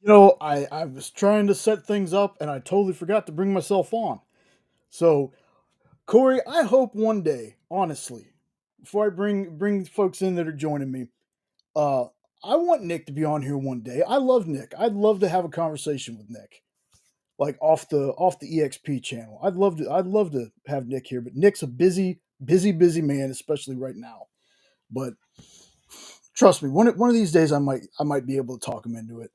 I was trying to set things up and I totally forgot to bring myself on. So, Corey, I hope one day, honestly, before I bring folks in that are joining me, uh, I want Nick to be on here one day. I love Nick. I'd love to have a conversation with Nick, like off the EXP channel. I'd love to have Nick here, but Nick's a busy man, especially right now. But trust me, one of these days I might be able to talk him into it.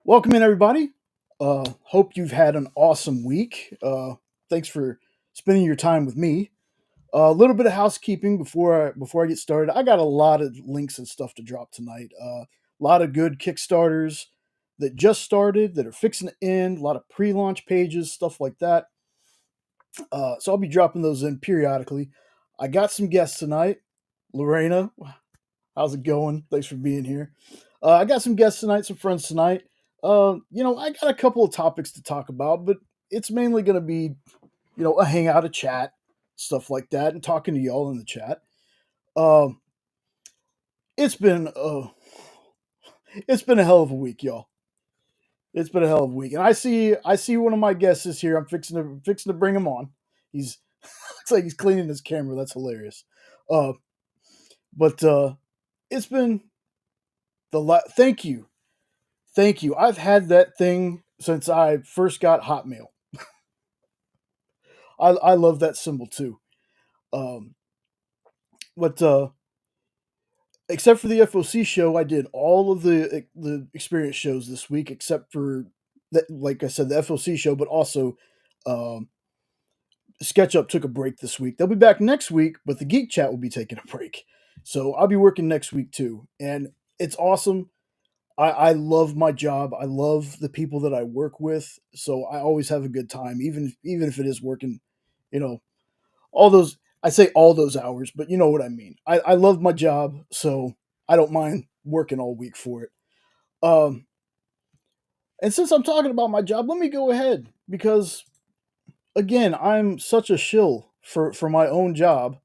Welcome in, everybody. Hope you've had an awesome week. Thanks for spending your time with me. A little bit of housekeeping before I get started. I got a lot of links and stuff to drop tonight. A lot of good Kickstarters that just started that are fixing to end. A lot of pre-launch pages, stuff like that. So I'll be dropping those in periodically. I got some guests tonight. Lorena, how's it going? Thanks for being here. I got some guests tonight, some friends tonight. I got a couple of topics to talk about, but it's mainly going to be, a hangout, a chat, stuff like that, and talking to y'all in the chat. Um, it's been it's been a hell of a week, y'all. It's been a hell of a week, and I see one of my guests is here. I'm fixing to bring him on. He's looks like he's cleaning his camera. That's hilarious. Uh, but it's been thank you. I've had that thing since I first got Hotmail. I love that symbol too. Um, but except for the FOC show, I did all of the experience shows this week, except for that, like I said, the FOC show. But also, um, SketchUp took a break this week. They'll be back next week, but the Geek Chat will be taking a break. So I'll be working next week too, and it's awesome. I love my job. I love the people that I work with. So I always have a good time, even if it is working, you know, all those I say all those hours, but you know what I mean. I love my job, so I don't mind working all week for it. Um, and since I'm talking about my job, let me go ahead because again, I'm such a shill for my own job.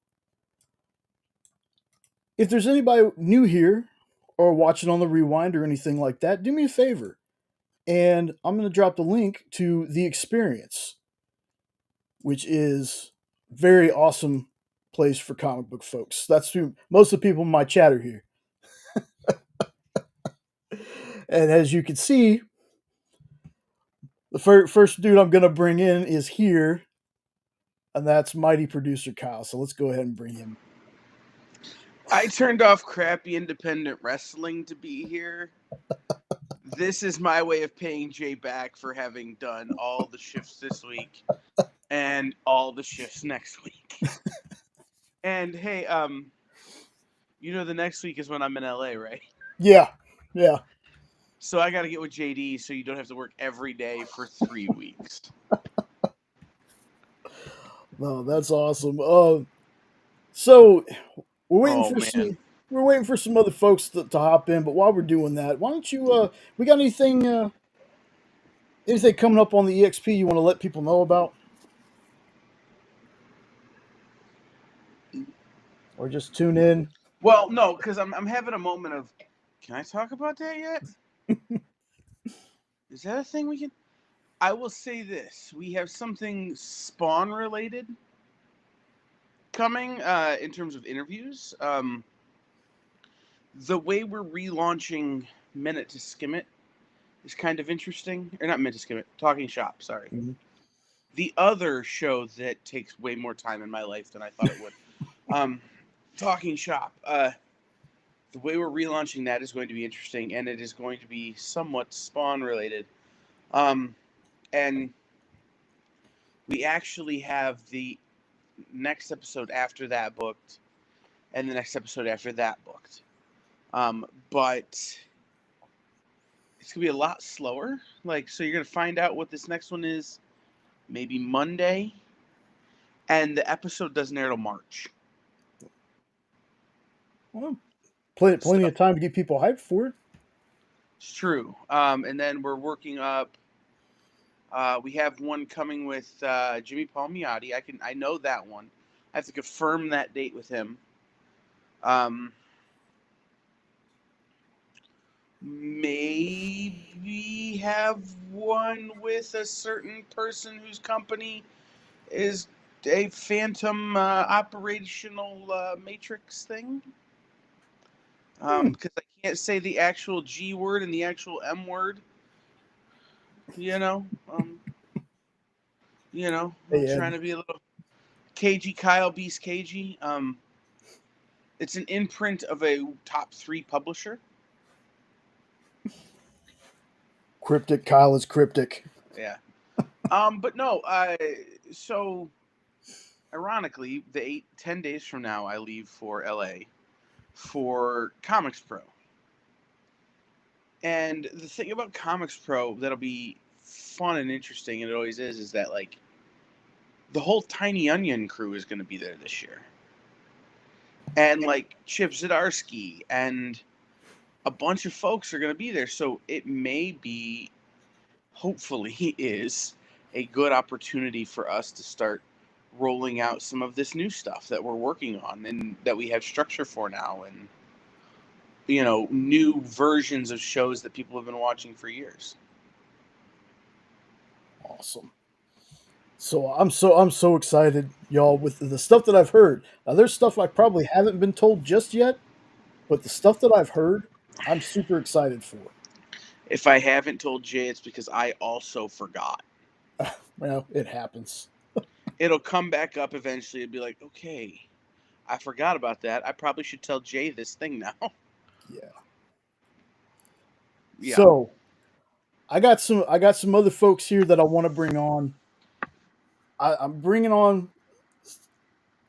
If there's anybody new here or watching on the rewind or anything like that, do me a favor. And I'm going to drop the link to the experience, which is very awesome place for comic book folks. That's who most of the people in my chat are here. And as you can see, the first dude I'm going to bring in is here, and that's mighty producer Kyle. So let's go ahead and bring him. I turned off crappy independent wrestling to be here. This is my way of paying Jay back for having done all the shifts this week and all the shifts next week. And hey, the next week is when I'm in LA, right? Yeah, yeah. So I got to get with JD so you don't have to work every day for 3 weeks. No, that's awesome. So we're waiting Oh for man. some other folks to hop in. But while we're doing that, why don't you? We got anything coming up on the EXP you want to let people know about, or just tune in? Well, no, because I'm having a moment of, can I talk about that yet? Is that a thing we can? I will say this: we have something Spawn related coming in terms of interviews. The way we're relaunching Minute to Skim It is kind of interesting. Or not Minute to Skim It, Talking Shop, sorry. Mhm. The other show that takes way more time in my life than I thought it would. Talking Shop. The way we're relaunching that is going to be interesting, and it is going to be somewhat Spawn related. And we actually have the next episode after that booked, and the next episode after that booked. But it's gonna be a lot slower. So you're gonna find out what this next one is maybe Monday, and the episode doesn't air till March. Well, So plenty of time to get people hyped for it. it's true. And then we're working up. We have one coming with Jimmy Palmiotti. I know that one. I have to confirm that date with him. Um, maybe have one with a certain person whose company is a phantom operational matrix thing. Because I can't say the actual G word and the actual M word. I'm Hey, trying Ed. to be a little cagey, Kyle Beast cagey. It's an imprint of a top 3 publisher. Cryptic Kyle is cryptic. Yeah. But no. So ironically, 10 days from now, I leave for LA for Comics Pro. And the thing about Comics Pro that'll be fun and interesting, and it always is that like the whole Tiny Onion crew is going to be there this year, and like Chip Zdarsky and a bunch of folks are going to be there. So it may be, hopefully, is a good opportunity for us to start rolling out some of this new stuff that we're working on and that we have structure for now, and new versions of shows that people have been watching for years. Awesome. So I'm so excited, y'all, with the stuff that I've heard. Now there's stuff I probably haven't been told just yet, but the stuff that I've heard, I'm super excited for. If I haven't told Jay, it's because I also forgot. Well, it happens. It'll come back up eventually and be like, okay, I forgot about that. I probably should tell Jay this thing now. Yeah. Yeah. So I got some other folks here that I want to bring on. I'm bringing on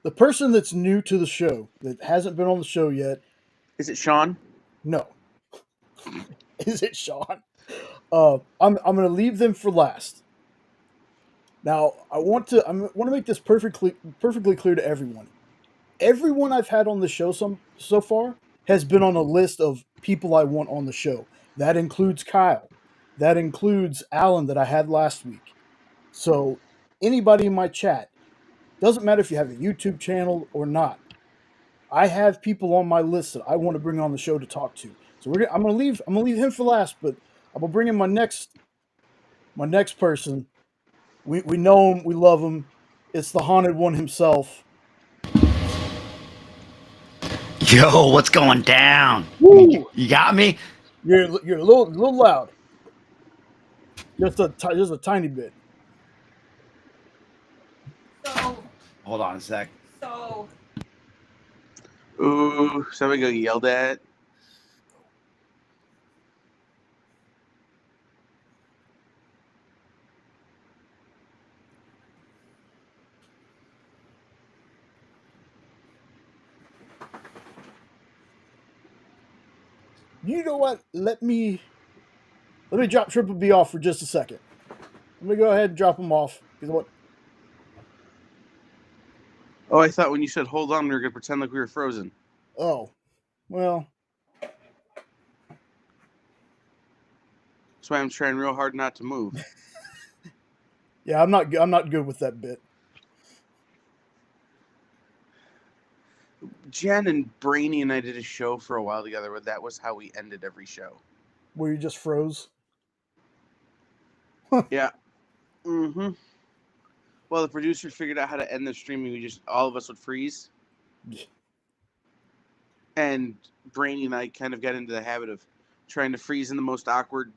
the person that's new to the show that hasn't been on the show yet. Is it Sean? No, is it Sean? I'm going to leave them for last. Now I want to make this perfectly clear to everyone. Everyone I've had on the show so far has been on a list of people I want on the show. That includes Kyle. That includes Alan that I had last week. So anybody in my chat, doesn't matter if you have a YouTube channel or not. I have people on my list that I want to bring on the show to talk to. So I'm gonna leave him for last, but I'm gonna bring in my next person. We know him, we love him. It's the haunted one himself. Yo, what's going down? Woo! You got me? You're a little loud. Just a tiny bit. So, Hold on a sec. Ooh, somebody got yelled at. You know what? Let me drop Triple B off for just a second. Let me go ahead and drop him off. You know what? Oh, I thought when you said hold on, we were going to pretend like we were frozen. Oh, well. That's why I'm trying real hard not to move. Yeah, I'm not good with that bit. Jen and Brainy and I did a show for a while together, but that was how we ended every show. Where you just froze. Yeah. Mm-hmm. Well, the producer figured out how to end the streaming. All of us would freeze. Yeah. And Brainy and I kind of got into the habit of trying to freeze in the most awkward.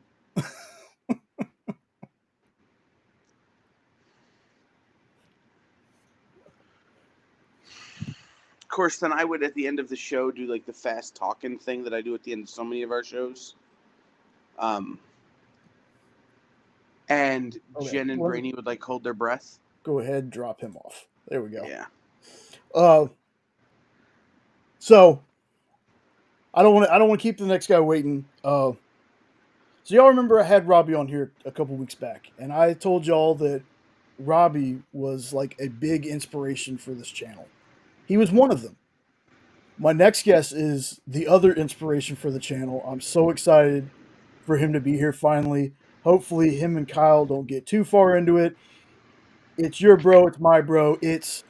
Of course, then I would, at the end of the show, do like the fast talking thing that I do at the end of so many of our shows. And Okay. Jen and Brainy would like hold their breath. Go ahead, drop him off. There we go. Yeah. So I don't want to keep the next guy waiting. So y'all remember I had Robbie on here a couple weeks back, and I told y'all that Robbie was like a big inspiration for this channel. He was one of them. My next guest is the other inspiration for the channel. I'm so excited for him to be here finally. Hopefully him and Kyle don't get too far into it. It's your bro, it's my bro, it's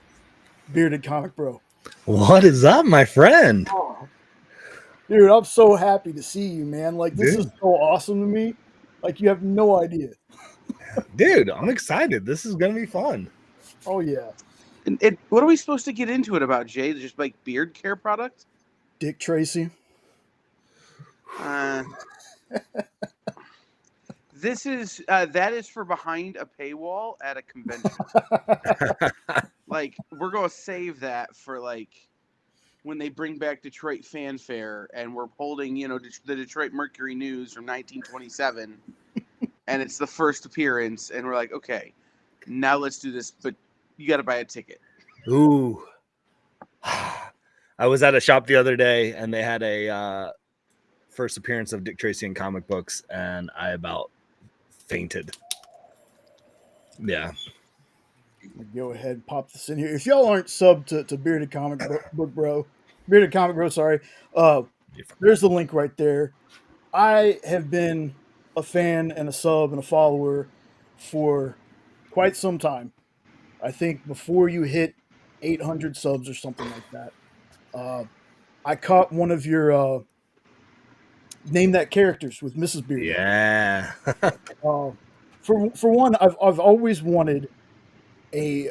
Bearded Comic Bro. What is up, my friend? Oh, Dude, I'm so happy to see you, man. Like, this is Dude. so awesome to me. Like, you have no idea. Dude, I'm excited. This is gonna be fun. Oh, yeah. And what are we supposed to get into it about, Jay? Just like beard care products? Dick Tracy. This is that is for behind a paywall at a convention. Like, we're gonna save that for like when they bring back Detroit Fanfare and we're holding, the Detroit Mercury News from 1927, and it's the first appearance, and we're like, okay, now let's do this, but you got to buy a ticket. Ooh. I was at a shop the other day and they had a first appearance of Dick Tracy in comic books, and I about fainted. Yeah. Go ahead and pop this in here. If y'all aren't subbed to Bearded Comic Book Bro, Bearded Comic Bro, sorry, there's the link right there. I have been a fan and a sub and a follower for quite some time. I think before you hit 800 subs or something like that. I caught one of your name that characters with Mrs. Beard. Yeah. For one, I've always wanted a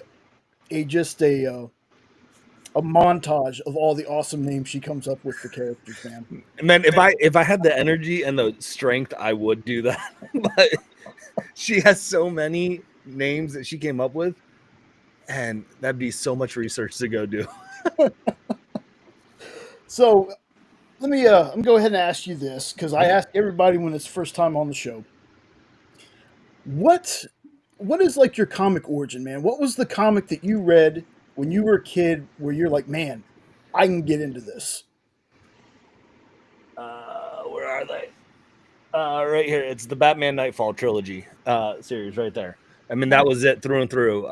montage of all the awesome names she comes up with for characters, man. Man, if I had the energy and the strength, I would do that. But she has so many names that she came up with, and that'd be so much research to go do. So let me I'm gonna go ahead and ask you this, because I ask everybody when it's first time on the show. What is like your comic origin, man? What was the comic that you read when you were a kid where you're like, man, I can get into this? Where are they? Right here. It's the Batman Nightfall trilogy series right there. I mean, that was it through and through.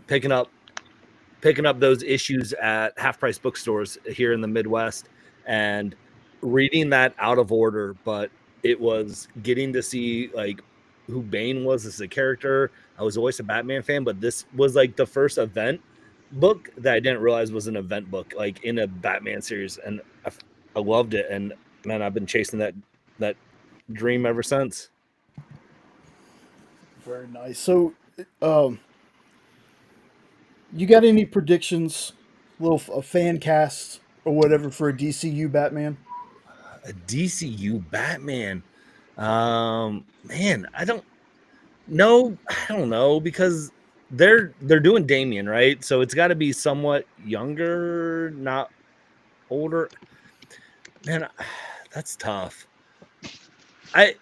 Picking up those issues at half-price bookstores here in the Midwest and reading that out of order, but it was getting to see like who Bane was as a character. I was always a Batman fan, but this was like the first event book that I didn't realize was an event book, like in a Batman series, and I loved it. And man, I've been chasing that dream ever since. Very nice. So, you got any predictions, little fan casts or whatever for a DCU Batman? A DCU Batman. Man, I don't know because they're doing Damian, right? So it's got to be somewhat younger, not older. Man, that's tough. I'm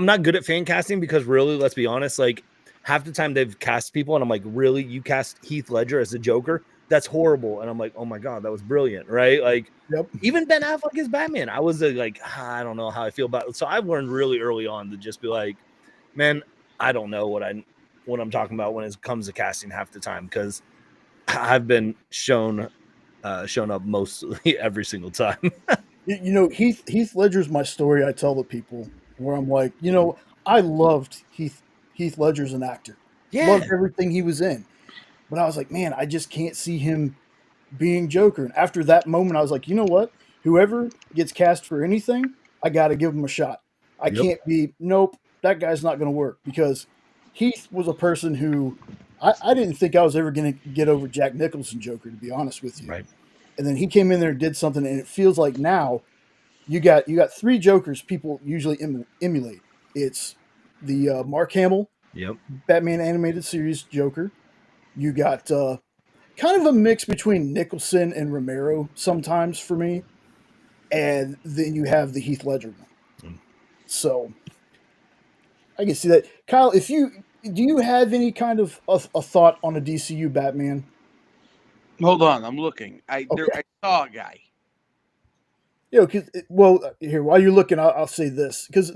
not good at fan casting because really, let's be honest, like half the time they've cast people and I'm like, really, you cast Heath Ledger as the Joker? That's horrible. And I'm like, oh my God, that was brilliant, right? Like, Yep. even Ben Affleck is Batman. I was like, I don't know how I feel about it. So I've learned really early on to just be like, man, I don't know what I'm talking about when it comes to casting half the time, because I've been shown up mostly every single time. Heath Ledger's my story I tell the people, where I'm like, I loved Heath Ledger as an actor. Yeah. Loved everything he was in. But I was like, man, I just can't see him being Joker. And after that moment, I was like, you know what? Whoever gets cast for anything, I got to give him a shot. I can't be, nope, that guy's not going to work, because Heath was a person who I didn't think I was ever going to get over Jack Nicholson Joker, to be honest with you. Right. And then he came in there and did something, and it feels like now you got three Jokers people usually emulate. It's the Mark Hamill, Yep. Batman animated series Joker. You got kind of a mix between Nicholson and Romero sometimes for me, and then you have the Heath Ledger one. So I can see that. Kyle, do you have any kind of a thought on a DCU Batman? Hold on, I'm looking. I saw a guy. Here, while you're looking, I'll say this, because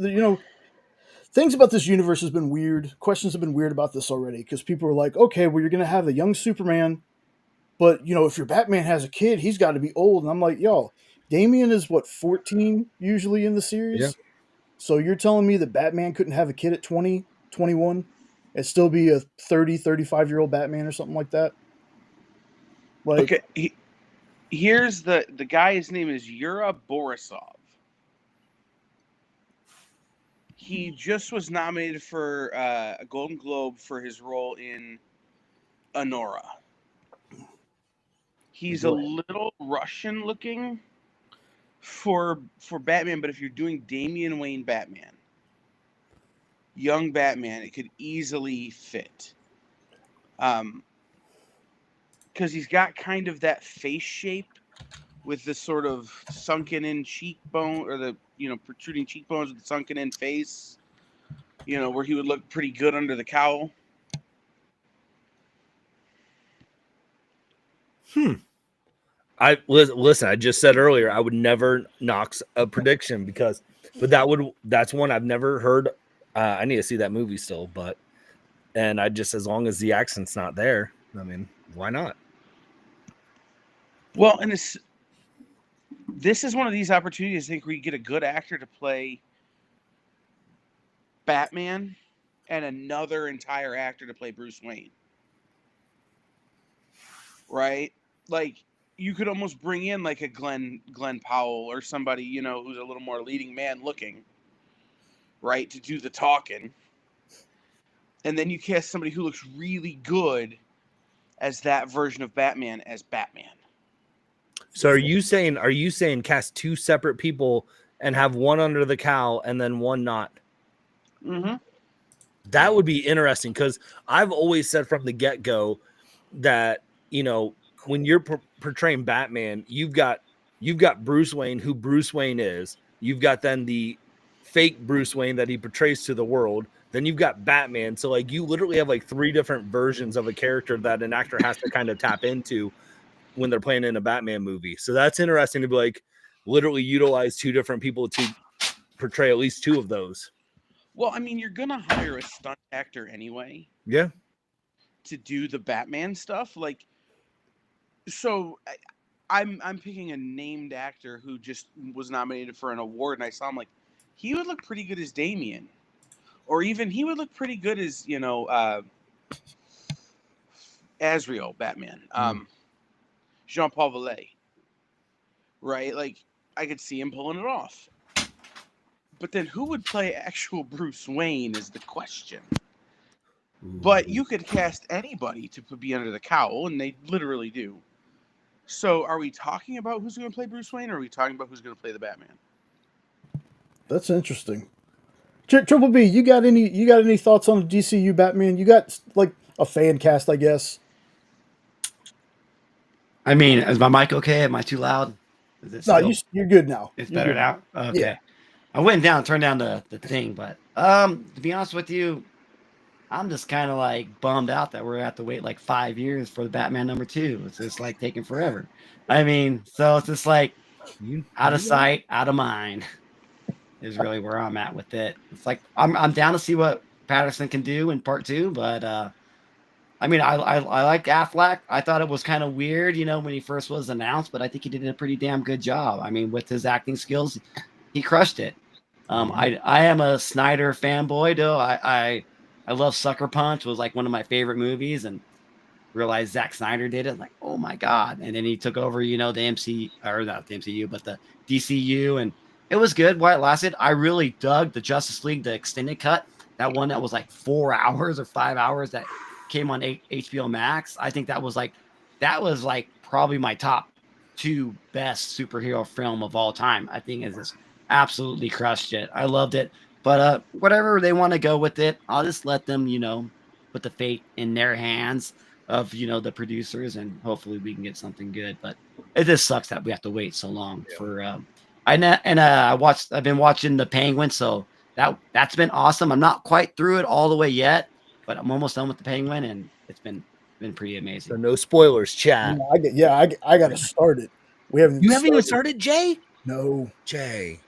things about this universe has been weird. Questions have been weird about this already, because people are like, okay, well, you're going to have a young Superman, but if your Batman has a kid, he's got to be old. And I'm like, yo, Damian is 14 usually in the series. Yeah. So you're telling me that Batman couldn't have a kid at 20, 21 and still be a 30, 35-year-old Batman or something like that? Like, Okay, Here's the guy. His name is Yura Borisov. He just was nominated for a Golden Globe for his role in Anora. He's a little Russian looking for Batman, but if you're doing Damian Wayne Batman, young Batman, it could easily fit. Because he's got kind of that face shape with the sort of sunken in cheekbone, or the protruding cheekbones with the sunken in face. Where he would look pretty good under the cowl. Listen. I just said earlier I would never knock a prediction but that's one I've never heard. I need to see that movie still, and I just, as long as the accent's not there, I mean, why not? Well, and this is one of these opportunities, I think, where you get a good actor to play Batman and another entire actor to play Bruce Wayne. Right? Like, you could almost bring in like a Glenn Powell or somebody, who's a little more leading man looking, right, to do the talking. And then you cast somebody who looks really good as that version of Batman as Batman. So are you saying cast two separate people and have one under the cowl and then one not? Mm-hmm. That would be interesting, because I've always said from the get-go that, when you're portraying Batman, you've got Bruce Wayne, who Bruce Wayne is. You've got then the fake Bruce Wayne that he portrays to the world. Then you've got Batman. So like, you literally have like three different versions of a character that an actor has to kind of tap into when they're playing in a Batman movie. So that's interesting to be like, literally utilize two different people to portray at least two of those. Well, I mean, you're gonna hire a stunt actor anyway. Yeah. To do the Batman stuff, like. So I'm picking a named actor who just was nominated for an award, and I saw him, like, he would look pretty good as Damian, or even he would look pretty good as Azrael Batman, Jean-Paul Vallée, right? Like, I could see him pulling it off. But then who would play actual Bruce Wayne is the question. But you could cast anybody to be under the cowl, and they literally do. So, are we talking about who's going to play Bruce Wayne, or are we talking about who's going to play the Batman? That's interesting. Triple B, you got any thoughts on the DCU Batman? You got like a fan cast, I guess. I mean, is my mic okay? Am I too loud? No, you're good now. It's you're better good. now. Okay. Yeah. I went down, turned down the thing, but to be honest with you, I'm just kind of like bummed out that we're have to wait like 5 years for the Batman #2. It's just like taking forever. I mean, so it's just like out of sight, out of mind is really where I'm at with it. It's like I'm down to see what Patterson can do in part 2, but I mean, I like Affleck. I thought it was kind of weird, when he first was announced, but I think he did a pretty damn good job. I mean, with his acting skills, he crushed it. I am a Snyder fanboy, though. I love Sucker Punch. It was like one of my favorite movies, and realized Zack Snyder did it. Like, oh my God. And then he took over, the MC, or not the MCU, but the DCU. And it was good while it lasted. I really dug the Justice League, the extended cut, that one that was like 4 hours or 5 hours that came on HBO Max. I think that was like probably my top 2 best superhero film of all time. I think it just absolutely crushed it. I loved it. But whatever they want to go with it, I'll just let them, put the fate in their hands of, the producers, and hopefully we can get something good. But it just sucks that we have to wait so long for. I've been watching The Penguin, so that's been awesome. I'm not quite through it all the way yet, but I'm almost done with The Penguin, and it's been pretty amazing. So no spoilers, chat. I got to start it. You haven't even started, Jay? No, Jay.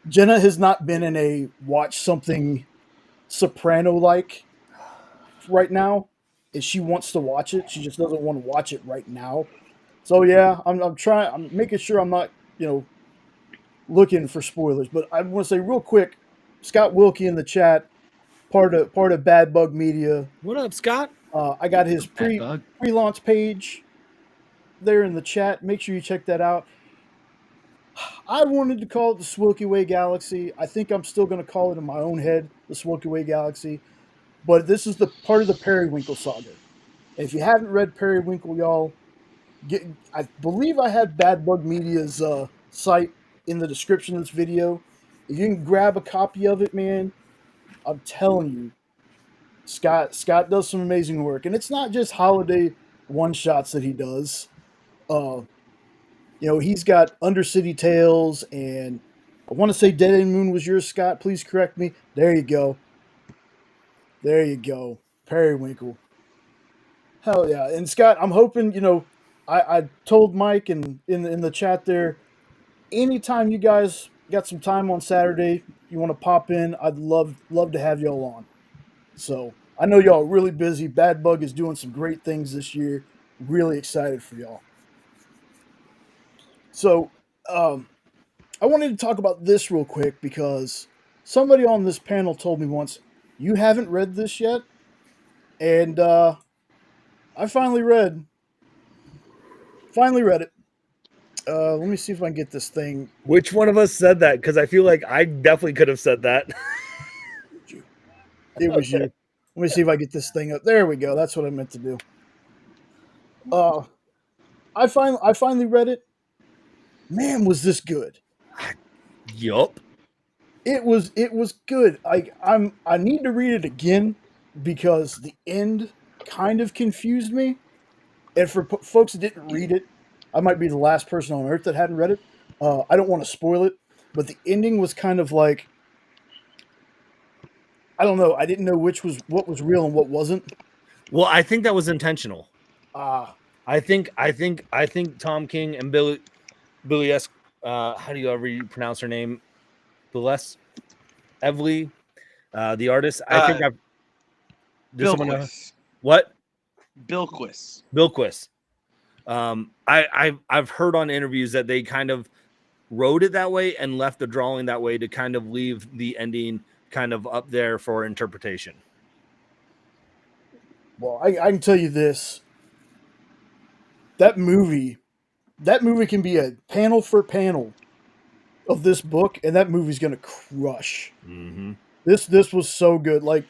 Jenna has not been in a watch something Soprano-like right now. And she wants to watch it. She just doesn't want to watch it right now. So yeah, I'm making sure I'm not, looking for spoilers. But I want to say real quick, Scott Wilkie in the chat, part of Bad Bug Media. What up, Scott? I got his pre-launch page there in the chat. Make sure you check that out. I wanted to call it the Swilky Way Galaxy. I think I'm still going to call it in my own head the Swilky Way Galaxy. But this is the part of the Periwinkle saga. And if you haven't read Periwinkle, y'all, I believe I had Bad Bug Media's site in the description of this video. If you can grab a copy of it, man, I'm telling you, Scott does some amazing work, and it's not just holiday one shots that he does. Uh, he's got Undercity Tales, and I want to say Dead End Moon was yours, Scott. Please correct me. There you go. There you go. Periwinkle. Hell yeah. And Scott, I'm hoping, I told Mike and in the chat there, anytime you guys got some time on Saturday, you want to pop in, I'd love to have y'all on. So I know y'all are really busy. Bad Bug is doing some great things this year. Really excited for y'all. So I wanted to talk about this real quick because somebody on this panel told me once, you haven't read this yet? And I finally read it. Let me see if I can get this thing. Which one of us said that? Because I feel like I definitely could have said that. It was you. Let me see if I get this thing up. There we go. That's what I meant to do. I finally read it. Man, was this good? Yup. It was good. I need to read it again because the end kind of confused me. And for folks that didn't read it, I might be the last person on earth that hadn't read it. I don't want to spoil it, but the ending was kind of like, I don't know. I didn't know what was real and what wasn't. Well, I think that was intentional. I think Tom King and Billy S. How do you ever pronounce her name? Billes Evely, the artist. I think I've. Does someone know? What? Bilquist. I've heard on interviews that they kind of wrote it that way and left the drawing that way to kind of leave the ending kind of up there for interpretation. Well, I can tell you this. That movie can be a panel for panel of this book, and that movie's gonna crush. Mm-hmm. This was so good. Like,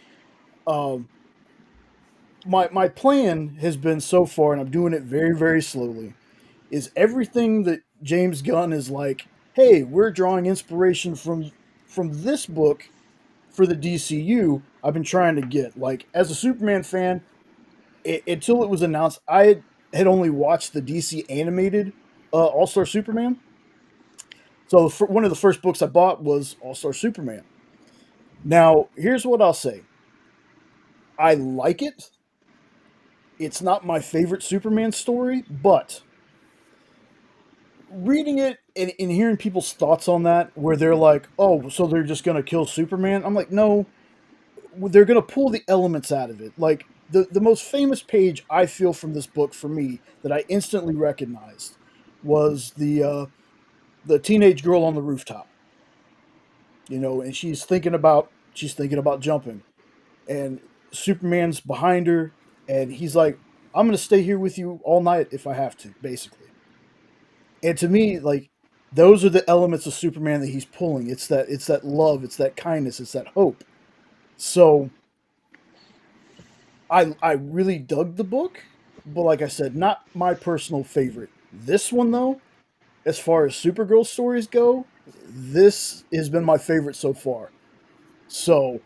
my plan has been so far, and I'm doing it very, very slowly, is everything that James Gunn is like, hey, we're drawing inspiration from this book for the DCU. I've been trying to get, like, as a Superman fan, until it was announced, I had only watched the DC animated All-Star Superman. So one of the first books I bought was All-Star Superman. Now, here's what I'll say. I like it. It's not my favorite Superman story, but reading it and hearing people's thoughts on that, where they're like, oh, so they're just going to kill Superman? I'm like, no, they're going to pull the elements out of it. Like, the most famous page I feel from this book for me that I instantly recognized was the teenage girl on the rooftop. And she's thinking about jumping, and Superman's behind her, and he's like, I'm going to stay here with you all night if I have to, basically. And to me, like, those are the elements of Superman that he's pulling. It's that love, it's that kindness, it's that hope. So I really dug the book, but like I said, not my personal favorite. This one, though, as far as Supergirl stories go, this has been my favorite so far. So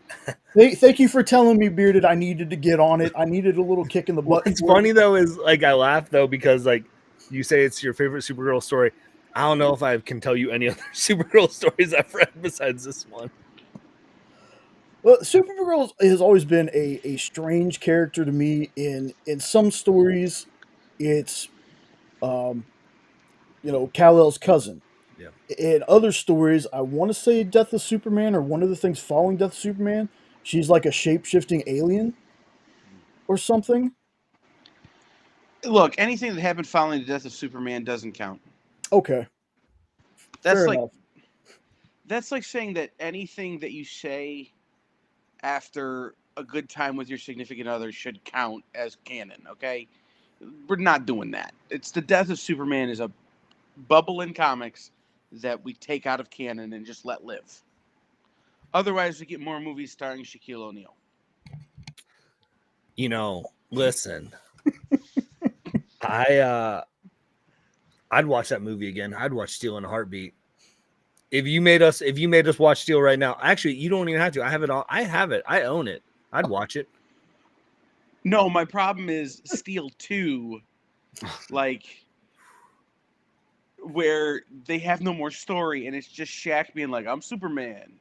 thank you for telling me, Bearded, I needed to get on it. I needed a little kick in the butt. What's funny, though, is, like, I laugh, though, because, like, you say it's your favorite Supergirl story. I don't know if I can tell you any other Supergirl stories I've read besides this one. Well, Supergirl has always been a strange character to me. In some stories, it's Kal-El's cousin. Yeah. In other stories, I want to say Death of Superman, or one of the things following Death of Superman, she's like a shape-shifting alien or something. Look, anything that happened following the death of Superman doesn't count. Okay. That's Fair like enough. That's like saying that anything that you say after a good time with your significant other should count as canon, okay? we're not doing that. It's the death of Superman is a bubble in comics that we take out of canon and just let live. Otherwise, we get more movies starring Shaquille O'Neal. Listen, I'd watch that movie again. I'd watch Steel in a heartbeat. If you made us watch Steel right now, actually, you don't even have to. I have it all. I have it. I own it. I'd watch it. No, my problem is Steel 2, like, where they have no more story and it's just Shaq being like, I'm Superman.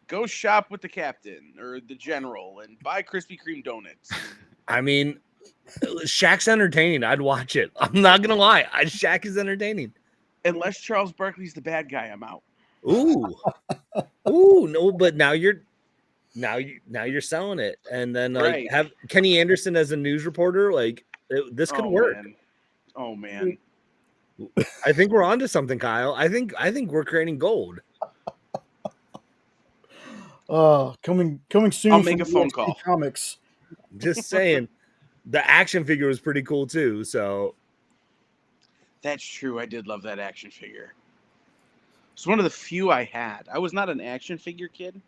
Go shop with the captain or the general and buy Krispy Kreme donuts. I mean, Shaq's entertaining. I'd watch it. I'm not going to lie. Shaq is entertaining. Unless Charles Barkley's the bad guy, I'm out. Ooh, no, but now you're selling it, and then Right. have Kenny Anderson as a news reporter. Like this could work. Man. Oh man, I think we're onto something, Kyle. I think we're creating gold. Coming soon. I'll make from a phone DCU call. Comics. Just saying, the action figure was pretty cool too. So that's true. I did love that action figure. It's one of the few I had. I was not an action figure kid.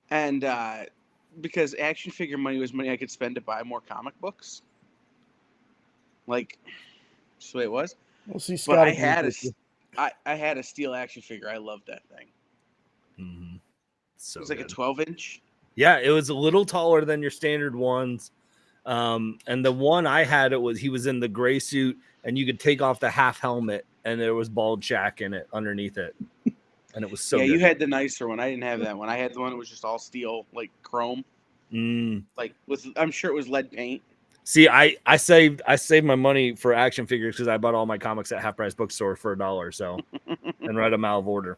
And because action figure money was money I could spend to buy more comic books. Like, that's the way it was. We'll see. But I had a Steel action figure. I loved that thing. Mm-hmm. So it was like good. a 12-inch. Yeah, it was a little taller than your standard ones. And the one I had, he was in the gray suit, and you could take off the half helmet, and there was bald Shaq in it underneath it. And it was so good. You had the nicer one. I didn't have that one. I had the one that was just all steel, like chrome. Like I'm sure it was lead paint. See, I saved my money for action figures because I bought all my comics at Half Price Bookstore for $1. So and read them out of order.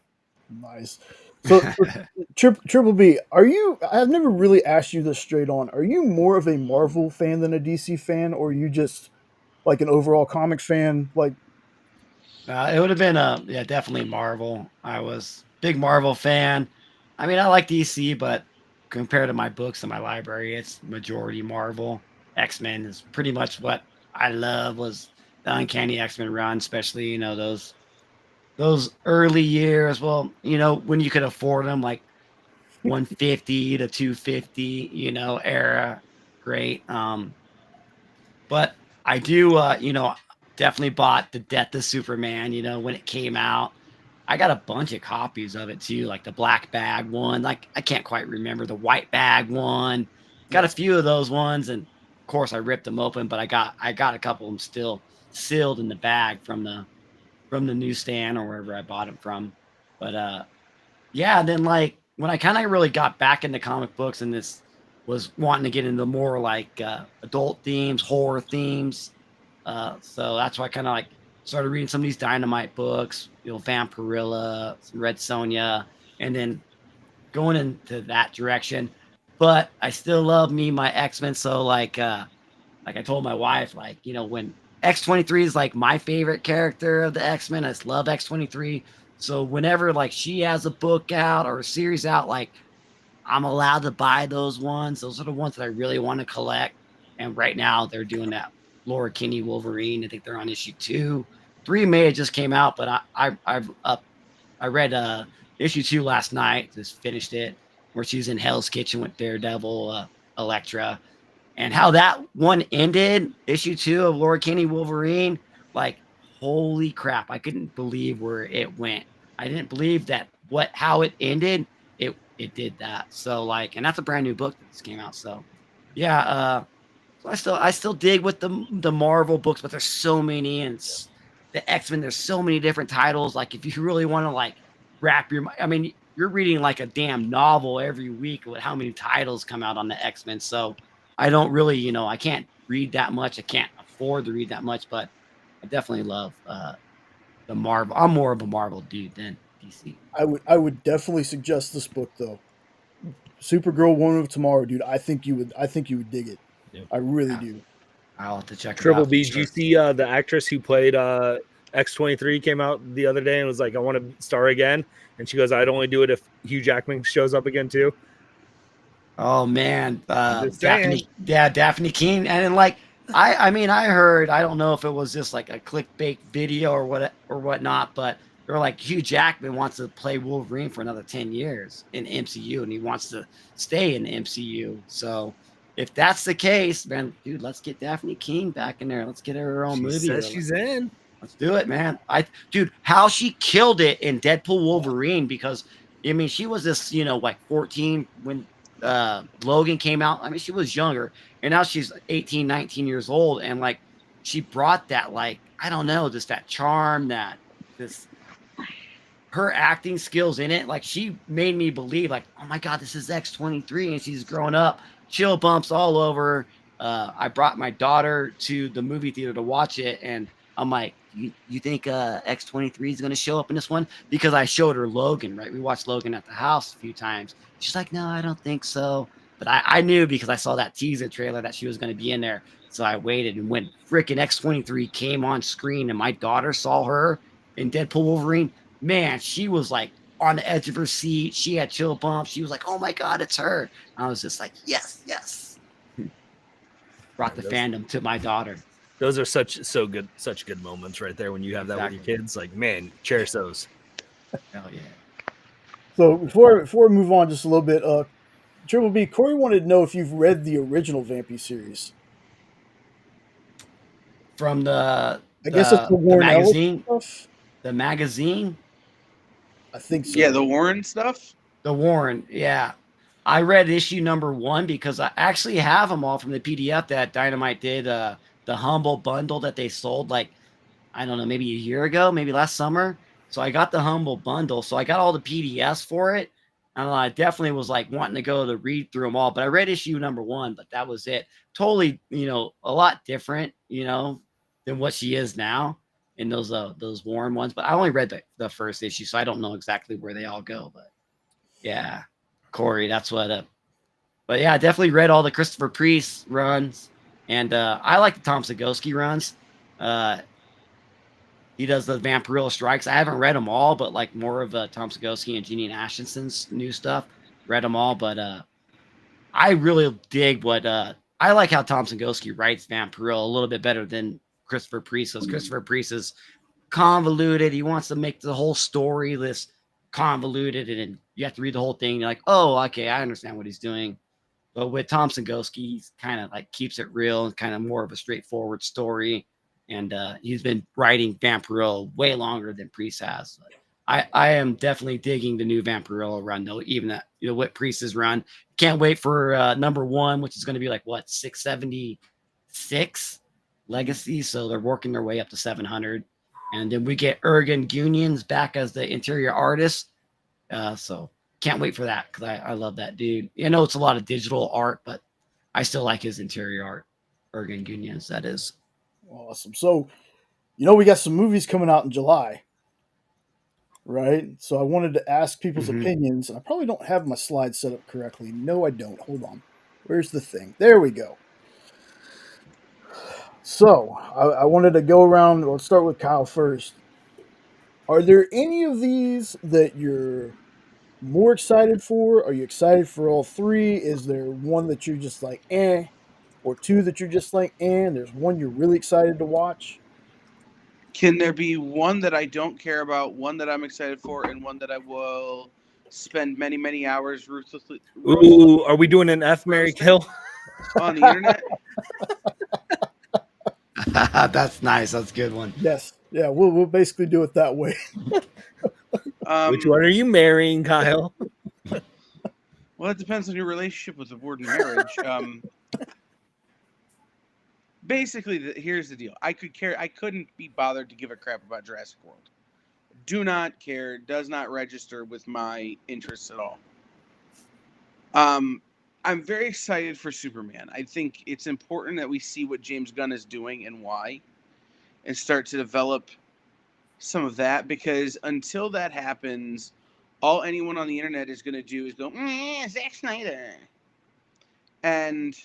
Nice. So Triple B, I've never really asked you this straight on. Are you more of a Marvel fan than a DC fan, or are you just like an overall comic fan? Like, it would have been definitely Marvel. I was big Marvel fan. I mean, I like DC, but compared to my books in my library, it's majority Marvel. X-Men is pretty much what I love. Was the Uncanny X-Men run, especially those early years. Well, when you could afford them, like 150 to 250, era, great. But I do, definitely bought the Death of Superman. When it came out, I got a bunch of copies of it too, like the black bag one. Like I can't quite remember the white bag one. Got a few of those ones, and of course I ripped them open. But I got a couple of them still sealed in the bag from the newsstand or wherever I bought them from. But then like when I kind of really got back into comic books and this was wanting to get into more like adult themes, horror themes. So that's why I kind of like started reading some of these Dynamite books, Vampirilla, some Red Sonja, and then going into that direction. But I still love my X-Men. So like I told my wife, like, when X-23 is like my favorite character of the X-Men, I just love X-23. So whenever like she has a book out or a series out, like I'm allowed to buy those ones. Those are the ones that I really want to collect. And right now they're doing that Laura Kinney Wolverine. I think they're on issue 2. 3 may have just came out, but I read issue 2 last night. Just finished it, where she's in Hell's Kitchen with Daredevil, Elektra, and how that one ended. Issue 2 of Laura Kinney Wolverine, like holy crap! I couldn't believe where it went. I didn't believe that how it ended. It did that. So like, and that's a brand new book that just came out. So yeah, I still dig with the Marvel books, but there's so many, and the X-Men, there's so many different titles. Like if you really want to like wrap your, I mean, you're reading like a damn novel every week with how many titles come out on the X-Men. So I don't really, I can't read that much. I can't afford to read that much, but I definitely love the Marvel. I'm more of a Marvel dude than DC. I would definitely suggest this book though. Supergirl Woman of Tomorrow, dude. I think you would dig it. Yeah. I really do. I'll have to check it out. Triple B, did you see the actress who played X-23 came out the other day and was like, I want to star again? And she goes, I'd only do it if Hugh Jackman shows up again too. Oh man, Daphne Keane, and then like I mean, I heard, I don't know if it was just like a clickbait video or whatnot, but they're like Hugh Jackman wants to play Wolverine for another 10 years in MCU, and he wants to stay in the MCU. So if that's the case, man, dude, let's get Daphne King back in there. Let's get her own She movie. says she's in. Let's do it, man. Dude, how she killed it in Deadpool Wolverine, because I mean, she was this, like 14 when Logan came out. I mean, she was younger, and now she's 18, 19 years old, and like she brought that, like, I don't know, just that charm, that this her acting skills in it. Like, she made me believe, like, oh my god, this is X-23, and she's grown up. Chill bumps all over. I brought my daughter to the movie theater to watch it, and I'm like, you think X-23 is going to show up in this one? Because I showed her Logan, right? We watched Logan at the house a few times. She's like, no, I don't think so. But I knew, because I saw that teaser trailer, that she was going to be in there. So I waited, and when freaking X-23 came on screen and my daughter saw her in Deadpool Wolverine, man, she was like on the edge of her seat. She had chill bumps. She was like, oh my God, it's her. I was just like, yes, yes. Brought the fandom to my daughter. Those are such good moments right there when you have that with your kids. Like, man, cherish those. Hell yeah. So before we move on just a little bit, Triple B, Corey wanted to know if you've read the original Vampy series. From the I guess it's the Warren Ellis magazine stuff. The magazine. I think so. Yeah, the Warren stuff. The Warren, yeah. I read issue number 1 because I actually have them all from the PDF that Dynamite did. The Humble bundle that they sold, like, I don't know, maybe a year ago, maybe last summer. So I got the Humble bundle. So I got all the PDFs for it. And I definitely was like wanting to go to read through them all. But I read issue number 1, but that was it. Totally, a lot different, than what she is now in those Warren ones. But I only read the first issue, so I don't know exactly where they all go. But yeah, Corey, that's what. But yeah, I definitely read all the Christopher Priest runs, and I like the Tom Segosky runs. He does the Vampirilla Strikes. I haven't read them all, but like more of Tom Segosky and Jeanine Ashenson's new stuff. Read them all, but I really dig what I like how Tom Segosky writes Vampirilla a little bit better than Christopher Priest. Because Christopher Priest is convoluted. He wants to make the whole story this convoluted, and you have to read the whole thing. You're like, oh, okay, I understand what he's doing. But with Tom Segosky, he's kind of like keeps it real and kind of more of a straightforward story. And he's been writing Vampirilla way longer than Priest has. I am definitely digging the new Vampirilla run, though, even that, what Priest has run. Can't wait for number 1, which is going to be like, 676 Legacy. So they're working their way up to 700. And then we get Ergen Gunions back as the interior artist. So can't wait for that, because I love that dude. I know it's a lot of digital art, but I still like his interior art. Ergen Gunions, that is. Awesome. So, we got some movies coming out in July, right? So I wanted to ask people's opinions. I probably don't have my slides set up correctly. No, I don't. Hold on. Where's the thing? There we go. So I wanted to go around. Let's start with Kyle first. Are there any of these that you're more excited for? Are you excited for all 3? Is there one that you're just like, or 2 that you're just like, and there's one you're really excited to watch? Can there be one that I don't care about, one that I'm excited for, and one that I will spend many, many hours ruthlessly? Ooh, are we doing an F, Mary Kill on the internet? That's nice. That's a good one. Yes. Yeah, we'll basically do it that way. Which one are you marrying, Kyle? Well, it depends on your relationship with the word marriage. Basically, here's the deal. I couldn't be bothered to give a crap about Jurassic World. Do not care. Does not register with my interests at all. I'm very excited for Superman. I think it's important that we see what James Gunn is doing and why, and start to develop some of that, because until that happens, all anyone on the internet is going to do is go, Zack Snyder. And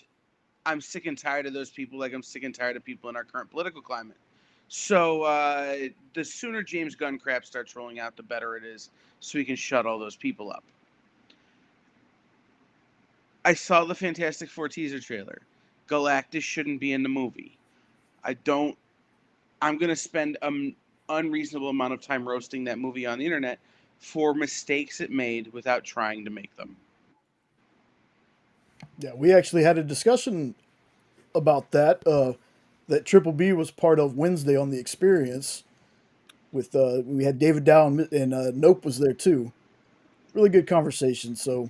I'm sick and tired of those people, like I'm sick and tired of people in our current political climate. So the sooner James Gunn crap starts rolling out, the better it is, so we can shut all those people up. I saw the Fantastic Four teaser trailer. Galactus shouldn't be in the movie. I'm going to spend an unreasonable amount of time roasting that movie on the internet for mistakes it made without trying to make them. Yeah, we actually had a discussion about that. That Triple B was part of Wednesday on the Experience. With we had David Dow and Nope was there too. Really good conversation. So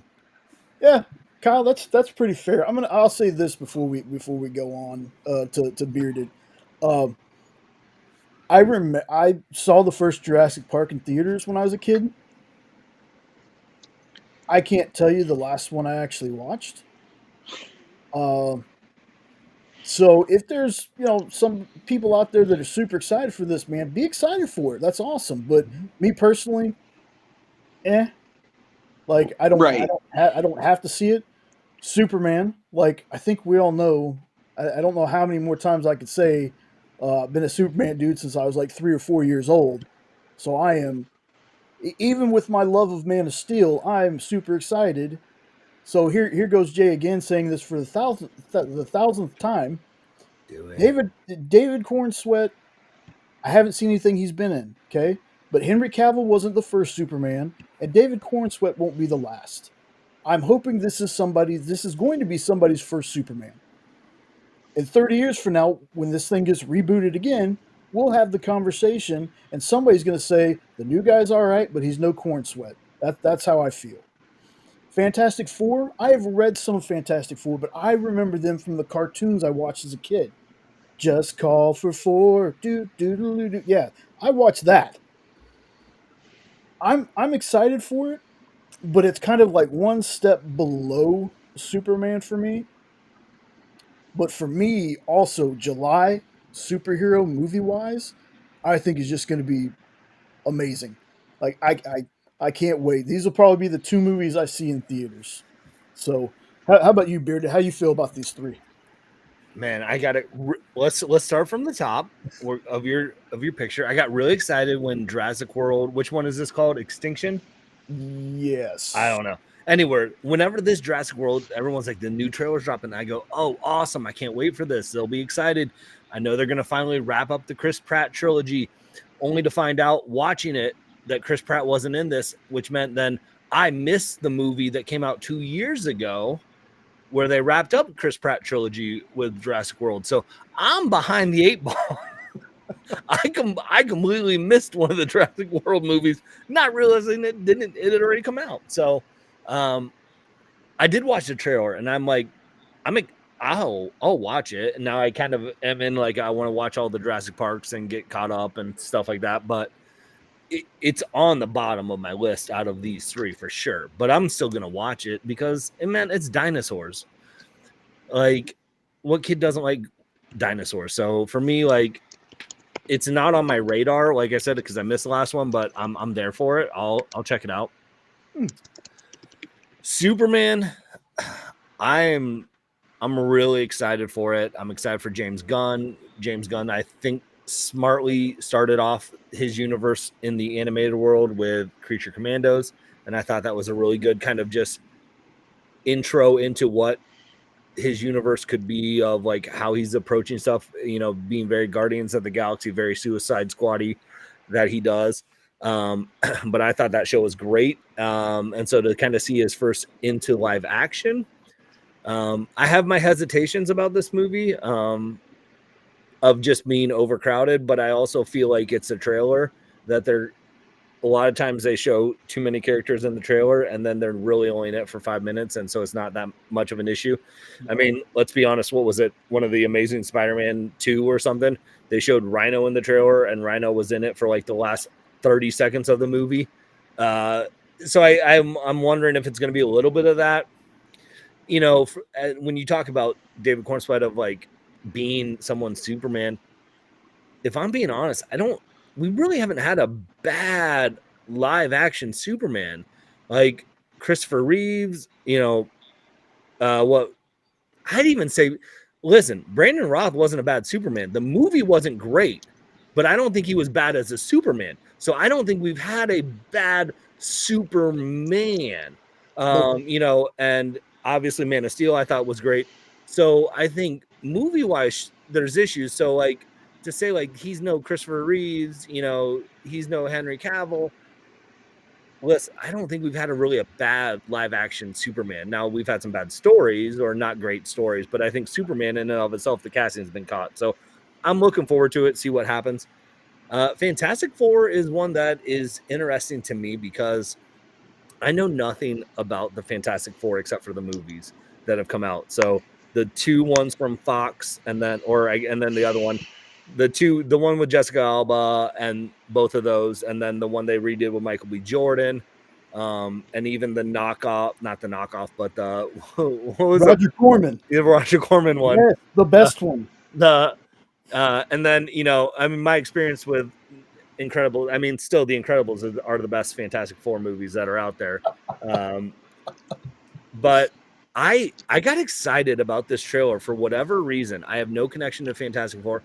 yeah, Kyle, that's pretty fair. I'll say this before we go on to Bearded. Um, I saw the first Jurassic Park in theaters when I was a kid. I can't tell you the last one I actually watched. So if there's some people out there that are super excited for this, man, be excited for it. That's awesome. But me personally, like I Right. don't have to see it. Superman, like I think we all know. I don't know how many more times I could say I've been a Superman dude since I was like 3 or 4 years old. So I am, even with my love of Man of Steel, I am super excited. So here goes Jay again saying this for the thousandth time. Do it. David Corn Sweat. I haven't seen anything he's been in. Okay, but Henry Cavill wasn't the first Superman, and David Corn Sweat won't be the last. I'm hoping this is going to be somebody's first Superman. In 30 years from now, when this thing gets rebooted again, we'll have the conversation, and somebody's going to say the new guy's all right, but he's no Corn Sweat. That's how I feel. Fantastic Four. I have read some of Fantastic Four, but I remember them from the cartoons I watched as a kid. Just call for four. Do. Yeah, I watched that. I'm excited for it, but it's kind of like one step below Superman for me. But for me, also July superhero movie wise, I think is just going to be amazing. Like I can't wait. These will probably be the two movies I see in theaters. So how about you, Bearded? How you feel about these three? Man, I got it. Let's start from the top of your picture. I got really excited when Jurassic World. Which one is this called? Extinction? Yes. I don't know. Anywhere, whenever this Jurassic World, everyone's like the new trailer's dropping. I go, oh, awesome! I can't wait for this. They'll be excited. I know they're gonna finally wrap up the Chris Pratt trilogy, only to find out watching it that Chris Pratt wasn't in this, which meant then I missed the movie that came out 2 years ago, where they wrapped up Chris Pratt trilogy with Jurassic World. So I'm behind the 8 ball. I completely missed one of the Jurassic World movies, not realizing it had already come out. So I did watch the trailer, and I'm like, I'll watch it. And now I kind of am in like I want to watch all the Jurassic Parks and get caught up and stuff like that. But it's on the bottom of my list out of these three for sure. But I'm still gonna watch it because, man, it's dinosaurs. Like, what kid doesn't like dinosaurs? So for me, like, it's not on my radar, like I said, because I missed the last one, but I'm there for it. I'll check it out. Superman, I'm really excited for it. I'm excited for James Gunn. James Gunn, I think, smartly started off his universe in the animated world with Creature Commandos, and I thought that was a really good kind of just intro into what his universe could be, of like how he's approaching stuff, being very Guardians of the Galaxy, very Suicide Squad-y that he does. But I thought that show was great. And so to kind of see his first into live action, I have my hesitations about this movie, of just being overcrowded, but I also feel like it's a trailer that a lot of times they show too many characters in the trailer and then they're really only in it for 5 minutes. And so it's not that much of an issue. I mean, let's be honest. What was it? One of the Amazing Spider-Man 2 or something. They showed Rhino in the trailer and Rhino was in it for like the last 30 seconds of the movie. So I'm wondering if it's going to be a little bit of that, when you talk about David Corn Sweat of like being someone's Superman, if I'm being honest, we really haven't had a bad live action Superman. Like Christopher Reeves, what I'd even say, listen, Brandon Roth wasn't a bad Superman. The movie wasn't great, but I don't think he was bad as a Superman. So I don't think we've had a bad Superman, and obviously Man of Steel I thought was great. So I think movie wise, there's issues. So like to say like he's no Christopher Reeves, you know, he's no Henry Cavill. Listen, I don't think we've had a bad live action Superman. Now we've had some bad stories or not great stories, but I think Superman in and of itself, the casting has been caught. So I'm looking forward to it, see what happens. Fantastic Four is one that is interesting to me because I know nothing about the Fantastic Four except for the movies that have come out. So the two ones from Fox and then the other one, the one with Jessica Alba and both of those, and then the one they redid with Michael B. Jordan, and even the knockoff, not the knockoff, but the what was Roger Corman. the Roger Corman one? Yes, the best one. And then I mean, my experience with Incredible. I mean, still, The Incredibles are the best Fantastic Four movies that are out there. But I got excited about this trailer for whatever reason. I have no connection to Fantastic Four.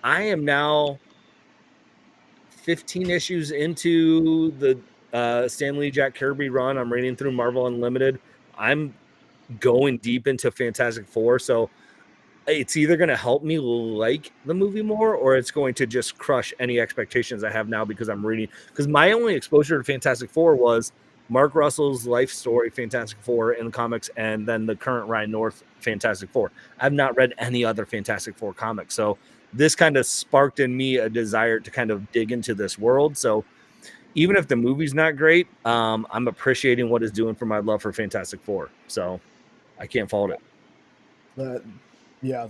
I am now 15 issues into the Stan Lee Jack Kirby run. I'm reading through Marvel Unlimited. I'm going deep into Fantastic Four, so it's either going to help me like the movie more or it's going to just crush any expectations I have now because I'm reading. Because my only exposure to Fantastic Four was Mark Russell's life story, Fantastic Four in the comics, and then the current Ryan North Fantastic Four. I've not read any other Fantastic Four comics. So this kind of sparked in me a desire to kind of dig into this world. So even if the movie's not great, I'm appreciating what it's doing for my love for Fantastic Four. So I can't fault it. Yeah,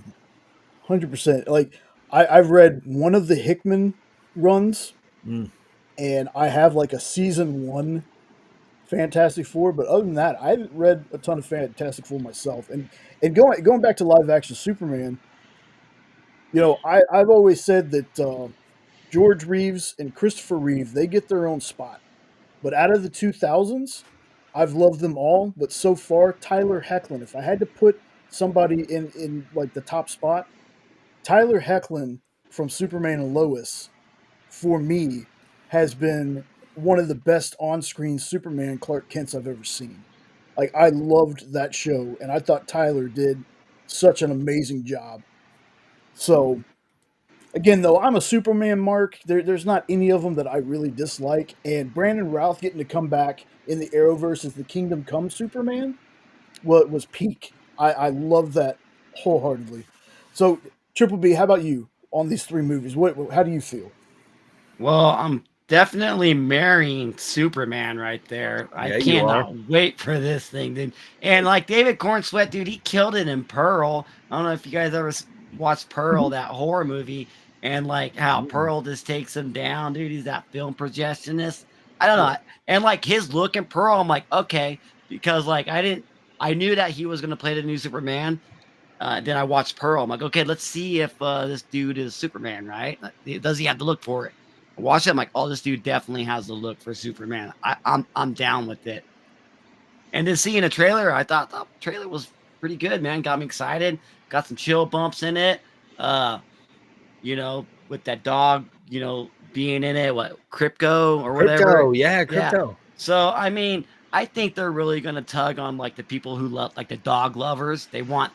100%. Like I've read one of the Hickman runs, and I have like a season 1 Fantastic Four. But other than that, I haven't read a ton of Fantastic Four myself. And going back to live action Superman, I've always said that George Reeves and Christopher Reeve, they get their own spot. But out of the 2000s, I've loved them all. But so far, Tyler Hoechlin, if I had to put somebody in like the top spot, Tyler Hoechlin from Superman and Lois, for me, has been one of the best on-screen Superman Clark Kents I've ever seen. Like, I loved that show, and I thought Tyler did such an amazing job. So, again, though, I'm a Superman mark. There's not any of them that I really dislike. And Brandon Routh getting to come back in the Arrowverse as the Kingdom Come Superman was peak. I love that wholeheartedly. So, Triple B, how about you on these 3 movies? How do you feel? Well, I'm definitely marrying Superman right there. Yeah, I you cannot wait for this thing, dude. And like David Cornsweet, dude, he killed it in Pearl. I don't know if you guys ever watched Pearl, that horror movie, and like how Pearl just takes him down, dude. He's that film projectionist. I don't know. And like his look in Pearl, I'm like, okay, because like I knew that he was gonna play the new Superman. Then I watched Pearl. I'm like, okay, let's see if this dude is Superman, right? Does he have to look for it? I watched it. I'm like, oh, this dude definitely has the look for Superman. I'm down with it. And then seeing a trailer, I thought the trailer was pretty good, man. Got me excited. Got some chill bumps in it. With that dog, being in it, Crypto or whatever. Crypto. Yeah. So I mean, I think they're really gonna tug on like the people who love like the dog lovers. They want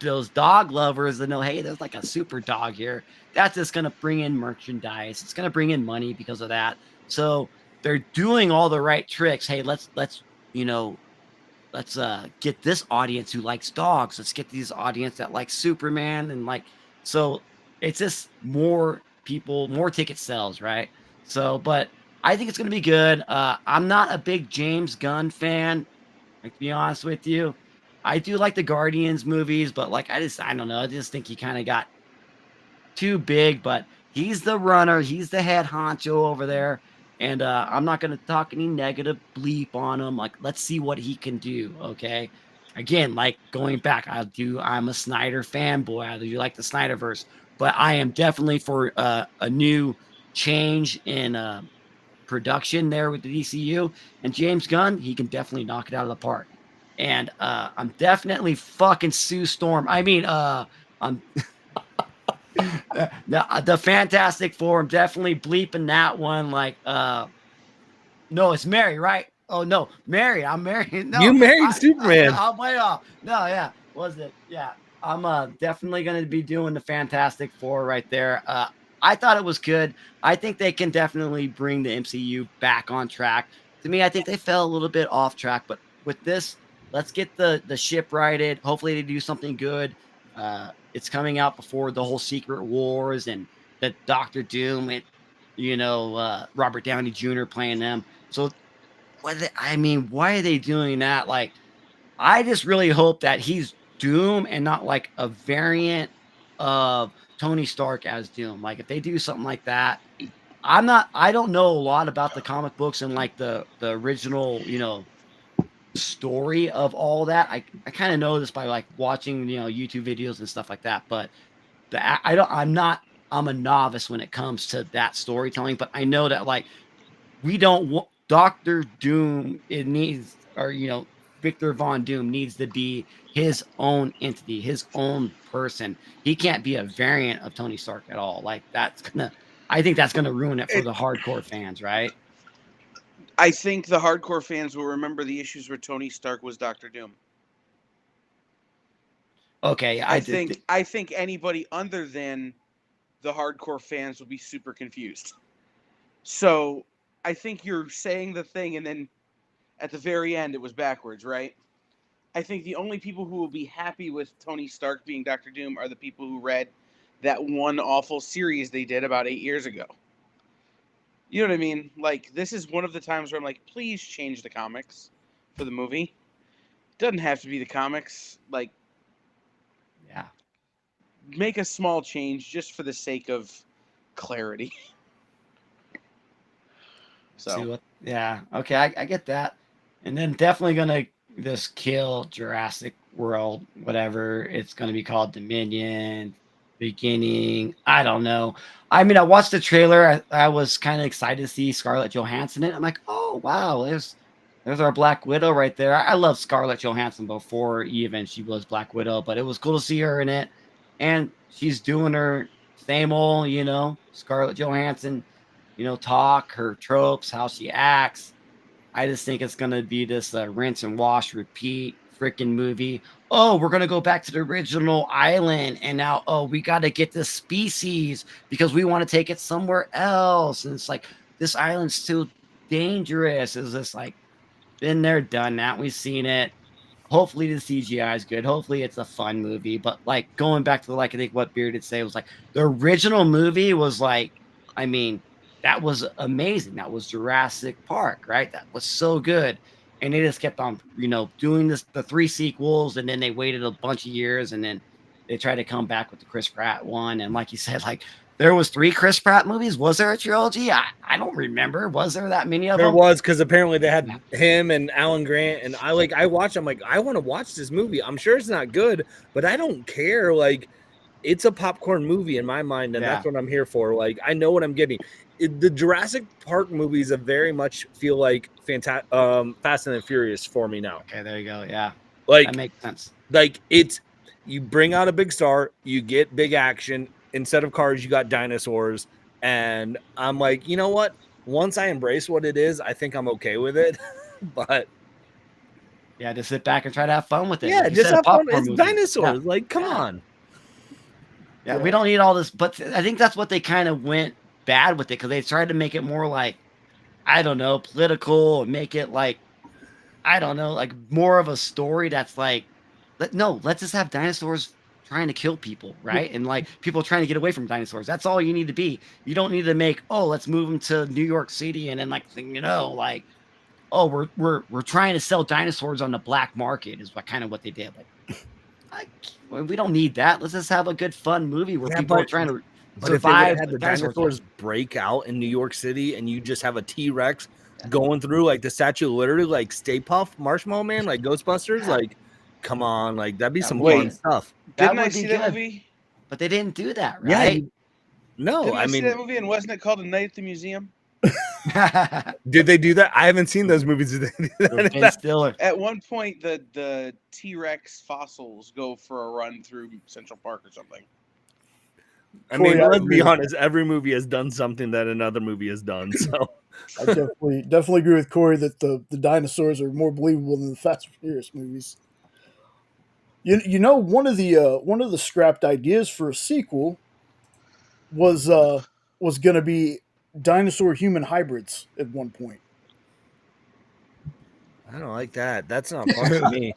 those dog lovers to know, hey, there's like a super dog here. That's just gonna bring in merchandise. It's gonna bring in money because of that. So they're doing all the right tricks. Hey, let's get this audience who likes dogs. Let's get these audience that like Superman and like so it's just more people, more ticket sales, right? So, but I think it's going to be good. I'm not a big James Gunn fan, like, to be honest with you. I do like the Guardians movies, but like I don't know. I just think he kind of got too big, but he's the runner. He's the head honcho over there. And I'm not going to talk any negative bleep on him. Like, let's see what he can do, okay? Again, like going back, I'm a Snyder fanboy. I do like the Snyderverse, but I am definitely for a new change in production there with the DCU. And James Gunn, he can definitely knock it out of the park. And I'm definitely fucking Sue Storm. I mean, I'm the Fantastic Four. I'm definitely bleeping that one. Like, no, it's Mary, right? Oh no, Mary. I'm married. No, you married Superman. I'm way off. No, yeah, was it? Yeah. I'm definitely going to be doing the Fantastic Four right there. I thought it was good. I think they can definitely bring the MCU back on track. To me, I think they fell a little bit off track, but with this, let's get the ship righted. Hopefully, they do something good. It's coming out before the whole Secret Wars and the Doctor Doom and Robert Downey Jr. playing them. So, why are they doing that? Like, I just really hope that he's Doom and not like a variant of Tony Stark as Doom. Like if they do something like that, I don't know a lot about the comic books and like the original, story of all that. I kind of know this by like watching, YouTube videos and stuff like that, but I'm a novice when it comes to that storytelling, but I know that like we don't want Doctor Doom. It needs, or Victor Von Doom needs to be his own entity, his own person. He can't be a variant of Tony Stark at all. Like I think that's gonna ruin it for the hardcore fans, right? I think the hardcore fans will remember the issues where Tony Stark was Doctor Doom. Okay, I think anybody other than the hardcore fans will be super confused. So I think you're saying the thing, and then at the very end it was backwards, right? I think the only people who will be happy with Tony Stark being Doctor Doom are the people who read that one awful series they did about 8 years ago. You know what I mean? Like, this is one of the times where I'm like, please change the comics for the movie. Doesn't have to be the comics. Like, yeah, make a small change just for the sake of clarity. So, yeah, okay, I get that. And then definitely gonna just kill Jurassic World, whatever it's gonna be called, Dominion, Beginning. I don't know. I mean, I watched the trailer. I was kind of excited to see Scarlett Johansson in it. I'm like, oh wow, there's our Black Widow right there. I love Scarlett Johansson before even she was Black Widow, but it was cool to see her in it. And she's doing her same old, Scarlett Johansson, talk, her tropes, how she acts. I just think it's going to be this rinse and wash, repeat freaking movie. Oh, we're going to go back to the original island. And now, we got to get this species because we want to take it somewhere else. And it's like, this island's too dangerous. It's just like, been there, done that. We've seen it. Hopefully the CGI is good. Hopefully it's a fun movie. But like going back to like I think what Bearded say was like the original movie was like, I mean, that was amazing. That was Jurassic Park, right? That was so good. And they just kept on, doing the 3 sequels, and then they waited a bunch of years, and then they tried to come back with the Chris Pratt one. And like you said, like there was 3 Chris Pratt movies. Was there a trilogy? I don't remember. Was there that many of them? There was, because apparently they had him and Alan Grant, and I watched. I'm like, I want to watch this movie. I'm sure it's not good, but I don't care. Like, it's a popcorn movie in my mind, and that's what I'm here for. Like, I know what I'm getting. The Jurassic Park movies very much feel like Fast and Furious for me now. Okay, there you go. Yeah, like that makes sense. Like you bring out a big star, you get big action. Instead of cars, you got dinosaurs, and I'm like, you know what? Once I embrace what it is, I think I'm okay with it. But yeah, just sit back and try to have fun with it. Yeah, like just have fun. It's movie. dinosaurs. Yeah. Like, come on. Yeah, we don't need all this. But I think that's what they kind of went bad with it, because they tried to make it more like, I don't know, political, and make it like, I don't know, like more of a story that's like, let's just have dinosaurs trying to kill people, right? And like people trying to get away from dinosaurs. That's all you need to be. You don't need to make, let's move them to New York City, and then like, like, we're trying to sell dinosaurs on the black market is what they did. Like, we don't need that. Let's just have a good fun movie where people are trying to But if they had the dinosaurs break out in New York City, and you just have a T-Rex going through like the Statue of Liberty, like Stay Puft Marshmallow Man, like Ghostbusters, like, come on, like that'd be some fun stuff. Didn't I see that movie? But they didn't do that, right? No, Didn't I see that movie, and wasn't it called A Night at the Museum? Did they do that? I haven't seen those movies. Did they do that? At one point, the T-Rex fossils go for a run through Central Park or something. I mean, let's be honest. Every movie has done something that another movie has done. So I definitely agree with Corey that the dinosaurs are more believable than the Fast and Furious movies. You know, one of the scrapped ideas for a sequel was going to be dinosaur human hybrids at one point. I don't like that. That's not fun to me.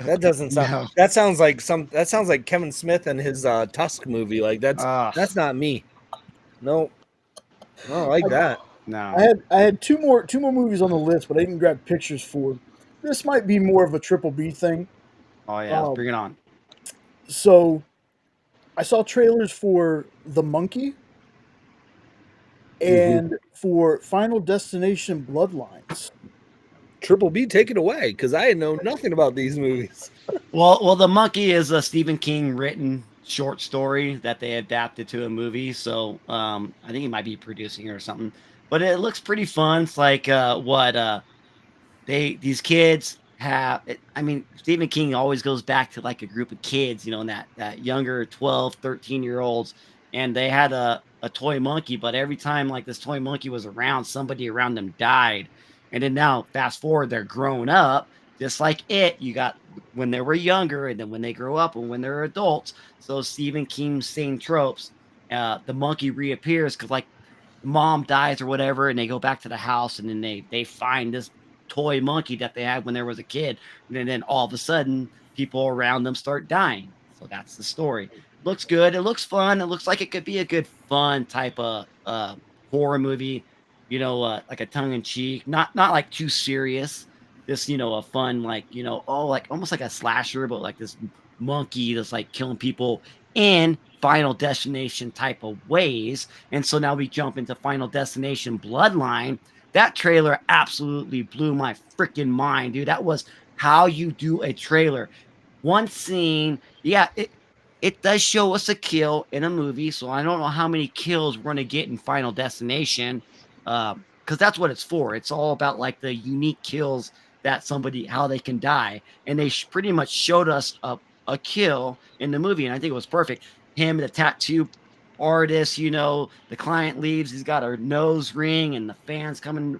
That doesn't sound. No. That sounds like That sounds like Kevin Smith and his Tusk movie. Like that's not me. No, I don't like that. No. I had two more movies on the list, but I didn't grab pictures for. This might be more of a triple B thing. Oh yeah, let's bring it on. So I saw trailers for The Monkey and for Final Destination Bloodlines. Triple B, take it away, because I know nothing about these movies. Well, The Monkey is a Stephen King written short story that they adapted to a movie. So I think he might be producing it or something. But it looks pretty fun. It's like these kids have. I mean, Stephen King always goes back to like a group of kids, you know, and that younger 12, 13-year-olds, and they had a toy monkey, but every time like this toy monkey was around, somebody around them died. And then now fast forward, they're grown up, just like it. You got when they were younger, and then when they grow up and when they're adults. So Stephen King's same tropes. The monkey reappears because like mom dies or whatever, and they go back to the house, and then they find this toy monkey that they had when there was a kid, and then all of a sudden people around them start dying. So that's the story. Looks good. It looks fun. It looks like it could be a good fun type of horror movie, you know, like a tongue-in-cheek, not like too serious, just, you know, a fun, like, you know, oh, like almost like a slasher, but like this monkey that's like killing people in Final Destination type of ways. And so now we jump into Final Destination Bloodline. That trailer absolutely blew my freaking mind, dude. That was how you do a trailer. One scene, yeah, it does show us a kill in a movie, so I don't know how many kills we're gonna get in Final Destination, because that's what it's for. It's all about like the unique kills that somebody how they can die, and they pretty much showed us a kill in the movie, and I think it was perfect. Him, the tattoo artist, you know, the client leaves, he's got a nose ring, and the fan's coming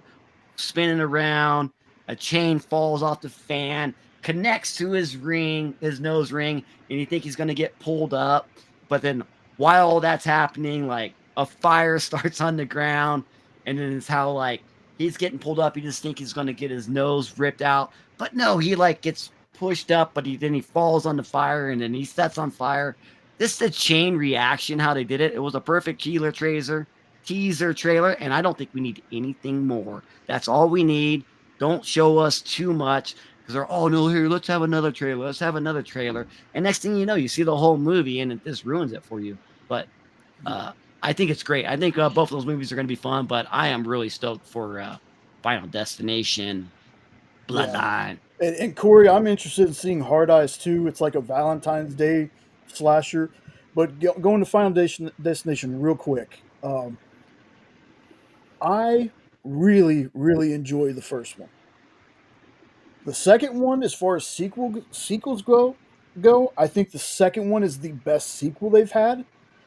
spinning around. A chain falls off the fan, connects to his ring, his nose ring, and you think he's going to get pulled up. But then while all that's happening, like a fire starts on the ground, and then it's how like he's getting pulled up. You just think he's going to get his nose ripped out, but no, he like gets pushed up, but then he falls on the fire, and then he sets on fire. This is the chain reaction, how they did it. It was a perfect teaser trailer, and I don't think we need anything more. That's all we need. Don't show us too much because they're, oh no, here, let's have another trailer. Let's have another trailer. And next thing you know, you see the whole movie, and this ruins it for you. But I think it's great. I think both of those movies are going to be fun, but I am really stoked for Final Destination Bloodline. Yeah. And Corey, I'm interested in seeing Hard Eyes too. It's like a Valentine's Day slasher. But going to Final Destination real quick. I really, really enjoy the first one. The second one, as far as sequels go, I think the second one is the best sequel they've had.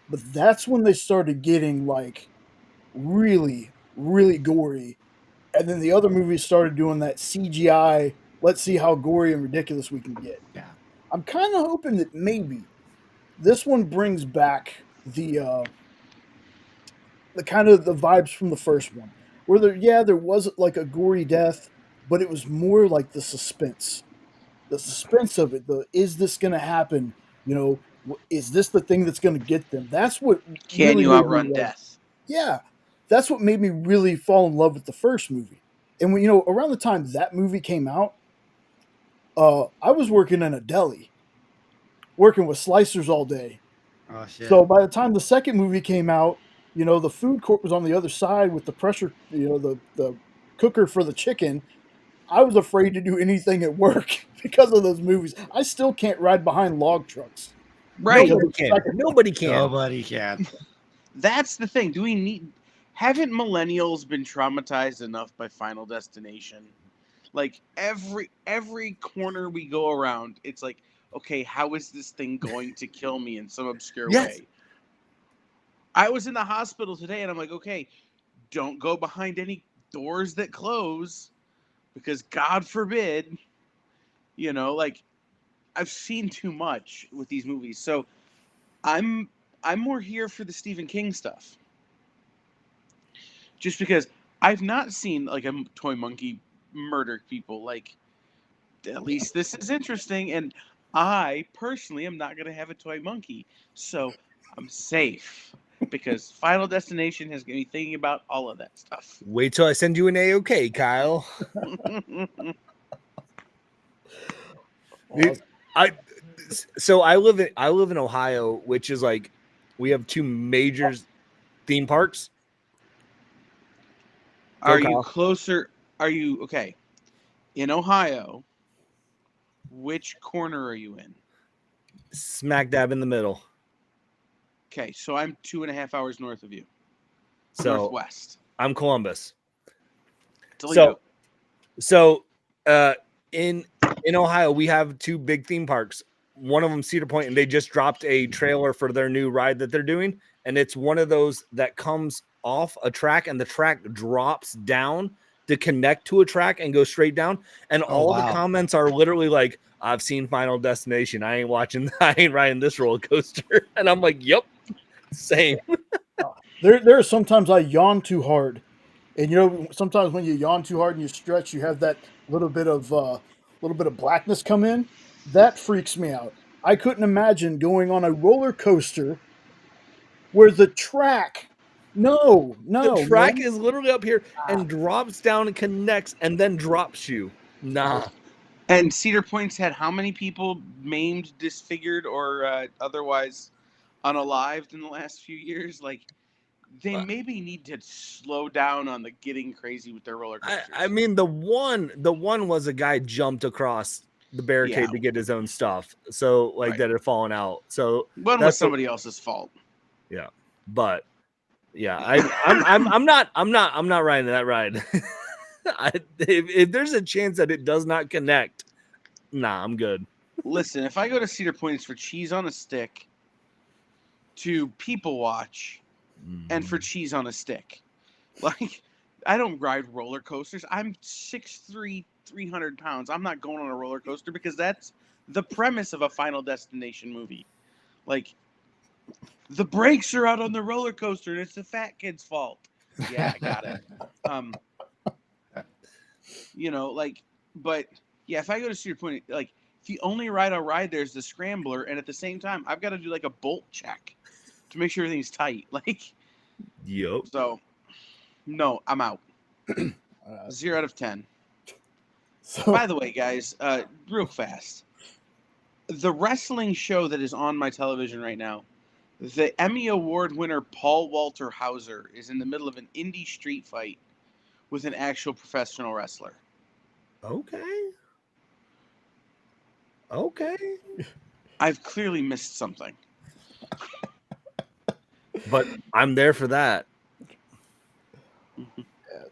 But that's when they started getting like really, really gory, and then the other movies started doing that CGI. Let's see how gory and ridiculous we can get. Yeah. I'm kind of hoping that maybe this one brings back the kind of the vibes from the first one, where there was like a gory death, but it was more like the suspense of it. The is this going to happen? You know, is this the thing that's going to get them? That's what Can really you made me outrun like, death? yeah, that's what made me really fall in love with the first movie. And when around the time that movie came out, I was working in a deli, working with slicers all day. Oh shit. So by the time the second movie came out, the food court was on the other side with the pressure, the cooker for the chicken. I was afraid to do anything at work because of those movies. I still can't ride behind log trucks. Right. Nobody can. Nobody can. Nobody can. That's the thing. Haven't millennials been traumatized enough by Final Destination? Like every corner we go around, it's like, okay, how is this thing going to kill me in some obscure Yes. way? I was in the hospital today, and I'm like, okay, don't go behind any doors that close, because God forbid, like I've seen too much with these movies, so I'm more here for the Stephen King stuff. Just because I've not seen like a toy monkey murder people. Like, at least this is interesting, and I personally am not gonna have a toy monkey, so I'm safe because Final Destination has got me thinking about all of that stuff. Wait till I send you an AOK, Kyle. Awesome. I live in Ohio, which is like we have two major theme parks. Are you Kyle. closer? Are you okay? In Ohio, which corner are you in? Smack dab in the middle. Okay, so I'm 2.5 hours north of you. So Northwest. I'm Columbus. Toledo. So in Ohio, we have two big theme parks. One of them, Cedar Point, and they just dropped a trailer for their new ride that they're doing. And it's one of those that comes off a track and the track drops down to connect to a track and go straight down. And all the comments are literally like, I've seen Final Destination. I ain't riding this roller coaster. And I'm like, yep, same. There are sometimes I yawn too hard, and sometimes when you yawn too hard and you stretch, you have that little bit of blackness come in. That freaks me out. I couldn't imagine going on a roller coaster where the track. No, The track man. is literally up here and drops down and connects and then drops you. Nah. And Cedar Point's had how many people maimed, disfigured, or otherwise unalived in the last few years? Like, they maybe need to slow down on the getting crazy with their roller coasters. I mean, the one was a guy jumped across the barricade to get his own stuff, so like that had fallen out. So one was somebody else's fault. Yeah, but yeah, I'm not riding that ride. If there's a chance that it does not connect, nah, I'm good. Listen, if I go to Cedar Point, it's for cheese on a stick, to people watch, and for cheese on a stick. Like, I don't ride roller coasters. I'm 6'3", 300 pounds. I'm not going on a roller coaster because that's the premise of a Final Destination movie. Like, the brakes are out on the roller coaster and it's the fat kid's fault. Yeah, I got it. But yeah, if I go to Cedar Point, like, the only ride I'll ride there is the Scrambler, and at the same time, I've got to do like a bolt check to make sure everything's tight. Like, yep. So, no, I'm out. 0 out of 10. So, by the way, guys, real fast, the wrestling show that is on my television right now, the Emmy Award winner Paul Walter Hauser is in the middle of an indie street fight with an actual professional wrestler. Okay. I've clearly missed something. But I'm there for that.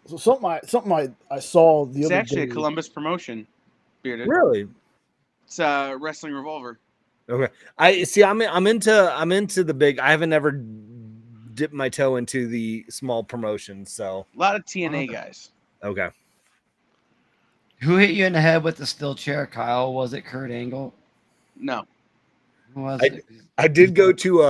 So something I saw the other day. It's actually a Columbus promotion, Bearded. Really? It's Wrestling Revolver. Okay. I'm into the big. I haven't ever dipped my toe into the small promotions, so a lot of TNA guys. Okay. Who hit you in the head with the steel chair, Kyle? Was it Kurt Angle? No. Who was it? I did go to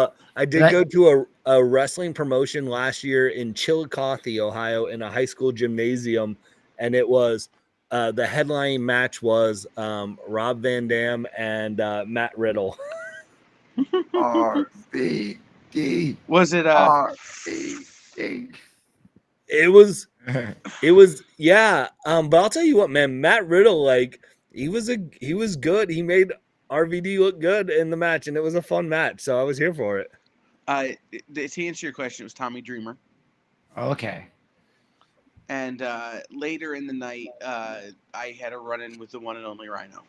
a wrestling promotion last year in Chillicothe, Ohio, in a high school gymnasium, and it was the headlining match was Rob Van Dam and Matt Riddle. RVD. Was it RVD? It was yeah. But I'll tell you what, man, Matt Riddle, like he was good. He made RVD look good in the match, and it was a fun match, so I was here for it. To answer your question, it was Tommy Dreamer. Okay. And later in the night, I had a run-in with the one and only Rhino.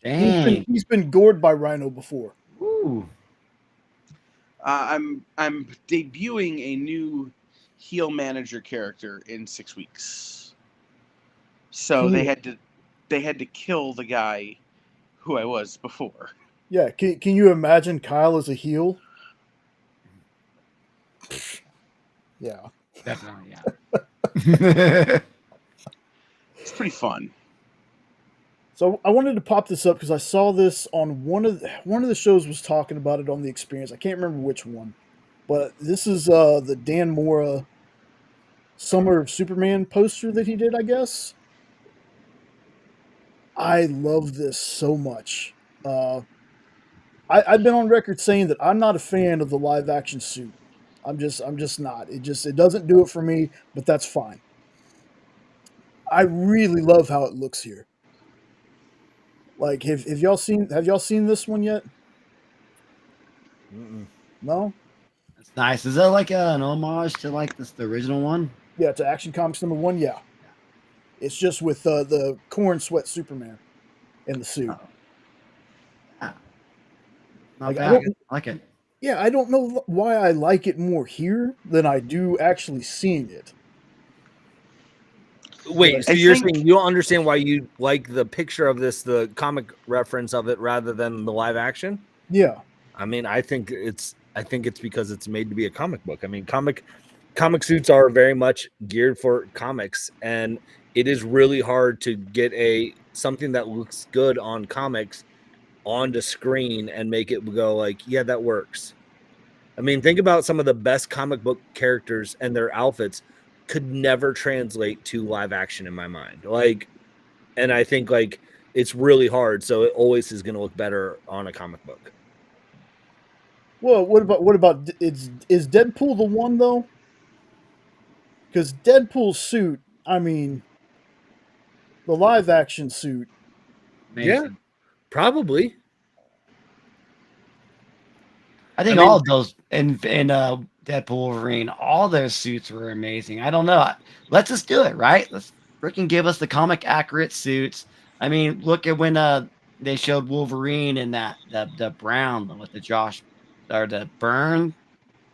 Dang. He's been gored by Rhino before. Ooh. I'm debuting a new heel manager character in 6 weeks. So they had to kill the guy who I was before. Yeah, can you imagine Kyle as a heel? Yeah. Definitely, yeah. It's pretty fun. So I wanted to pop this up because I saw this on one of the shows was talking about it on the Experience. I can't remember which one, but this is the Dan Mora Summer of Superman poster that he did, I guess. I love this so much. I've been on record saying that I'm not a fan of the live action suit. I'm just not. It doesn't do it for me, but that's fine. I really love how it looks here. Like, have y'all seen this one yet? Mm-mm. No. It's nice. Is that like an homage to like the original one? Yeah, to Action Comics #1. Yeah, it's just with the corn sweat Superman in the suit. Oh. Yeah. Not Like, bad. I like it. Yeah, I don't know why I like it more here than I do actually seeing it. Wait, so I you're think- saying you don't understand why you like the picture of this, the comic reference of it, rather than the live action? Yeah. I mean, I think it's because it's made to be a comic book. I mean, comic suits are very much geared for comics, and it is really hard to get something that looks good on comics onto screen and make it go like, yeah, that works. I mean, think about some of the best comic book characters and their outfits could never translate to live action in my mind. Like, and I think like it's really hard, so it always is going to look better on a comic book. Well, what about is Deadpool the one though? Because Deadpool's suit, I mean, the live action suit. Amazing. Yeah, probably. I think I mean- all of those in Deadpool, Wolverine, all their suits were amazing. I don't know. Let's just do it, right? Let's freaking give us the comic accurate suits. I mean, look at when they showed Wolverine in that the brown with the Josh or the burn.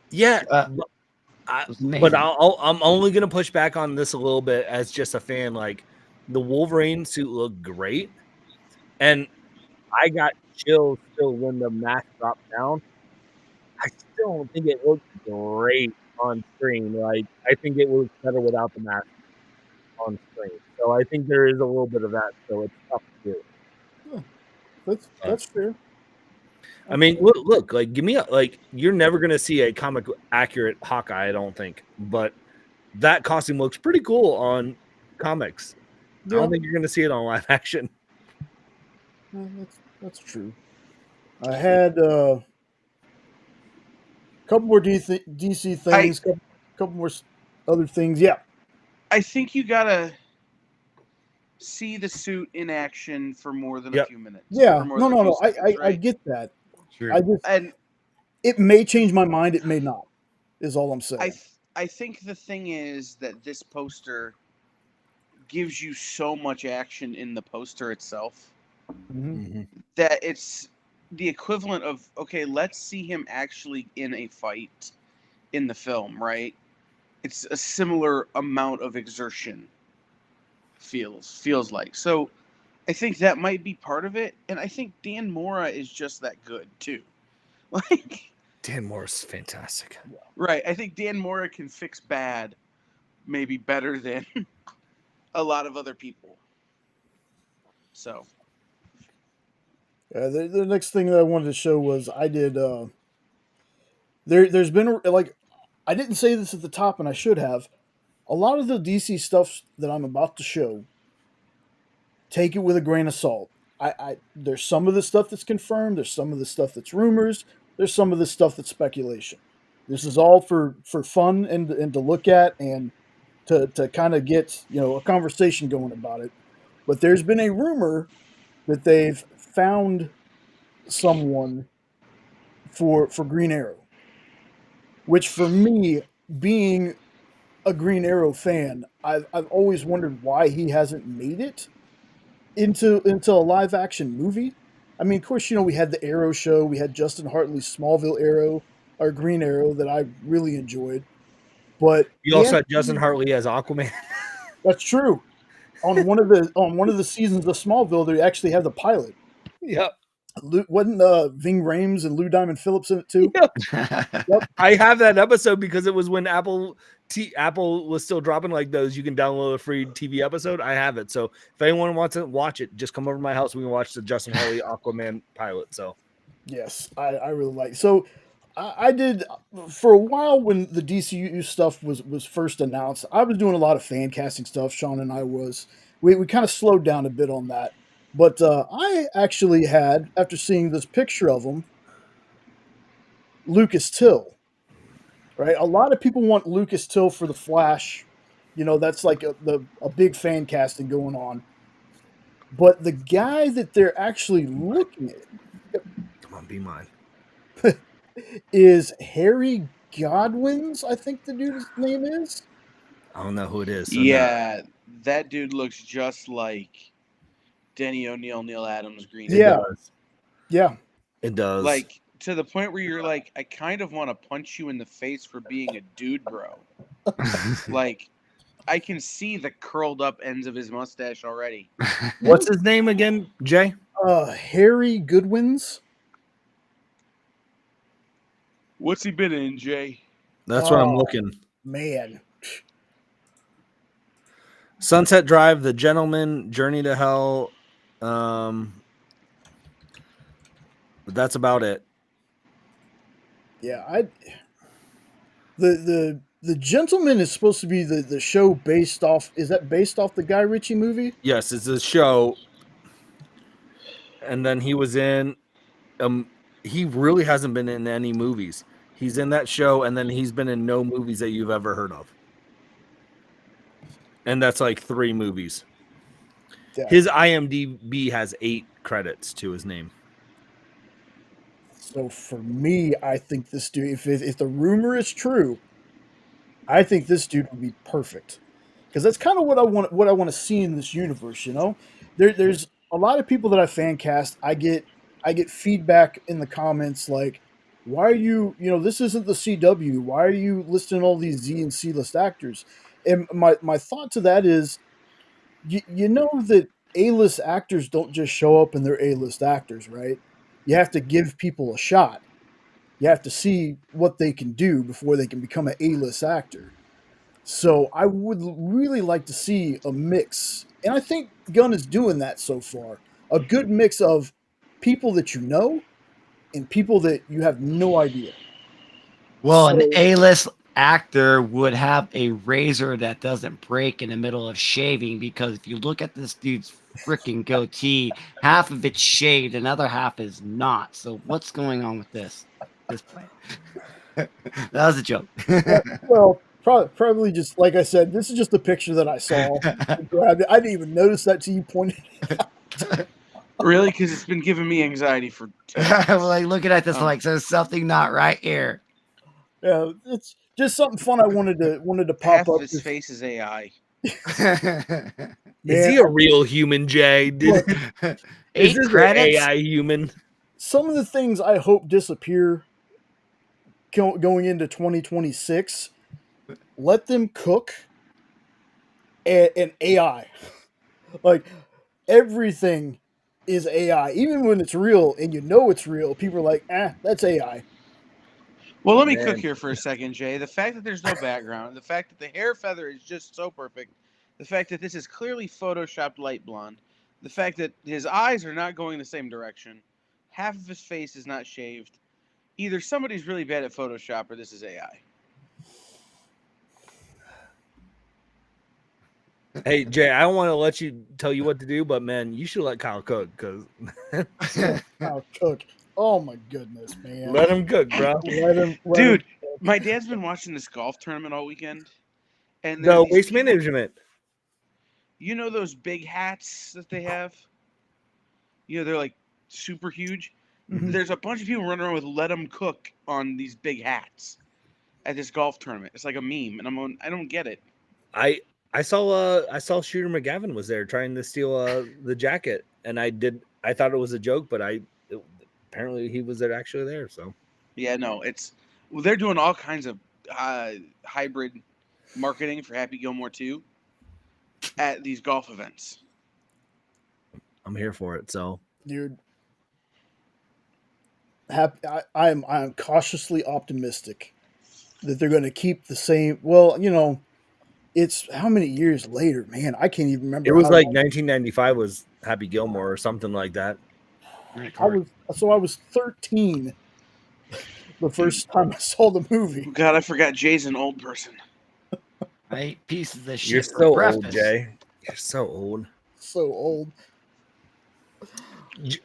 Yeah, It was amazing. but I'm only gonna push back on this a little bit as just a fan. Like, the Wolverine suit looked great, and I got chills still when the mask dropped down. I still don't think it looked great on screen. Like, I think it was better without the mask on screen. So I think there is a little bit of that. So it's tough to do. That's fair. I mean, look, like, give me like, you're never gonna see a comic accurate Hawkeye, I don't think, but that costume looks pretty cool on comics. I Yeah, don't think you're gonna see it on live action. that's true. I had a couple more DC things, couple more other things. Yeah, I think you gotta see the suit in action for more than a Yep. few minutes. yeah. for more No, than a no, few no. I seconds, right? get that. Sure. I just And it may change my mind. It may not. Is all I'm saying. I think the thing is that this poster gives you so much action in the poster itself Mhm. that it's the equivalent of, okay, let's see him actually in a fight in the film, right? It's a similar amount of exertion, feels like. So I think that might be part of it, and I think Dan Mora is just that good too. Like, Dan Moore's fantastic. right, I think Dan Mora can fix bad maybe better than a lot of other people. So The next thing that I wanted to show was I did. There's been like, I didn't say this at the top, and I should have. A lot of the DC stuff that I'm about to show, take it with a grain of salt. There's some of the stuff that's confirmed. There's some of the stuff that's rumors. There's some of the stuff that's speculation. This is all for fun and to look at and to kind of get a conversation going about it. But there's been a rumor that they've found someone for Green Arrow, which for me, being a Green Arrow fan, I've always wondered why he hasn't made it into a live action movie. I mean, of course, we had the Arrow show, we had Justin Hartley's Smallville Arrow or Green Arrow that I really enjoyed. But You also had Justin Hartley as Aquaman. That's true. On one of the seasons of Smallville, they actually had the pilot. Yep. Wasn't Ving Rhames and Lou Diamond Phillips in it too? Yep. I have that episode because it was when Apple was still dropping like those. You can download a free TV episode. I have it. So if anyone wants to watch it, just come over to my house. We can watch the Justin Harley Aquaman pilot. So Yes, I really like. So I did for a while when the DCU stuff was first announced. I was doing a lot of fan casting stuff. Sean and I was. We kind of slowed down a bit on that, but I actually had, after seeing this picture of him, Lucas Till. Right, a lot of people want Lucas Till for the Flash. You know, that's like a big fan casting going on. But the guy that they're actually looking at come on, be mine. is Harry Godwin's, I think the dude's name is. I don't know who it is. So Yeah, that dude looks just like Denny O'Neil, Neil Adams, Green. It Yeah. does. Yeah. It does. Like to the point where you're like, I kind of want to punch you in the face for being a dude, bro. Like, I can see the curled up ends of his mustache already. What's his name again, Jay? Harry Goodwin's. What's he been in, Jay? That's what I'm looking. Man. Sunset Drive, The Gentleman, Journey to Hell. But that's about it. Yeah, the Gentleman is supposed to be the show based off. Is that based off the Guy Ritchie movie? Yes, it's a show. And then he was in he really hasn't been in any movies. He's in that show, and then he's been in no movies that you've ever heard of. And that's like 3 movies. Yeah. His IMDb has 8 credits to his name. So for me, I think this dude, if the rumor is true, I think this dude would be perfect, because that's kind of what I want to see in this universe. You know, there's a lot of people that I fan cast. I get feedback in the comments like, why are you this isn't the CW? Why are you listing all these Z and C list actors? And my thought to that is, you know that A-list actors don't just show up and they're A-list actors, right? You have to give people a shot. You have to see what they can do before they can become an A-list actor. So I would really like to see a mix, and I think Gunn is doing that so far. A good mix of people that you know and people that you have no idea. Well, an So- A-list actor would have a razor that doesn't break in the middle of shaving, because if you look at this dude's freaking goatee, half of it's shaved, another half is not. So what's going on with this plan? That was a joke. Well, probably just like I said, this is just a picture that I saw. I didn't even notice that till you pointed it out. Really? Because it's been giving me anxiety for 2 I'm minutes. like looking at this, Um, like, there's something not right here. Yeah, it's just something fun I wanted to pop half up. of his face is AI. Is he a real human, Jay? Is 8 this credits? an AI human? Some of the things I hope disappear going into 2026, let them cook an AI. Like, everything is AI. Even when it's real and you know it's real, people are like, that's AI. Well, let me Man. cook here for a second, Jay. The fact that there's no background, the fact that the hair feather is just so perfect, the fact that this is clearly photoshopped light blonde, the fact that his eyes are not going the same direction, half of his face is not shaved. Either somebody's really bad at Photoshop or this is AI. Hey, Jay, I don't want to let you tell you what to do, but man, you should let Kyle cook, because I'll cook. Oh my goodness, man. let him cook, bro. Let him Dude, cook. my dad's been watching this golf tournament all weekend. And The there's these waste people- management. You know those big hats that they have? You know, they're like super huge. Mhm. There's a bunch of people running around with "Let 'em cook" on these big hats at this golf tournament. It's like a meme, and I don't get it. I saw Shooter McGavin was there trying to steal the jacket, and I thought it was a joke, but apparently he was actually there. So Yeah, no, they're doing all kinds of hybrid marketing for Happy Gilmore 2 at these golf events. I'm here for it. So Dude, I'm cautiously optimistic that they're going to keep the same. Well, it's how many years later, man? I can't even remember. It was how like long. 1995 was Happy Gilmore or something like that. Right, I Corey. was 13 the first time I saw the movie. God, I forgot Jay's an old person. I ate pieces of You're shit for so old, breakfast. Jay. You're so old. So old.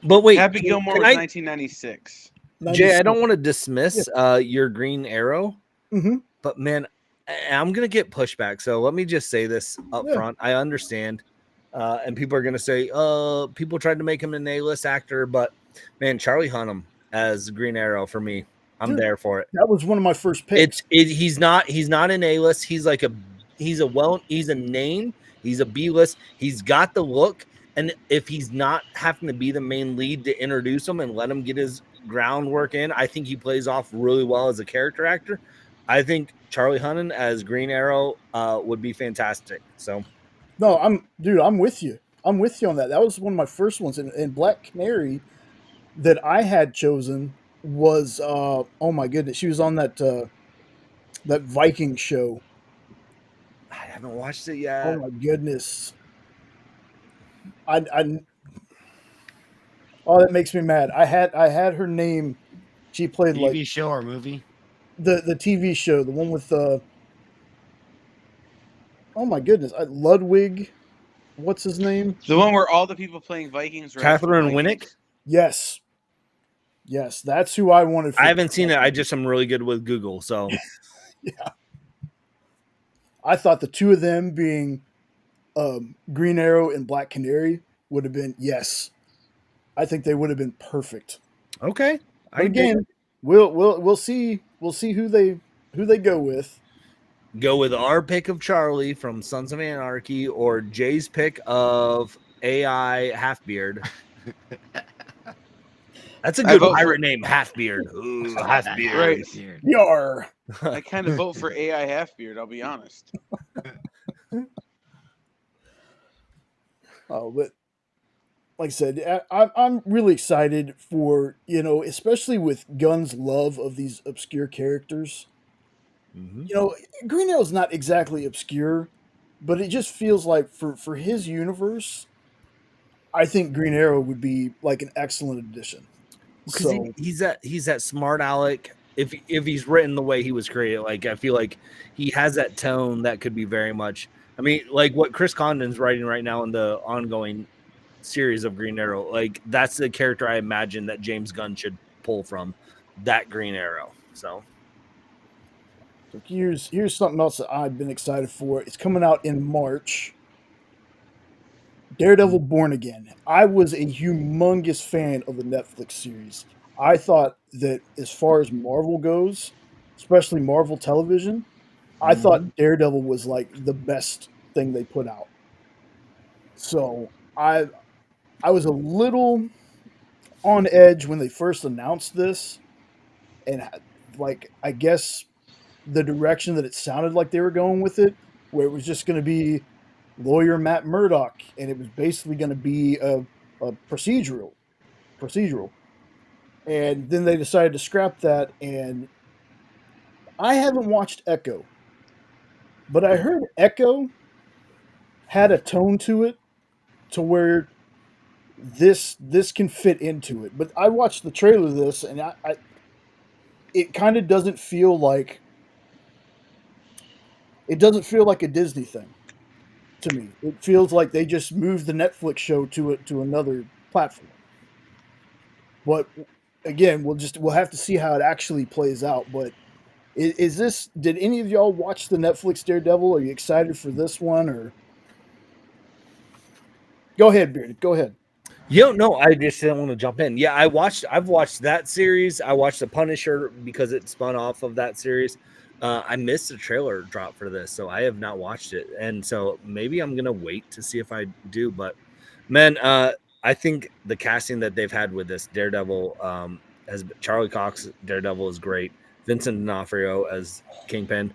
But wait, Happy Gilmore can was I, 1996. Jay, I 96. don't want to dismiss your Green Arrow, Mm-hmm. but man, I'm gonna get pushback. So let me just say this up Yeah. front. I understand, and people are gonna say, people tried to make him an A-list actor, but man, Charlie Hunnam as Green Arrow for me, I'm Dude, there for it. That was one of my first picks. He's not an A-list. He's a name. He's a B-list. He's got the look. And if he's not having to be the main lead to introduce him and let him get his groundwork in, I think he plays off really well as a character actor. I think Charlie Hunnam as Green Arrow would be fantastic. So No, I'm with you. I'm with you on that. That was one of my first ones. And Black Canary that I had chosen was oh my goodness, she was on that Viking show. I haven't watched it Oh yet. my goodness. I oh, that makes me mad. I had her name. She played like TV show or movie? the TV show, the one with oh my goodness, Ludwig. What's his name? The one where all the people playing Vikings were actual Catherine Vikings. Winnick? Yes. Yes, that's who I wanted for I haven't seen it. I just am really good with Google. So Yeah. I thought the two of them being Green Arrow and Black Canary would have been yes. I think they would have been perfect. okay. But again, we'll see who they go with. Go with our pick of Charlie from Sons of Anarchy or Jay's pick of AI Halfbeard. That's a I good vote pirate for- name, Halfbeard. Ooh, Halfbeard. Right. Yar. I kind of vote for AI Halfbeard, I'll be honest. Oh, but like I said, I'm really excited for especially with Gunn's love of these obscure characters. Green Arrow's not exactly obscure, but it just feels like for his universe, I think Green Arrow would be like an excellent addition. Because So he's that smart aleck. If he's written the way he was created, like I feel like he has that tone that could be very much. I mean, like what Chris Condon's writing right now in the ongoing series of Green Arrow, like that's the character I imagine that James Gunn should pull from that Green Arrow. So here's something else that I've been excited for. It's coming out in March. Daredevil Born Again. I was a humongous fan of the Netflix series. I thought that as far as Marvel goes, especially Marvel television, I thought Daredevil was like the best thing they put out. So I was a little on edge when they first announced this, and like I guess the direction that it sounded like they were going with it, where it was just going to be lawyer Matt Murdock, and it was basically going to be a procedural, and then they decided to scrap that. And I haven't watched Echo, but I heard Echo had a tone to it to where this can fit into it. But I watched the trailer of this, and I it kind of doesn't feel like a Disney thing to me. It feels like they just moved the Netflix show to another platform. But again, we'll have to see how it actually plays out. But is this? Did any of y'all watch the Netflix Daredevil? Are you excited for this one? Or go ahead, Bearded. Go ahead. no, I just didn't want to jump in. Yeah, I've watched that series. I watched The Punisher because it spun off of that series. I missed the trailer drop for this, so I have not watched it. And so maybe I'm gonna wait to see if I do. But man, I think the casting that they've had with this Daredevil as Charlie Cox Daredevil is great. Vincent D'Onofrio as Kingpin,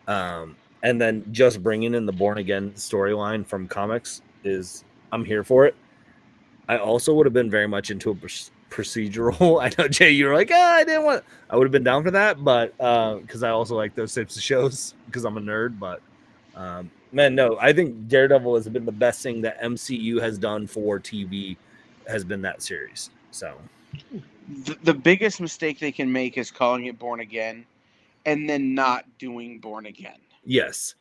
and then just bringing in the Born Again storyline from comics I'm here for it. I also would have been very much into a procedural. I know, Jay, you were like, I didn't want. I would have been down for that, but because I also like those types of shows because I'm a nerd. But man, no, I think Daredevil has been the best thing that MCU has done for TV. Has been that series. So The biggest mistake they can make is calling it Born Again and then not doing Born Again. yes,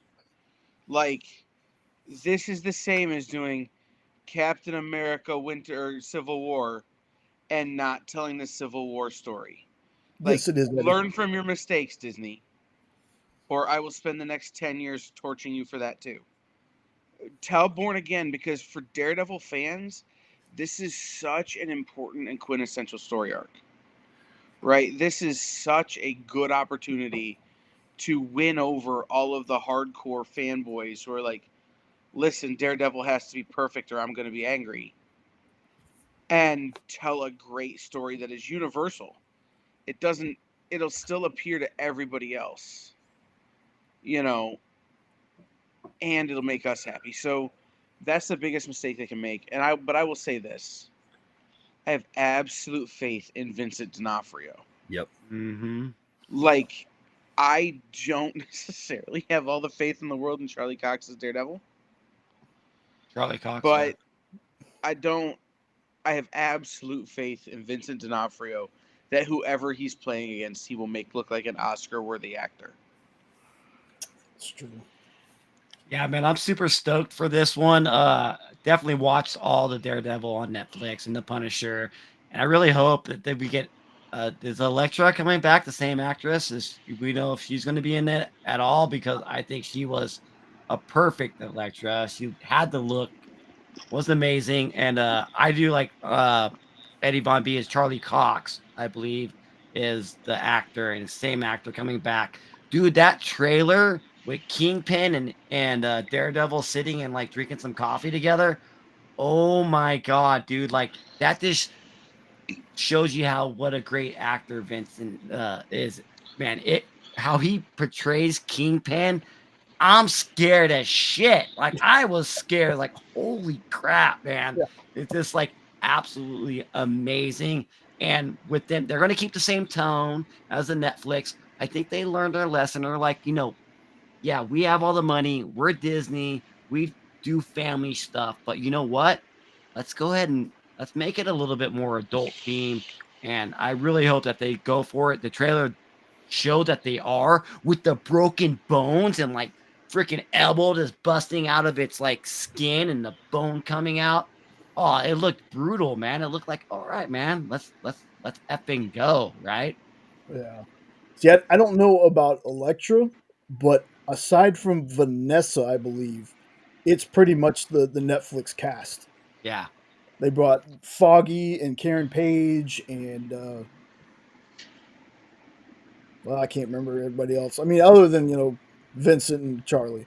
Like, this is the same as doing Captain America Winter Civil War and not telling the Civil War story. Like, Yes, it is. Eddie. learn from your mistakes, Disney, or I will spend the next 10 years torching you for that too. Tell Born Again, because for Daredevil fans, this is such an important and quintessential story arc. Right? This is such a good opportunity to win over all of the hardcore fanboys who are like, listen, Daredevil has to be perfect or I'm going to be angry. And tell a great story that is universal. It'll still appear to everybody else, you know, and it'll make us happy. So that's the biggest mistake they can make. But I will say this. I have absolute faith in Vincent D'Onofrio. yep. Mm-hmm. Like, I don't necessarily have all the faith in the world in Charlie Cox's Daredevil, Charlie Cox. but I have absolute faith in Vincent D'Onofrio that whoever he's playing against, he will make look like an Oscar-worthy actor. It's true. Yeah, man, I'm super stoked for this one. Definitely watched all the Daredevil on Netflix and the Punisher, and I really hope that we get is Elektra coming back, the same actress? Is we know if she's going to be in it at all? Because I think she was a perfect Elektra. She had the look, was amazing, and I do like Eddie Von B as Charlie Cox, I believe, is the actor, and the same actor coming back. Dude, that trailer with Kingpin and Daredevil sitting and like drinking some coffee together. Oh my god, dude! Like that just shows you what a great actor Vincent is. Man, how he portrays Kingpin. I'm scared as shit. Like I was scared. Like holy crap, man! Yeah. It's just like absolutely amazing. And with them, they're going to keep the same tone as the Netflix. I think they learned their lesson. They're like, yeah, we have all the money. We're Disney. We do family stuff. But you know what? Let's go ahead and let's make it a little bit more adult theme. And I really hope that they go for it. The trailer showed that they are, with the broken bones and like freaking elbow just busting out of its like skin and the bone coming out. Oh, it looked brutal, man. It looked like, all right, man, let's effing go, right? Yeah. See, I don't know about Elektra, but aside from Vanessa, I believe it's pretty much the Netflix cast. Yeah. They brought Foggy and Karen Page and well, I can't remember everybody else. I mean, other than Vincent and Charlie,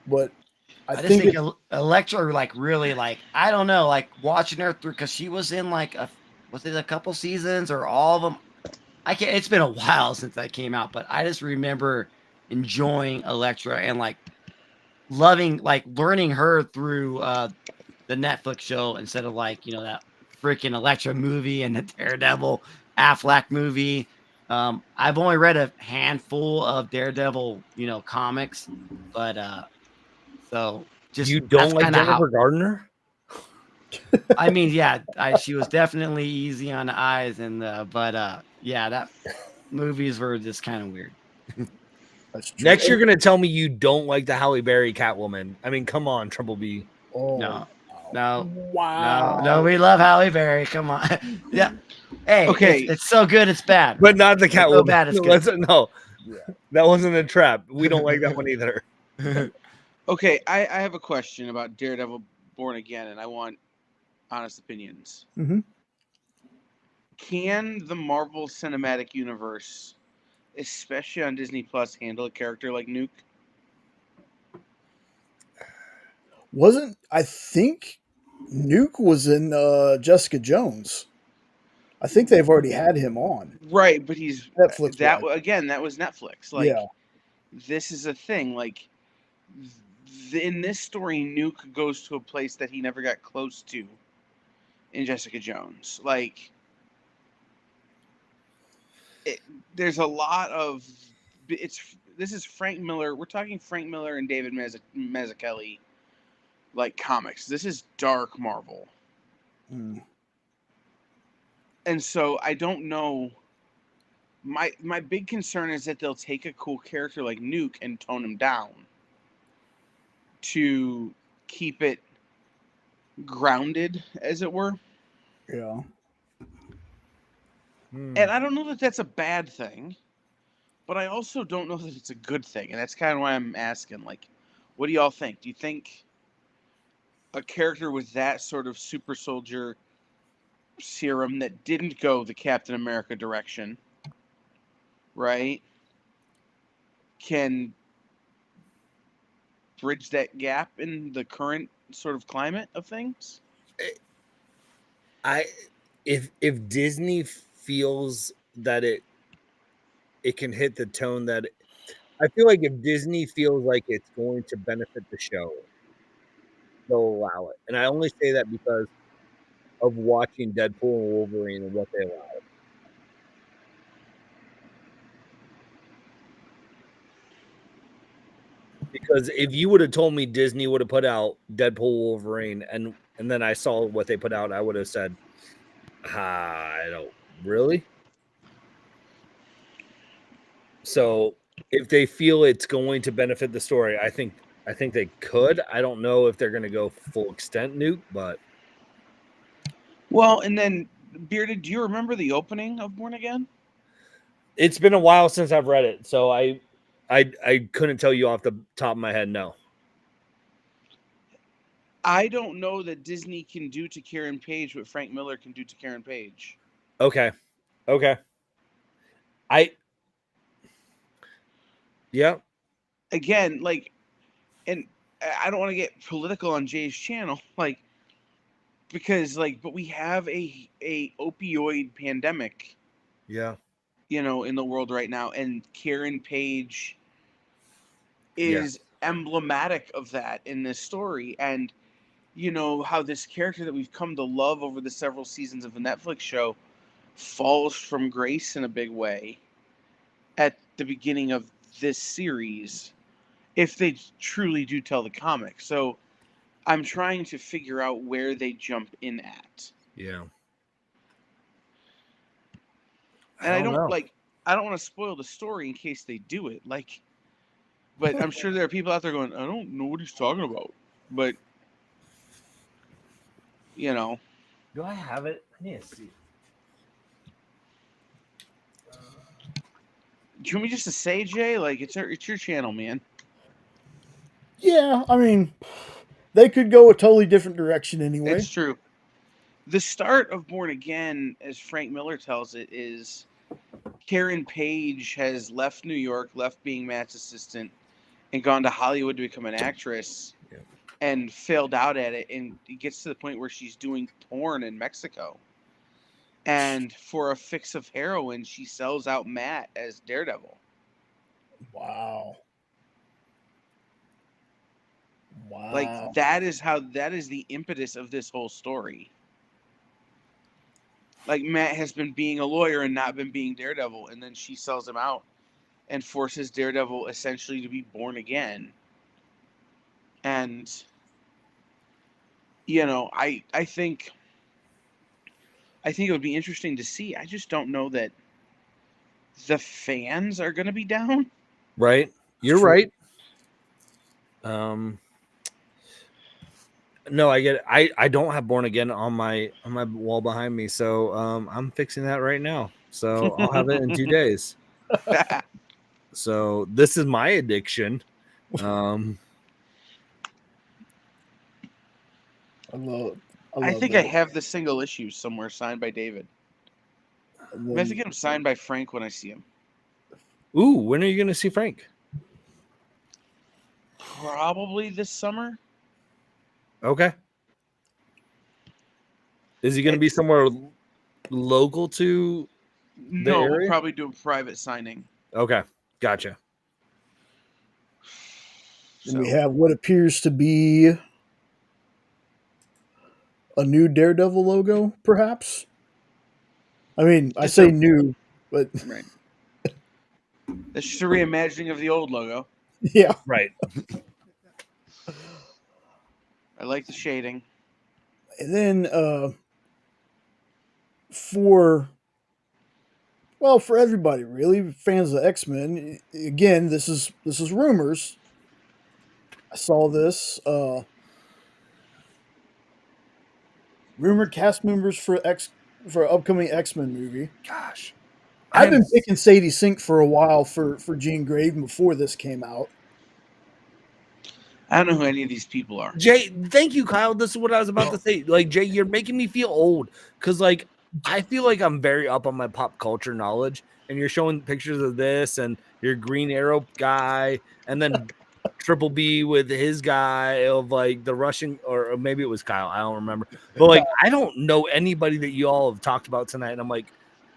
but I I just think think it, Electra, like, really, like, I don't know, like, watching her through, because she was in, like, was it a couple seasons or all of them? I can't, it's been a while since that came out, but I just remember enjoying Electra and, like, loving, like, learning her through the Netflix show instead of, like, that freaking Electra movie and the Daredevil Affleck movie. I've only read a handful of Daredevil, comics, but so just You that's don't like kind of how. Jennifer Gardner? I mean, yeah, she was definitely easy on the eyes, and but yeah, that movies were just kind of weird. that's true. Next, you're gonna tell me you don't like the Halle Berry Catwoman. I mean, come on, Triple B. Oh, No, no, wow. no, we love Halle Berry. Come on, yeah. Hey, Okay. it's so good, it's bad. But not the It's so Catwoman. bad, it's Let's- good. no, Yeah. that wasn't a trap. We don't like that one either. Okay, I have a question about Daredevil Born Again, and I want honest opinions. Mhm. Can the Marvel Cinematic Universe, especially on Disney Plus, handle a character like Nuke? I think Nuke was in Jessica Jones. I think they've already had him on Right, but he's Netflix. that wise. again. That was Netflix. Like, Yeah. this is a thing. Like, in this story, Nuke goes to a place that he never got close to in Jessica Jones. Like, there's a lot of this is Frank Miller. We're talking Frank Miller and David Mazzucchelli, like comics. This is dark Marvel. And so I don't know. My big concern is that they'll take a cool character like Nuke and tone him down to keep it grounded, as it were. Yeah. And I don't know that that's a bad thing, but I also don't know that it's a good thing. And that's kind of why I'm asking, like, what do y'all think? Do you think a character with that sort of super soldier serum that didn't go the Captain America direction, right, can bridge that gap in the current sort of climate of things? If Disney feels that it can hit the tone that I feel like if Disney feels like it's going to benefit the show, they'll allow it. And I only say that because of watching Deadpool and Wolverine and what they allow. Because if you would have told me Disney would have put out Deadpool, Wolverine, and then I saw what they put out, I would have said, I don't really. So if they feel it's going to benefit the story, I think they could. I don't know if they're going to go full extent Nuke, but well, and then Bearded, do you remember the opening of Born Again? It's been a while since I've read it, so I couldn't tell you off the top of my head. No, I don't know that Disney can do to Karen Page what Frank Miller can do to Karen Page. Okay. Yeah. Again, like, and I don't want to get political on Jay's channel, like, because, like, but we have a opioid pandemic. Yeah. In the world right now, and Karen Page is emblematic of that in this story. And how this character that we've come to love over the several seasons of the Netflix show falls from grace in a big way at the beginning of this series, if they truly do tell the comic. So I'm trying to figure out where they jump in at. Yeah. And I don't know. I don't want to spoil the story in case they do it. Like, but I'm sure there are people out there going, I don't know what he's talking about. But Do I have it? I need to see. Do you want me just to say, Jay? Like, it's your channel, man. Yeah, I mean, they could go a totally different direction anyway. It's true. The start of Born Again, as Frank Miller tells it, is Karen Page has left New York, left being Matt's assistant, and gone to Hollywood to become an actress, and failed out at it. And it gets to the point where she's doing porn in Mexico. And for a fix of heroin, she sells out Matt as Daredevil. Wow. Like, that is the impetus of this whole story. Like, Matt has been being a lawyer and not been being Daredevil, and then she sells him out and forces Daredevil essentially to be born again. And I think it would be interesting to see. I just don't know that the fans are going to be down. Right. You're right. No, I get it. I don't have Born Again on my wall behind me, so I'm fixing that right now. So I'll have it in 2 days. So this is my addiction. I think I have the single issue somewhere signed by David. I have to get him signed by Frank when I see him. Ooh, when are you going to see Frank? Probably this summer. Okay. Is he going to be somewhere local to the area? We'll probably do a private signing. Okay, gotcha. And we have what appears to be a new Daredevil logo, perhaps. I mean, I say new, but right. That's just a reimagining of the old logo. Yeah. Right. I like the shading. And then for everybody really, fans of X-Men, again, this is rumors. I saw this rumored cast members for upcoming X-Men movie. Gosh. I've been picking Sadie Sink for a while for Jean Grey even before this came out. I don't know who any of these people are. Jay, thank you, Kyle. This is what I was about to say. Like, Jay, you're making me feel old because, like, I feel like I'm very up on my pop culture knowledge, and you're showing pictures of this and your Green Arrow guy, and then Triple B with his guy of like the Russian, or maybe it was Kyle. I don't remember, but like, I don't know anybody that you all have talked about tonight, and I'm like,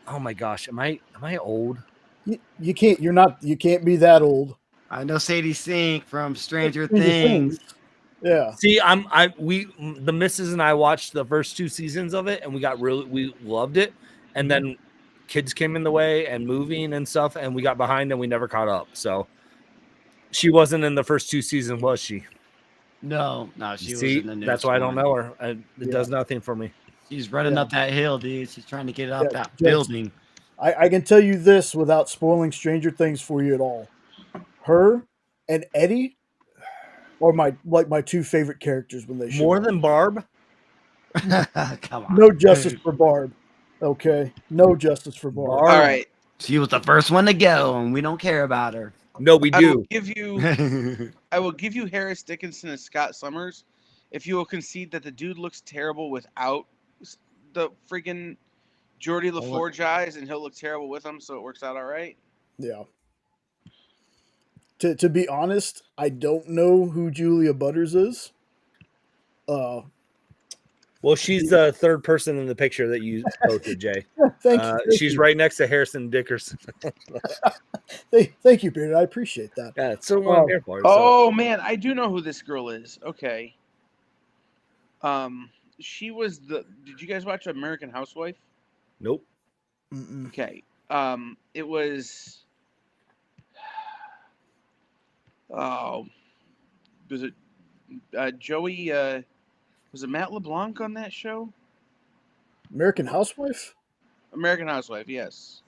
oh my gosh, am I old? You can't be that old. I know Sadie Sink from Stranger Things. Yeah. See, the missus and I watched the first 2 seasons of it, and we loved it, and then kids came in the way and moving and stuff, and we got behind and we never caught up. So she wasn't in the first 2 seasons, was she? No, she was See, in the newest that's why I don't one. know her. It does nothing for me. She's running up that hill, dude. She's trying to get it up that Jess, building. I can tell you this without spoiling Stranger Things for you at all. Her and Eddie are my 2 favorite characters when they show More up. than Barb? Come on. No justice for Barb. Okay. No justice for Barb. All right. She was the first one to go, and we don't care about her. No, we do. I will give you Harris Dickinson and Scott Summers if you will concede that the dude looks terrible without the freaking Geordie LaForge eyes, and he'll look terrible with them, so it works out all right. Yeah. To be honest, I don't know who Julia Butters is. Well, she's the third person in the picture that you posted, Jay. Thank she's you. right next to Harrison Dickerson. Thank you, Beard. I appreciate that. Yeah, it's so long hair for her. Oh man, I do know who this girl is. Okay. She was Did you guys watch American Housewife? Nope. Mm-mm. Okay. It was. Oh, was it Joey? Was it Matt LeBlanc on that show? American Housewife? American Housewife, yes.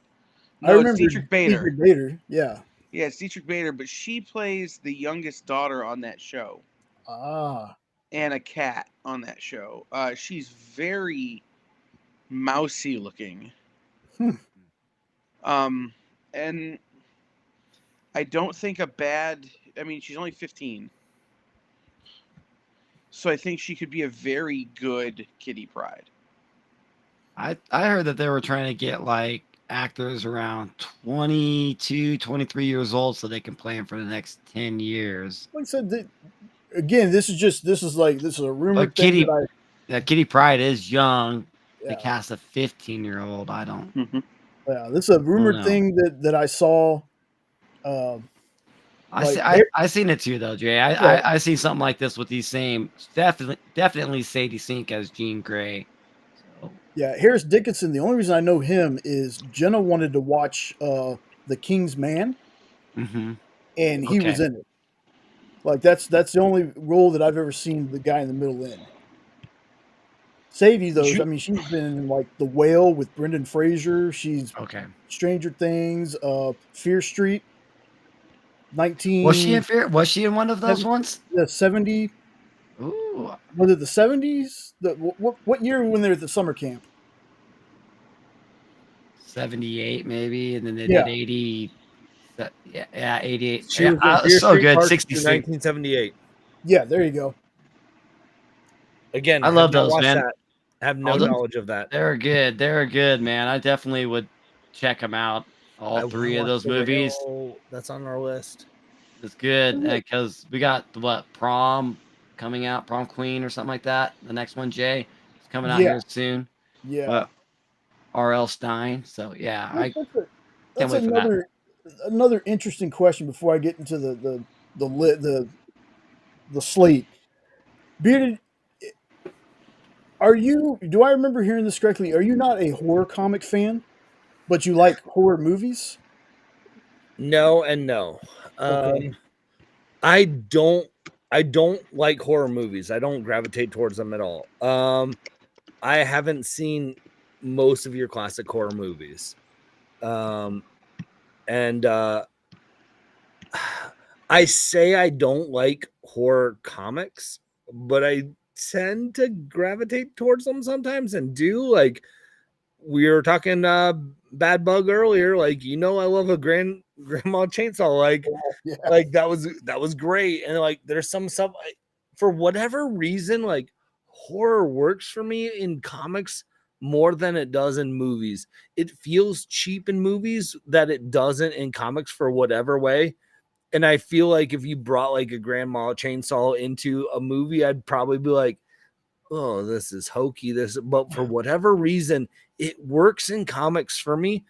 I No, it's remember Dietrich Bader. Dietrich Bader, yeah. Yeah, it's Dietrich Bader, but she plays the youngest daughter on that show. Ah. And a cat on that show. She's very mousy looking. And I don't think she's only 15. So I think she could be a very good Kitty Pryde. I heard that they were trying to get like actors around 22, 23 years old so they can play them for the next 10 years. Like I said, again, this is a rumor thing. That Kitty Pryde is young. Yeah. They cast a 15-year-old. I don't. Mm-hmm. Yeah, this is a rumored thing that I saw. I seen it too though, Jay. I seen something like this with these same definitely Sadie Sink as Jean Grey. So. Yeah, Harris Dickinson. The only reason I know him is Jenna wanted to watch The King's Man, and he was in it. Like that's the only role that I've ever seen the guy in the middle in. Sadie, though, she's been in like The Whale with Brendan Fraser. She's Stranger Things, Fear Street. 19. Was she in Fear? Was she in one of those ones? The 70. Ooh. Was it the 70s? What year when they were at the summer camp? 78 maybe, and then they did 80. Yeah, 88. She was so good. 66. 1978. Yeah, there you go. Again, I love those, man. That. I have no knowledge of that. They're good. They're good, man. I definitely would check them out. All 3 of those movies. That's on our list. It's good because we got Prom coming out, Prom Queen or something like that. The next one, Jay, is coming out here soon. Yeah. R.L. Stein. So yeah, that's another interesting question before I get into the slate. Bearded, do I remember hearing this correctly? Are you not a horror comic fan, but you like horror movies? No and no. Okay. I don't like horror movies. I don't gravitate towards them at all. I haven't seen most of your classic horror movies. And I say I don't like horror comics, but I tend to gravitate towards them sometimes and do. Like, we were talking Bad Bug earlier. Like, I love a grandma chainsaw. Yeah. Like that was great. And like there's some stuff for whatever reason, like horror works for me in comics more than it does in movies. It feels cheap in movies that it doesn't in comics for whatever way. And I feel like if you brought like a grandma chainsaw into a movie, I'd probably be like, oh, this is hokey. But for whatever reason, it works in comics for me.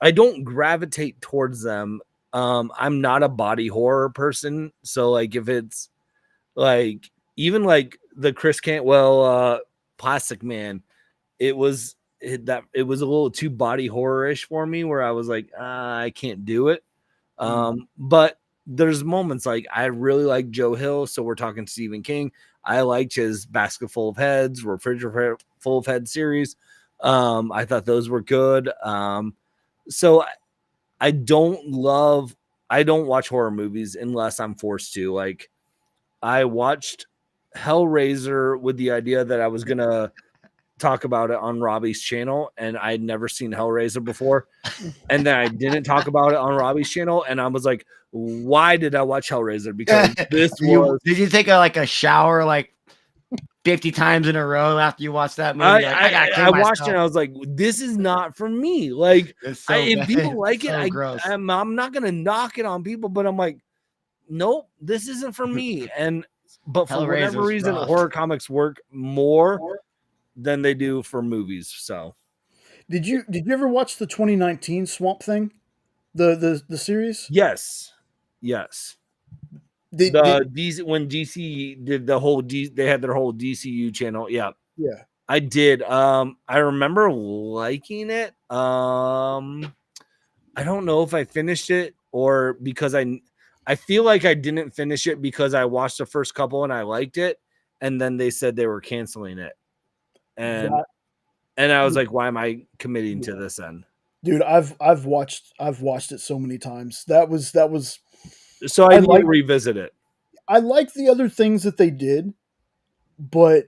I don't gravitate towards them. I'm not a body horror person. So like if it's like even like the Chris Cantwell Plastic Man, it was a little too body horror-ish for me where I was like, I can't do it. But there's moments like I really like Joe Hill, so we're talking Stephen King. I liked his Basket Full of Heads, Refrigerator Full of Heads series. I thought those were good. So I don't watch horror movies unless I'm forced to. Like I watched Hellraiser with the idea that I was gonna talk about it on Robbie's channel, and I'd never seen Hellraiser before. And then I didn't talk about it on Robbie's channel, and I was like, why did I watch Hellraiser? Because this was Did you take a shower like 50 times in a row after you watched that movie? I watched it and I was like, this is not for me. Like if people like it, I'm not gonna knock it on people, but I'm like, nope, this isn't for me. But for whatever reason, horror comics work more than they do for movies. So Did you ever watch the 2019 Swamp Thing? The series? yes. When DC did the whole they had their whole DCU channel. Yeah. I did. I remember liking it. I don't know if I finished it or because I feel like I didn't finish it because I watched the first couple and I liked it, and then they said they were canceling it. And I was like, why am I committing to this end? Dude, I've watched it so many times. That was so I need to revisit it. I like the other things that they did, but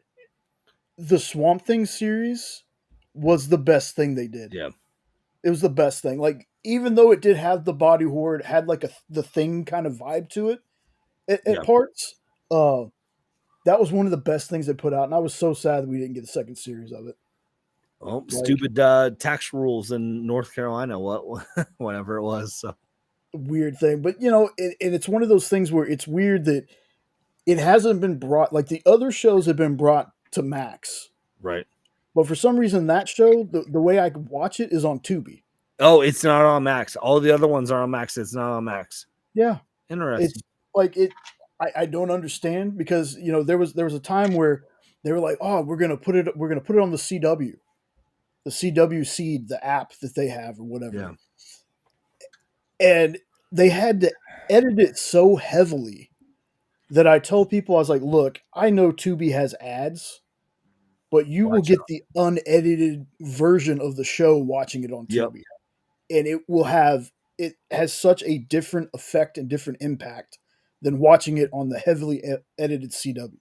the Swamp Thing series was the best thing they did. Yeah. It was the best thing. Like, even though it did have the body horror, it had like the Thing kind of vibe to it at parts. That was one of the best things they put out, and I was so sad that we didn't get a second series of it. Oh, stupid tax rules in North Carolina, whatever it was. So weird thing, but and it's one of those things where it's weird that it hasn't been brought, like the other shows have been brought to Max, right? But for some reason, that show, the way I could watch it is on Tubi. Oh, it's not on Max. All the other ones are on Max. It's not on Max. Yeah, interesting. It's like it. I don't understand because there was a time where they were like, oh, we're gonna put it on the CW Seed, the app that they have or whatever. Yeah. And they had to edit it so heavily that I told people, I was like, look, I know Tubi has ads, but you will get the unedited version of the show watching it on Tubi. And it has such a different effect and different impact than watching it on the heavily edited CW.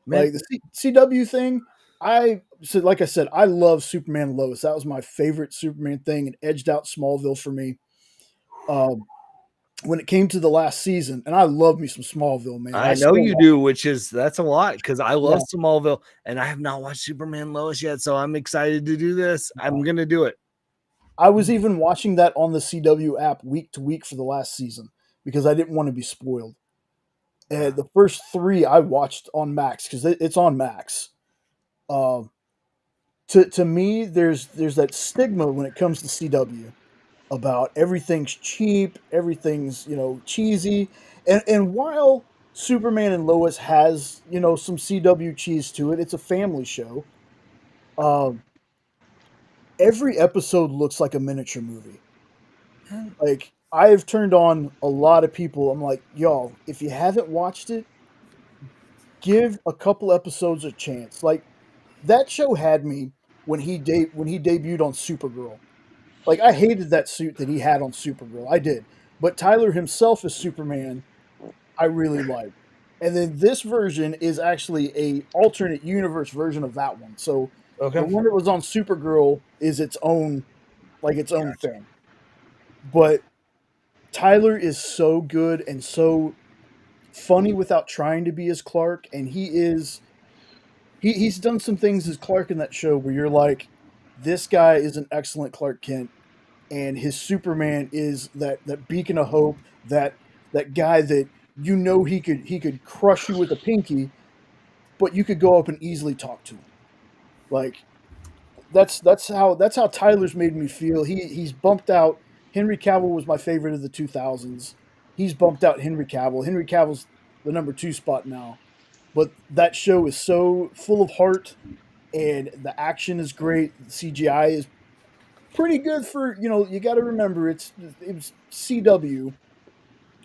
Man. Like the CW thing, like I said, I love Superman and Lois. That was my favorite Superman thing, and edged out Smallville for me. When it came to the last season, and I love me some Smallville, man. I know you do, that's a lot because I love Smallville, and I have not watched Superman Lois yet, so I'm excited to do this. I'm gonna do it. I was even watching that on the CW app week to week for the last season because I didn't want to be spoiled. And the first 3 I watched on Max because it's on Max. To me, there's that stigma when it comes to CW about everything's cheap, everything's cheesy, and while Superman and Lois has some CW cheese to it, it's a family show. Every episode looks like a miniature movie. Like I have turned on a lot of people. I'm like, y'all, if you haven't watched it, give a couple episodes a chance. Like that show had me when when he debuted on Supergirl. Like I hated that suit that he had on Supergirl. I did. But Tyler himself as Superman, I really like. And then this version is actually a alternate universe version of that one. So the Okay. one that was on Supergirl is its own Gotcha. thing. But Tyler is so good and so funny without trying to be as Clark, and he's done some things as Clark in that show where you're like, this guy is an excellent Clark Kent, and his Superman is that beacon of hope, that guy that he could crush you with a pinky, but you could go up and easily talk to him. Like that's how Tyler's made me feel. He's bumped out. Henry Cavill was my favorite of the 2000s. He's bumped out Henry Cavill. Henry Cavill's the number 2 spot now. But that show is so full of heart, and the action is great. The CGI is pretty good for, you got to remember it was CW,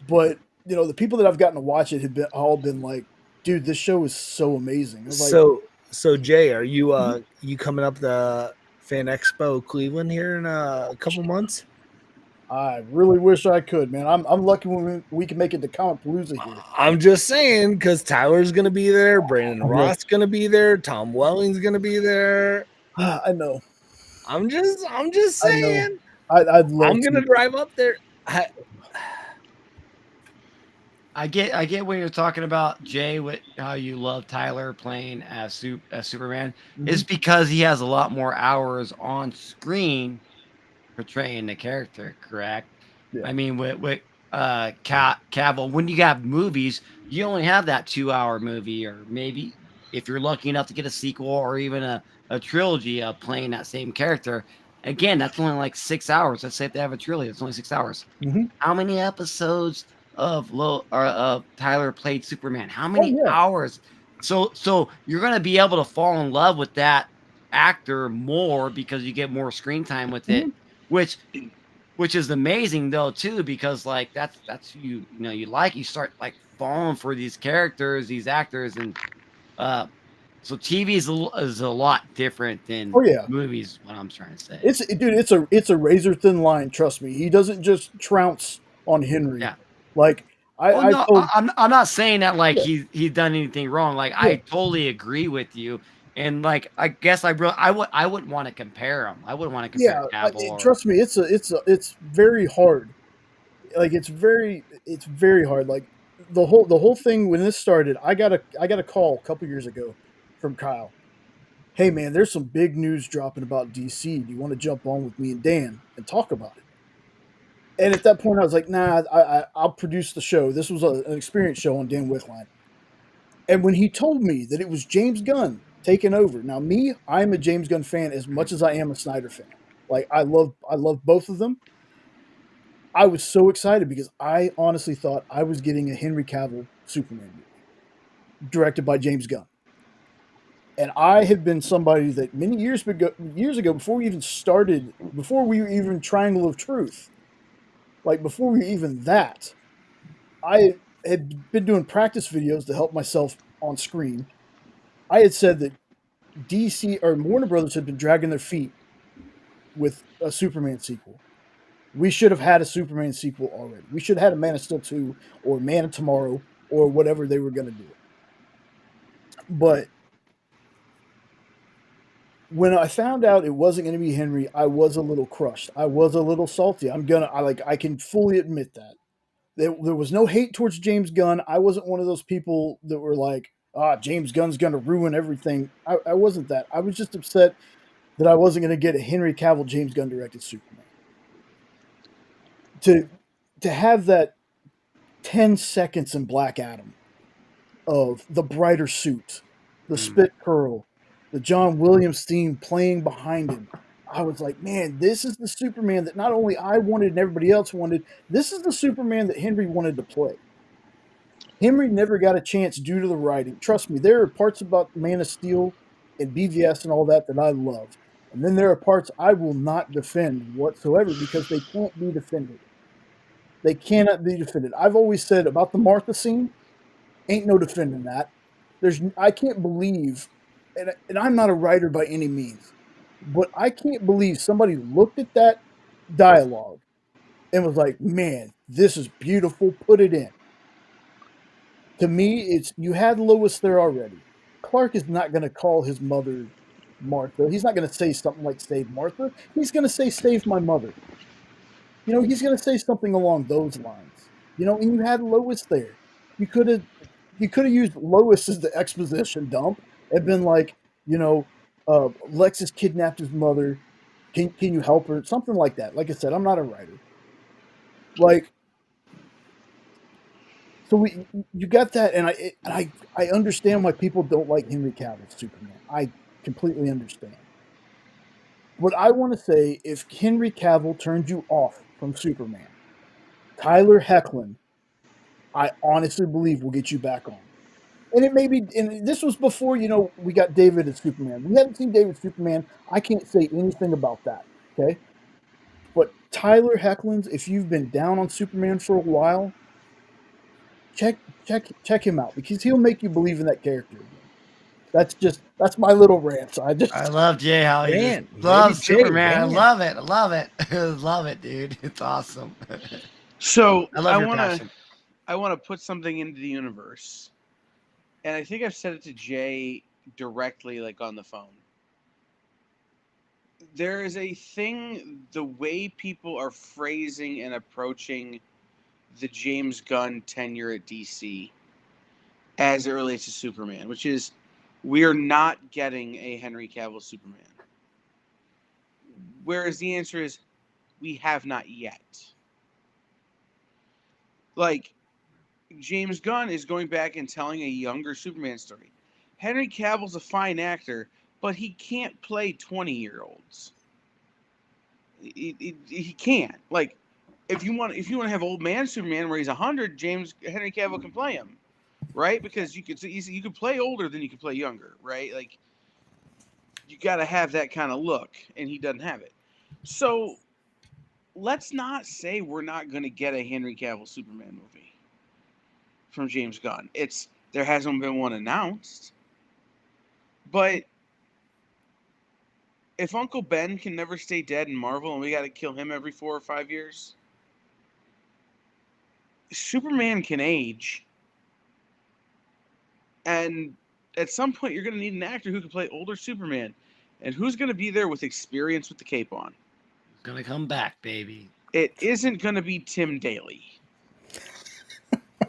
but the people that I've gotten to watch it have been like, dude, this show is so amazing. I was like, So Jay, are you Mhm. you coming up the Fan Expo Cleveland here in a couple months? I really wish I could, man. I'm lucky when we can make it to Comic Palooza here. I'm just saying because Tyler's gonna be there, Brandon I know. Ross gonna be there, Tom Welling's gonna be there. I know. I'm just I know. saying. I'd love I'm gonna to. drive up there. I get what you're talking about, Jay, with how you love Tyler playing as Superman. It's Mhm. because he has a lot more hours on screen portraying the character, correct? Yeah. I mean, with Cavill, when you have movies, you only have that 2-hour movie, or maybe if you're lucky enough to get a sequel or even a trilogy of playing that same character. Again, that's only like 6 hours. Let's say if they have a trilogy, it's only 6 hours. Mhm. How many episodes of Tyler played Superman? How Oh many yeah. hours? So you're gonna be able to fall in love with that actor more because you get more screen time with it, Mhm. which is amazing though too, because like that's you start like falling for these characters, these actors, and so TV is a lot different than Oh yeah. movies. What I'm trying to say. It's a razor thin line. Trust me. He doesn't just trounce on Henry. Yeah. Like Oh I no, told. I'm not saying that like Yeah. he's done anything wrong. Like Yeah. I totally agree with you, and like I guess I wouldn't want to compare him. I wouldn't want to compare Yeah. Cavill or Trust me. It's very hard. Like it's very hard. Like the whole thing when this started, I got a call a couple years ago from Kyle. Hey man, there's some big news dropping about DC. Do you want to jump on with me and Dan and talk about it? And at that point, I was like, nah, I'll produce the show. This was an experience show on Dan Wickline. And when he told me that it was James Gunn taking over, now me, I'm a James Gunn fan as much as I am a Snyder fan. Like I love both of them. I was so excited because I honestly thought I was getting a Henry Cavill Superman movie directed by James Gunn. And I had been somebody that many years ago, before we even started, before we were even Triangle of Truth, like before we were even that, I had been doing practice videos to help myself on screen. I had said that DC or Warner Brothers had been dragging their feet with a Superman sequel. We should have had a Superman sequel already. We should have had a Man of Steel 2 or Man of Tomorrow or whatever they were going to do. But when I found out it wasn't going to be Henry, I was a little crushed. I was a little salty. I can fully admit that. There was no hate towards James Gunn. I wasn't one of those people that were like, James Gunn's going to ruin everything. I wasn't that. I was just upset that I wasn't going to get a Henry Cavill James Gunn directed Superman. To have that 10 seconds in Black Adam of the brighter suit, the spit curl, the John Williams theme playing behind him. I was like, man, this is the Superman that not only I wanted and everybody else wanted, this is the Superman that Henry wanted to play. Henry never got a chance due to the writing. Trust me, there are parts about Man of Steel and BVS and all that I love. And then there are parts I will not defend whatsoever because they can't be defended. They cannot be defended. I've always said about the Martha scene, ain't no defending that. I can't believe, and I'm not a writer by any means, but I can't believe somebody looked at that dialogue and was like, man, this is beautiful, put it in. To me, it's you had Lois there already. Clark is not going to call his mother Martha. He's not going to say something like save Martha. He's going to say save my mother. He's going to say something along those lines. And you had Lois there. You could have used Lois as the exposition dump and been like, Lexus kidnapped his mother. Can you help her? Something like that. Like I said, I'm not a writer. Like, so you got that, and I understand why people don't like Henry Cavill's Superman. I completely understand. What I want to say, if Henry Cavill turned you off from Superman, Tyler Hoechlin, I honestly believe will get you back on. And it may be, and this was before, we got David as Superman. We haven't seen David Superman. I can't say anything about that. Okay. But Tyler Hoechlin's, if you've been down on Superman for a while, check him out because he'll make you believe in that character again. That's my little rant. I love Jay how he Man, just loves Jay, Superman. I man. love it. I love it. I love it, dude. It's awesome. So I love your want passion. to put something into the universe, and I think I've said it to Jay directly, like on the phone. There is a thing, the way people are phrasing and approaching the James Gunn tenure at DC as it relates to Superman, which is we are not getting a Henry Cavill Superman. Whereas the answer is we have not yet. Like, James Gunn is going back and telling a younger Superman story. Henry Cavill's a fine actor, but he can't play 20-year-olds. He can't. Like, if you want to have old man Superman where he's 100, Henry Cavill can play him, right? Because you could play older than you could play younger, right? Like, you got to have that kind of look, and he doesn't have it. So let's not say we're not going to get a Henry Cavill Superman movie from James Gunn. There hasn't been one announced, but if Uncle Ben can never stay dead in Marvel and we got to kill him every 4 or 5 years, Superman can age. And at some point, you're going to need an actor who can play older Superman. And who's going to be there with experience with the cape on? He's going to come back, baby. It isn't going to be Tim Daly.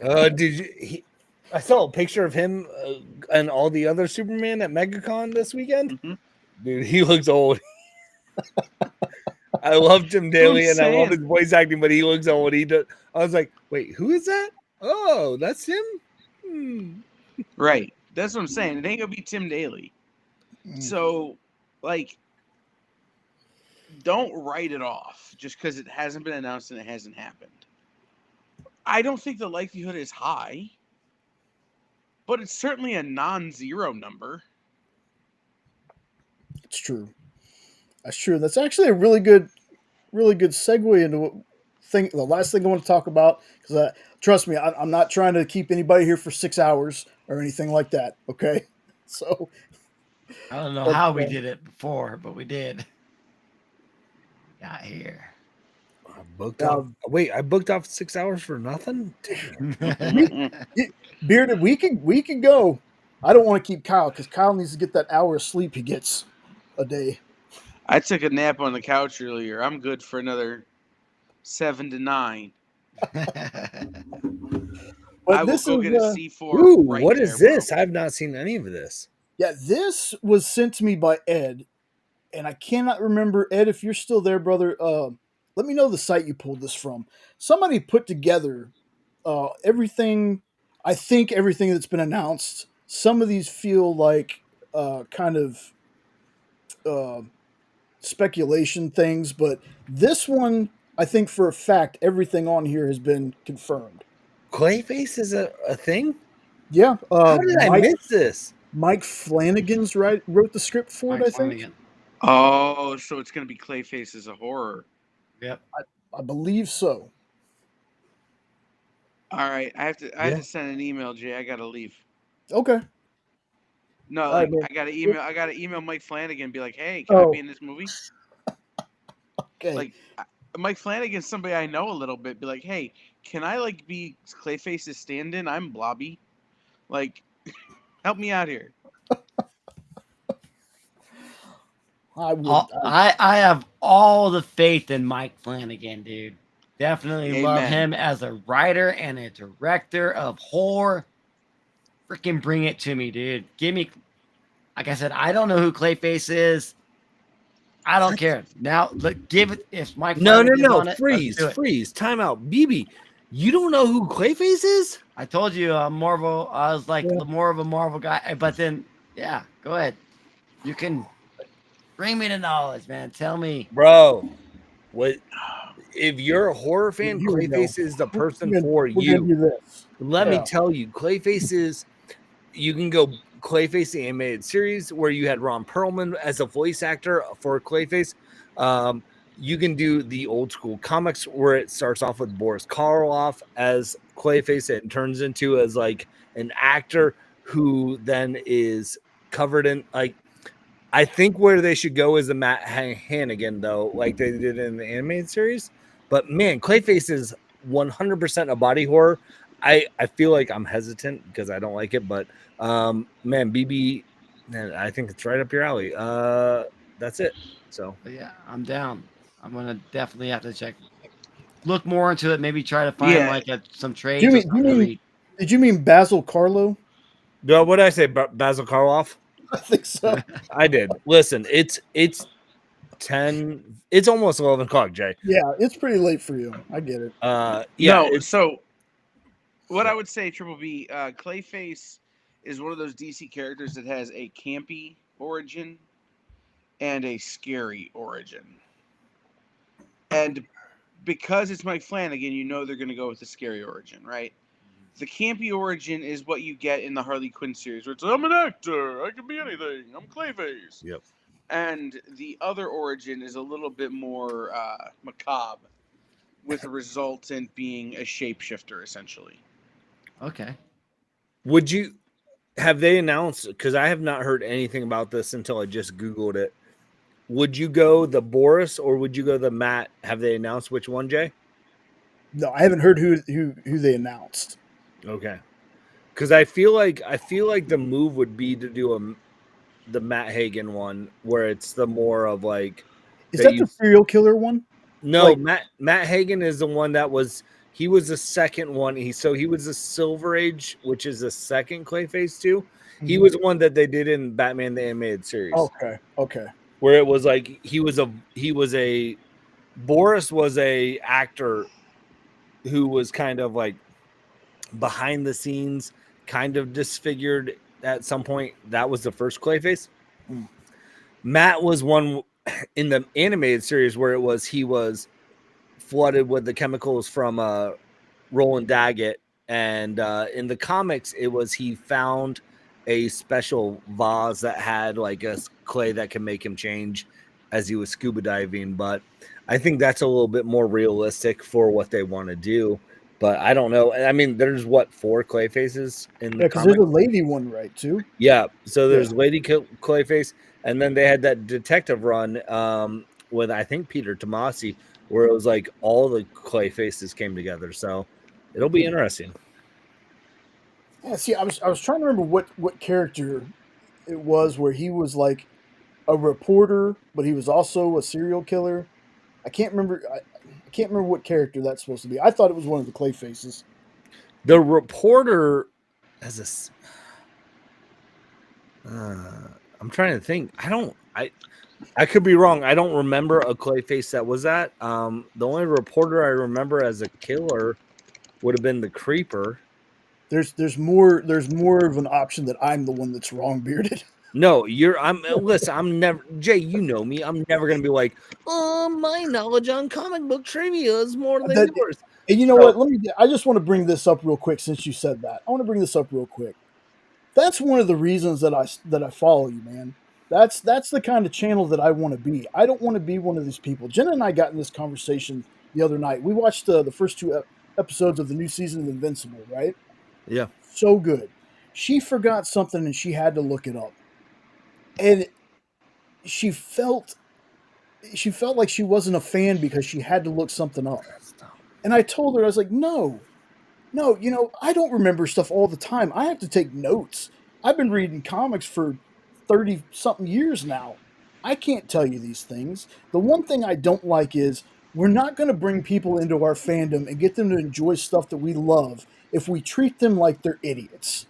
I saw a picture of him and all the other Superman at MegaCon this weekend. Mm-hmm. Dude, he looks old. I love Tim Daly and I love his voice acting, but he looks old. I was like, wait, who is that? Oh, that's him? Right. That's what I'm saying. It ain't going to be Tim Daly. So, like, don't write it off just because it hasn't been announced and it hasn't happened. I don't think the likelihood is high, but it's certainly a non-zero number. It's true. That's true. That's actually a really good segue into the last thing I want to talk about, because trust me, I'm not trying to keep anybody here for 6 hours or anything like that. Okay, so I don't know how we did it before, but we did. Got here. I booked off 6 hours for nothing. Bearded, we could go. I don't want to keep Kyle because Kyle needs to get that hour of sleep he gets a day. I took a nap on the couch earlier. I'm good for another 7 to 9. But I will go get a C4. Ooh, right what is this? Bro. I've not seen any of this. Yeah, this was sent to me by Ed, and I cannot remember, Ed, if you're still there, brother. Let me know the site you pulled this from. Somebody put together everything. I think everything that's been announced. Some of these feel like kind of speculation things, but this one, I think for a fact, everything on here has been confirmed. Clayface is a thing? Yeah. How did I miss this? Mike Flanagan's wrote the script for it, I think. Flanagan. Oh, so it's going to be Clayface as a horror. Yep. I believe so. All right, I have Yeah. to send an email, Jay. I gotta leave. Okay. No, All right, like man. I gotta email Mike Flanagan and be like, hey, can I Oh, be in this movie? okay. Like Mike Flanagan's somebody I know a little bit. Be like, hey, can I like be Clayface's stand-in? I'm Blobby. Like, help me out here. I would. I have all the faith in Mike Flanagan, dude. Definitely love Amen. him as a writer and a director of horror. Freaking bring it to me, dude. Give me, like I said, I don't know who Clayface is. I don't care. Now, look, give it. If Mike Flanagan's on it, let's do it. Freeze. Time out. BB, you don't know who Clayface is? I told you, Marvel. I was like Yeah. more of a Marvel guy, but then, yeah, go ahead. You can bring me the knowledge, man. Tell me, Bro, what if you're a horror fan, Here we go. Clayface is the person We're for gonna you. do this. Let me Yeah. tell you, Clayface is, you can go Clayface the animated series where you had Ron Perlman as a voice actor for Clayface. You can do the old school comics where it starts off with Boris Karloff as Clayface and turns into as like an actor who then is covered in like, I think where they should go is the Matt Hannigan though, like they did in the animated series. But man, Clayface is 100% a body horror. I feel like I'm hesitant because I don't like it, but man, BB, man, I think it's right up your alley. That's it. So but yeah, I'm down. I'm gonna definitely have to look more into it. Maybe try to find Yeah. some trades or something to read. Did you mean Basil Carlo? no, what did I say? Basil Karloff? I think so. I did. Listen, it's 10. It's almost 11 o'clock, Jay. Yeah, it's pretty late for you. I get it. Yeah. No, so what I would say, Triple B, Clayface is one of those DC characters that has a campy origin and a scary origin. And because it's Mike Flanagan, you know they're going to go with the scary origin, right? The campy origin is what you get in the Harley Quinn series, where it's I'm an actor, I can be anything, I'm Clayface. Yep. And the other origin is a little bit more macabre, with a resultant being a shapeshifter, essentially. Okay. Would you have they announced, because I have not heard anything about this until I just Googled it. Would you go the Boris or would you go the Matt? Have they announced which one, Jay? No, I haven't heard who they announced. Okay. Because I feel like the move would be to do the Matt Hagen one where it's the more of like Is that the serial killer one? No, Like- Matt Hagen is the one that was he was the second one. He was the Silver Age, which is the second Clayface too. He was the one that they did in Batman the Animated Series. Okay. Where it was like Boris was a actor who was kind of like behind the scenes, kind of disfigured at some point. That was the first Clayface. Matt was one in the animated series where he was flooded with the chemicals from Roland Daggett, and in the comics it was he found a special vase that had like a clay that can make him change as he was scuba diving. But I think that's a little bit more realistic for what they want to do. But I don't know. I mean, there's 4 Clayfaces in the because there's a lady one, right, too? Yeah. So there's Lady Clayface, and then they had that detective run with I think Peter Tomasi, where it was like all the Clayfaces came together. So it'll be interesting. Yeah, see, I was trying to remember what character it was where he was like a reporter, but he was also a serial killer. I can't remember. I can't remember what character that's supposed to be. I thought it was one of the Clayfaces. The reporter as I'm trying to think. I could be wrong. I don't remember a Clayface that was that. The only reporter I remember as a killer would have been the Creeper. There's more of an option that I'm the one that's wrong bearded. No, listen, I'm never, Jay, you know me. I'm never going to be like, my knowledge on comic book trivia is more than yours. And you know what? I just want to bring this up real quick since you said that. I want to bring this up real quick. That's one of the reasons that I follow you, man. That's the kind of channel that I want to be. I don't want to be one of these people. Jenna and I got in this conversation the other night. We watched the first 2 episodes of the new season of Invincible, right? Yeah. So good. She forgot something and she had to look it up. And she felt like she wasn't a fan because she had to look something up. And I told her, I was like, no, I don't remember stuff all the time. I have to take notes. I've been reading comics for 30 something years now. I can't tell you these things. The one thing I don't like is we're not going to bring people into our fandom and get them to enjoy stuff that we love if we treat them like they're idiots.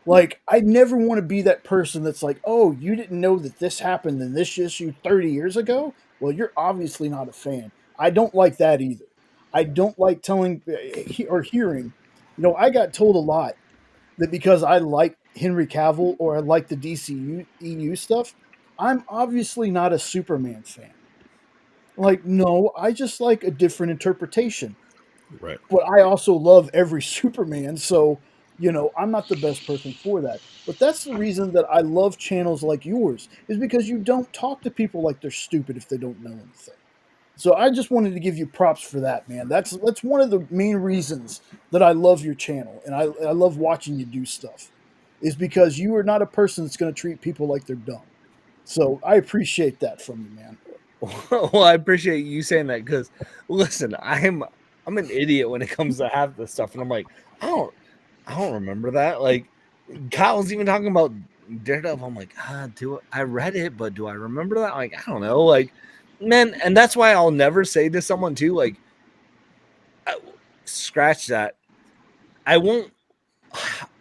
Like, I never want to be that person that's like, oh, you didn't know that this happened in this issue 30 years ago? Well, you're obviously not a fan. I don't like that either. I don't like telling or hearing. I got told a lot that because I like Henry Cavill or I like the DCU EU stuff, I'm obviously not a Superman fan. Like, no, I just like a different interpretation. Right. But I also love every Superman, so I'm not the best person for that. But that's the reason that I love channels like yours, is because you don't talk to people like they're stupid if they don't know anything. So I just wanted to give you props for that, man. That's one of the main reasons that I love your channel and I love watching you do stuff, is because you are not a person that's going to treat people like they're dumb. So I appreciate that from you, man. Well, I appreciate you saying that because, listen, I'm an idiot when it comes to half this stuff, and I'm like, I don't remember that. Like, Kyle's even talking about Daredevil. I'm like, I read it, but do I remember that? Like, I don't know. Like, man, and that's why I'll never say to someone too, like, scratch that. I won't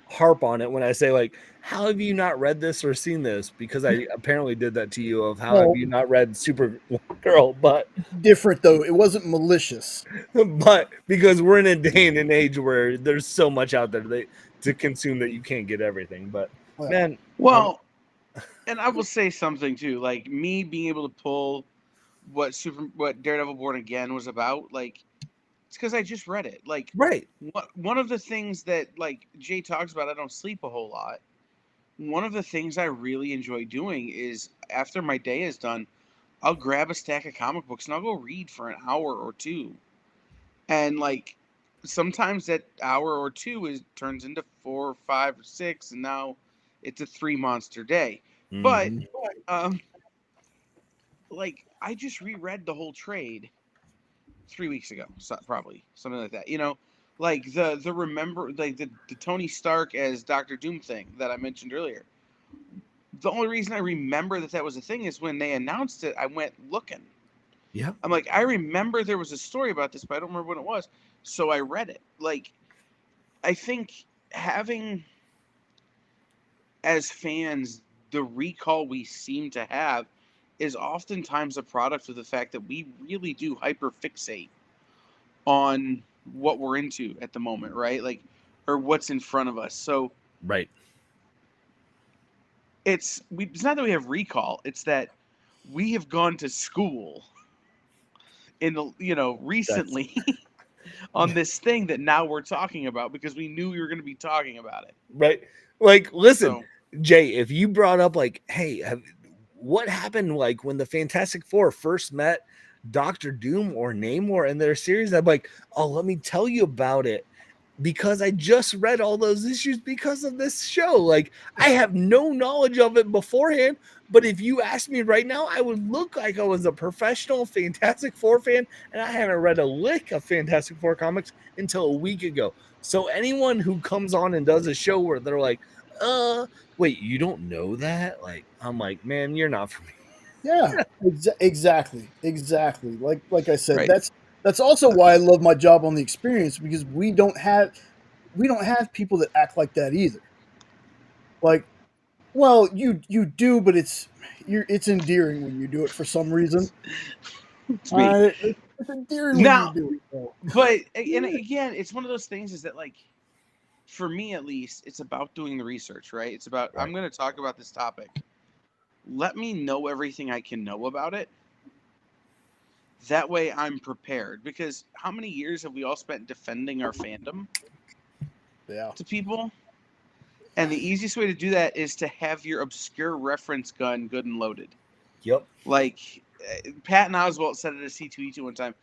harp on it when I say, like, how have you not read this or seen this? Because I apparently did that to you of how have you not read Supergirl, but different though. It wasn't malicious. but because we're in a day and an age where there's so much out there to consume that you can't get everything. But man, well, and I will say something too, like me being able to pull what Daredevil Born Again was about, like it's because I just read it. Like, right. One of the things that like Jay talks about, I don't sleep a whole lot. One of the things I really enjoy doing is after my day is done, I'll grab a stack of comic books and I'll go read for an hour or two. And like sometimes that hour or two turns into 4 or 5 or 6, and now it's a 3 monster day. But like I just reread the whole trade 3 weeks ago, so probably something like that. Like the remember like the Tony Stark as Dr. Doom thing that I mentioned earlier. The only reason I remember that was a thing is when they announced it, I went looking. Yeah. I'm like, I remember there was a story about this, but I don't remember when it was. So I read it. Like, I think having, as fans, the recall we seem to have is oftentimes a product of the fact that we really do hyperfixate on what we're into at the moment, right? Like, or what's in front of us. So right. It's not that we have recall, it's that we have gone to school in the recently on this thing that now we're talking about because we knew we were going to be talking about it. Right. Like, listen, Jay, if you brought up like, hey, what happened like when the Fantastic Four first met Dr. Doom or Namor in their series, I'm like, oh, let me tell you about it. Because I just read all those issues because of this show. Like, I have no knowledge of it beforehand, but if you asked me right now, I would look like I was a professional Fantastic Four fan, and I haven't read a lick of Fantastic Four comics until a week ago. So anyone who comes on and does a show where they're like, wait, you don't know that? Like, I'm like, man, you're not for me. Yeah, exactly. Like I said, Right. that's also why I love my job on The Experience, because we don't have people that act like that either. Like, well, you do, but it's endearing when you do it for some reason. It's me. It's endearing Now, when you do it. Though. but and again, it's one of those things is that like for me at least, it's about doing the research, right? It's about I'm going to talk about this topic. Let me know everything I can know about it. That way I'm prepared, because how many years have we all spent defending our fandom to people? And the easiest way to do that is to have your obscure reference gun good and loaded. Yep. Like Patton Oswalt said at a C2E2 one time,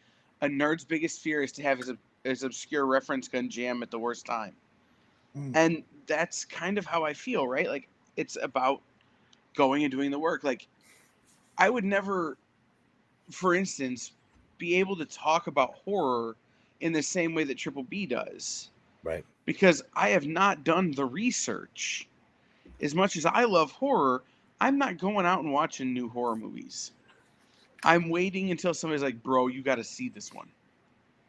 a nerd's biggest fear is to have his is obscure reference gun jam at the worst time. Mm. And that's kind of how I feel, right? Like, it's about going and doing the work. Like, I would never, for instance, be able to talk about horror in the same way that Triple B does. Right. Because I have not done the research. As much as I love horror, I'm not going out and watching new horror movies. I'm waiting until somebody's like, bro, you got to see this one.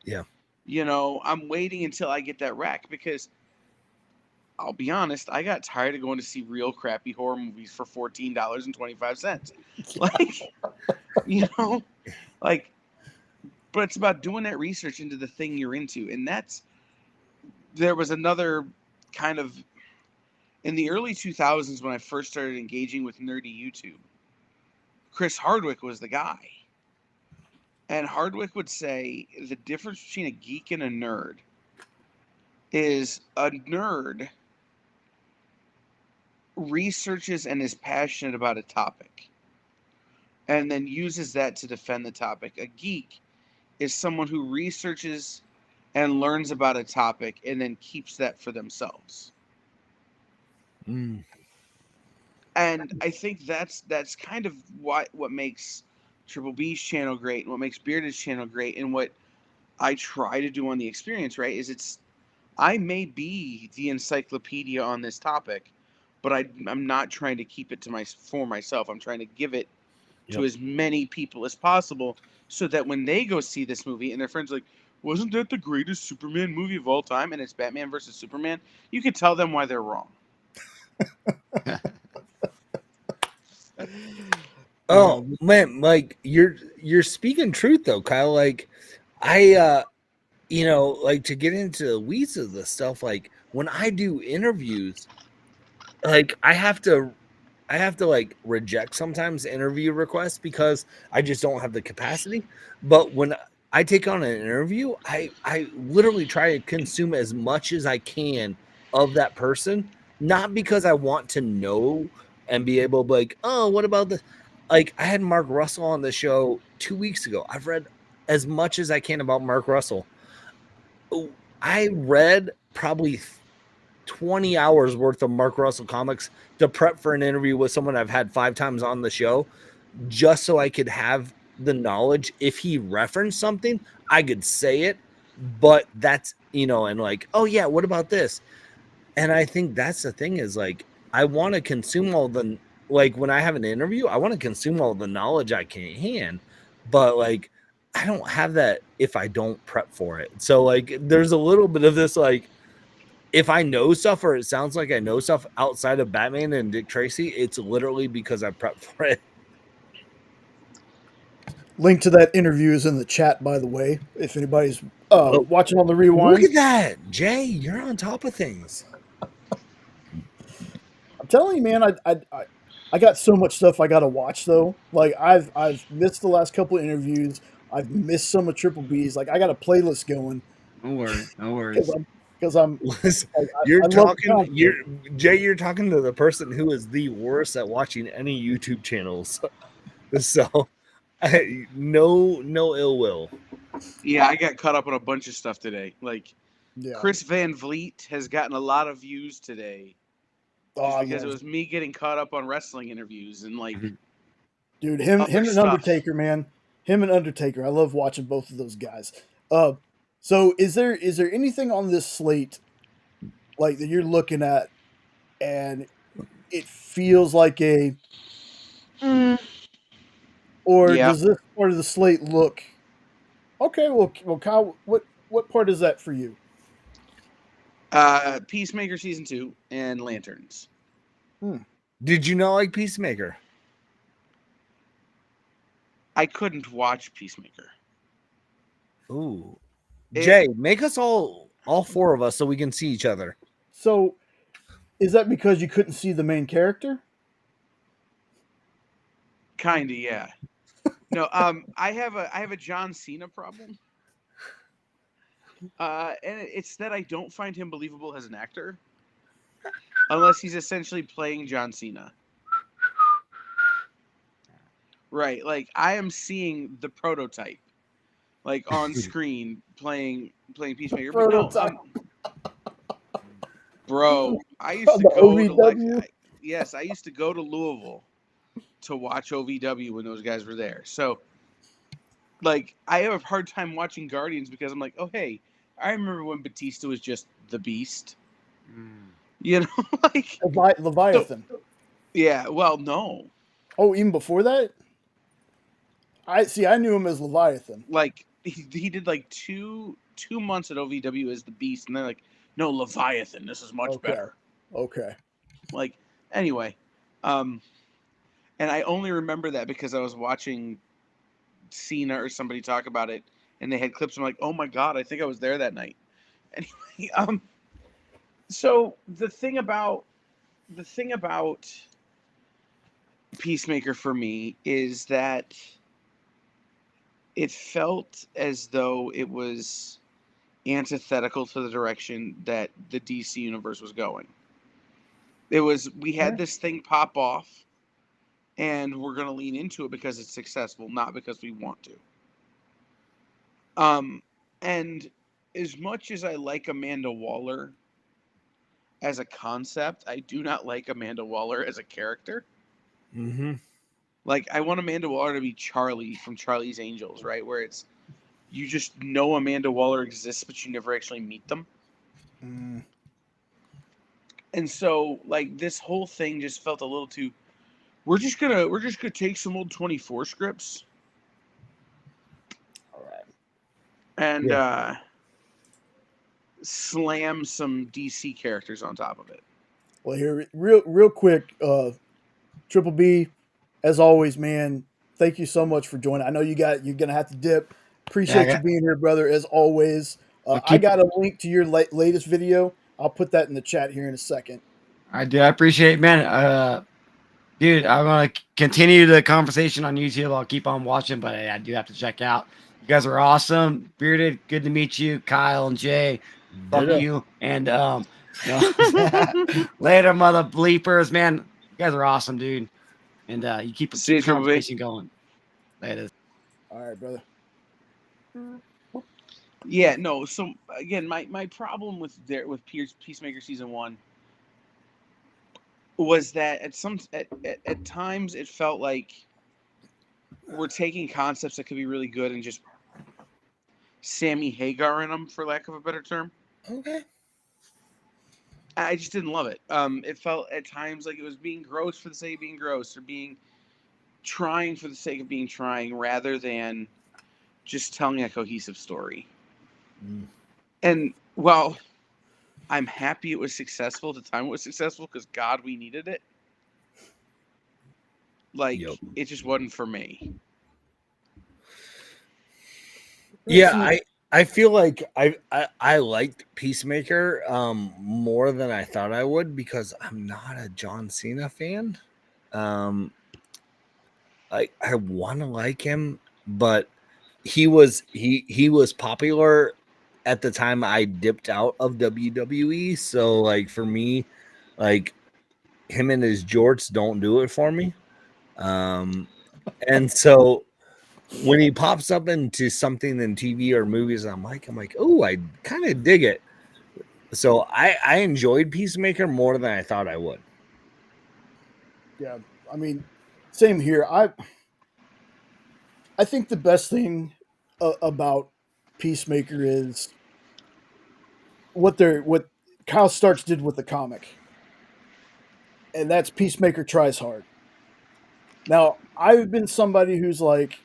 Yeah. You know, I'm waiting until I get that rack because I'll be honest, I got tired of going to see real crappy horror movies for $14.25. Like, you know, like, but it's about doing that research into the thing you're into. And there was another kind of, in the early 2000s when I first started engaging with nerdy YouTube, Chris Hardwick was the guy. And Hardwick would say the difference between a geek and a nerd is a nerd researches and is passionate about a topic and then uses that to defend the topic. A geek is someone who researches and learns about a topic and then keeps that for themselves. Mm. And I think that's kind of what makes Triple B's channel great and what makes Bearded's channel great and what I try to do on the experience, right? Is I may be the encyclopedia on this topic, but I'm not trying to keep it for myself. I'm trying to give it to as many people as possible so that when they go see this movie and their friends are like, wasn't that the greatest Superman movie of all time? And it's Batman versus Superman. You can tell them why they're wrong. Oh man, like you're speaking truth though, Kyle. Like I you know, like to get into the weeds of this stuff, like when I do interviews, like I have to like reject sometimes interview requests because I just don't have the capacity. But when I take on an interview, I literally try to consume as much as I can of that person, not because I want to know and be able to like, oh, what about this? Like I had Mark Russell on the show 2 weeks ago. I've read as much as I can about Mark Russell. I read probably 20 hours worth of Mark Russell comics to prep for an interview with someone I've had 5 times on the show, just so I could have the knowledge. If he referenced something, I could say it, but that's, you know, and like, oh yeah, what about this? And I think that's the thing is like, I want to consume all the, like when I have an interview, I want to consume all the knowledge I can, but like, I don't have that if I don't prep for it. So like, there's a little bit of this, like, if I know stuff or it sounds like I know stuff outside of Batman and Dick Tracy, it's literally because I prepped for it. Link to that interview is in the chat, by the way. If anybody's watching on the rewind, Look at that, Jay! You're on top of things. I'm telling you, man, I got so much stuff I got to watch though. Like I've missed the last couple of interviews. I've missed some of Triple B's. Like I got a playlist going No worries. because I'm Listen, like, you're I love talking. You're talking to the person who is the worst at watching any YouTube channels. So, no ill will. Yeah, I got caught up on a bunch of stuff today. Like, Yeah. Chris Van Vliet has gotten a lot of views today just because it was me getting caught up on wrestling interviews and like, dude, him and stuff. Undertaker, man, him and Undertaker. I love watching both of those guys. So is there anything on this slate like that you're looking at and it feels like a or Yeah. does this part of the slate look okay? Well, Kyle, what part is that for you? Peacemaker season 2 and Lanterns. Did you not like Peacemaker? I couldn't watch Peacemaker. Ooh, Jay, make us all 4 of us so we can see each other. So, is that because you couldn't see the main character? Kinda, yeah. No, I have a John Cena problem. And it's that I don't find him believable as an actor, unless he's essentially playing John Cena. Right, like I am seeing the prototype. like on screen playing Peacemaker. But no, Prototype. bro, I used to The go to OVW? I used to go to Louisville to watch OVW when those guys were there. So, like, I have a hard time watching Guardians because I'm like, oh hey, I remember when Batista was just the Beast. You know, like Leviathan. yeah. Well, no, Oh, even before that? I knew him as Leviathan. like he did like two months at OVW as the Beast, and they're like, no, Leviathan. This is much better. Okay. Like, anyway, and I only remember that because I was watching Cena or somebody talk about it, and they had clips. I'm like, oh my god, I think I was there that night. Anyway, so the thing about Peacemaker for me is that it felt as though it was antithetical to the direction that the DC universe was going. We had this thing pop off, and we're going to lean into it because it's successful, not because we want to. And as much as I like Amanda Waller as a concept, I do not like Amanda Waller as a character. Mm-hmm. Like, I want Amanda Waller to be Charlie from Charlie's Angels, right? Where it's, you just know Amanda Waller exists, but you never actually meet them. Mm. And so, like, this whole thing just felt a little too, we're just gonna take some old 24 scripts. All right. And slam some DC characters on top of it. Well, here, real quick, Triple B, as always, man, thank you so much for joining. I know you're gonna have to dip. Appreciate you being here, brother, as always. I got a link to your latest video. I'll put that in the chat here in a second. I do. I appreciate it, man. Dude, I'm going to continue the conversation on YouTube. I'll keep on watching, but I do have to check out. You guys are awesome. Bearded, good to meet you. Kyle and Jay, fuck you. And later, mother bleepers, man. You guys are awesome, dude. And you keep the conversation going. Later. All right, brother. Yeah, no. So again, my problem with Peacemaker season 1 was that at times it felt like we're taking concepts that could be really good and just Sammy Hagar in them, for lack of a better term. Okay. I just didn't love it. It felt at times like it was being gross for the sake of being gross, or being trying for the sake of being trying, rather than just telling a cohesive story. And while I'm happy it was successful at the time, it was successful because God, we needed it. Like, it just wasn't for me. Yeah, I feel like I liked Peacemaker more than I thought I would, because I'm not a John Cena fan. I want to like him, but he was popular at the time I dipped out of WWE. So like for me, like him and his jorts don't do it for me. And so when he pops up into something in TV or movies, I'm like, oh, I kind of dig it. So I enjoyed Peacemaker more than I thought I would. Yeah, I mean, same here. I think the best thing about Peacemaker is what Kyle Starks did with the comic, and that's Peacemaker tries hard. Now, I've been somebody who's like,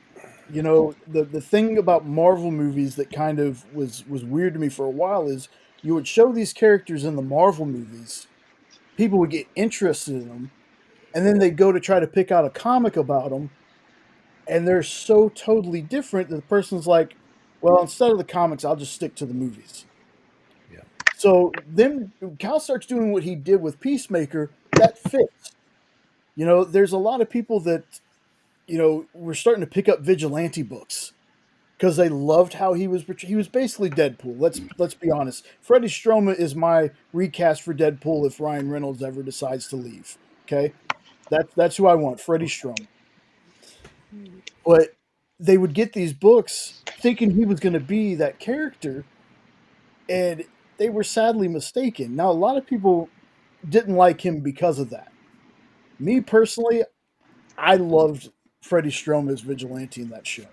the thing about Marvel movies that kind of was weird to me for a while is you would show these characters in the Marvel movies, people would get interested in them, and then they'd go to try to pick out a comic about them, and they're so totally different that the person's like, well, instead of the comics, I'll just stick to the movies. Yeah. So then Cal starts doing what he did with Peacemaker. That fits. There's a lot of people that, were starting to pick up vigilante books because they loved how he was portrayed. He was basically Deadpool. Let's be honest. Freddie Stroma is my recast for Deadpool if Ryan Reynolds ever decides to leave. Okay, that's who I want, Freddie Stroma. But they would get these books thinking he was going to be that character, and they were sadly mistaken. Now, a lot of people didn't like him because of that. Me personally, I loved Freddie Strome as Vigilante in that show.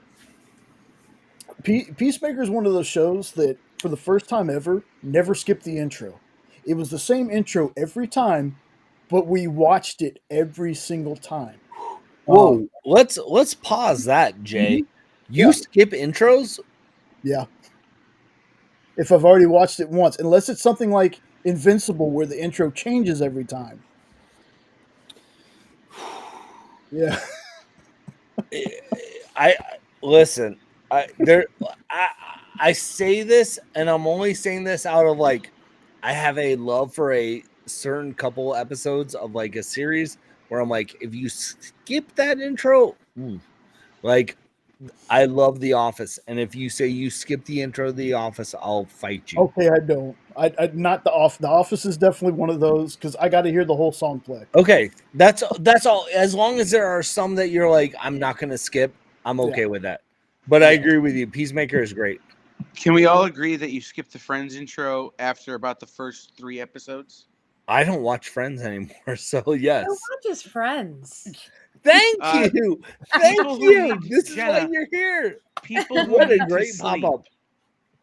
Peacemaker is one of those shows that, for the first time ever, never skipped the intro. It was the same intro every time, but we watched it every single time. Whoa, let's pause that, Jay. You Yeah. skip intros? Yeah. If I've already watched it once, unless it's something like Invincible where the intro changes every time. Yeah. I listen. I say this, and I'm only saying this out of like, I have a love for a certain couple episodes of like a series where I'm like, if you skip that intro, like, I love The Office, and if you say you skip the intro of The Office, I'll fight you. Okay, I don't. I not the off. The Office is definitely one of those because I got to hear the whole song play. Okay, that's all. As long as there are some that you're like, I'm not gonna skip, I'm okay with that. But I agree with you. Peacemaker is great. Can we all agree that you skipped the Friends intro after about the first 3 episodes? I don't watch Friends anymore, so yes. Who watches Friends? Thank you. Thank you. This is why you're here. People who What a need great to sleep. pop-up.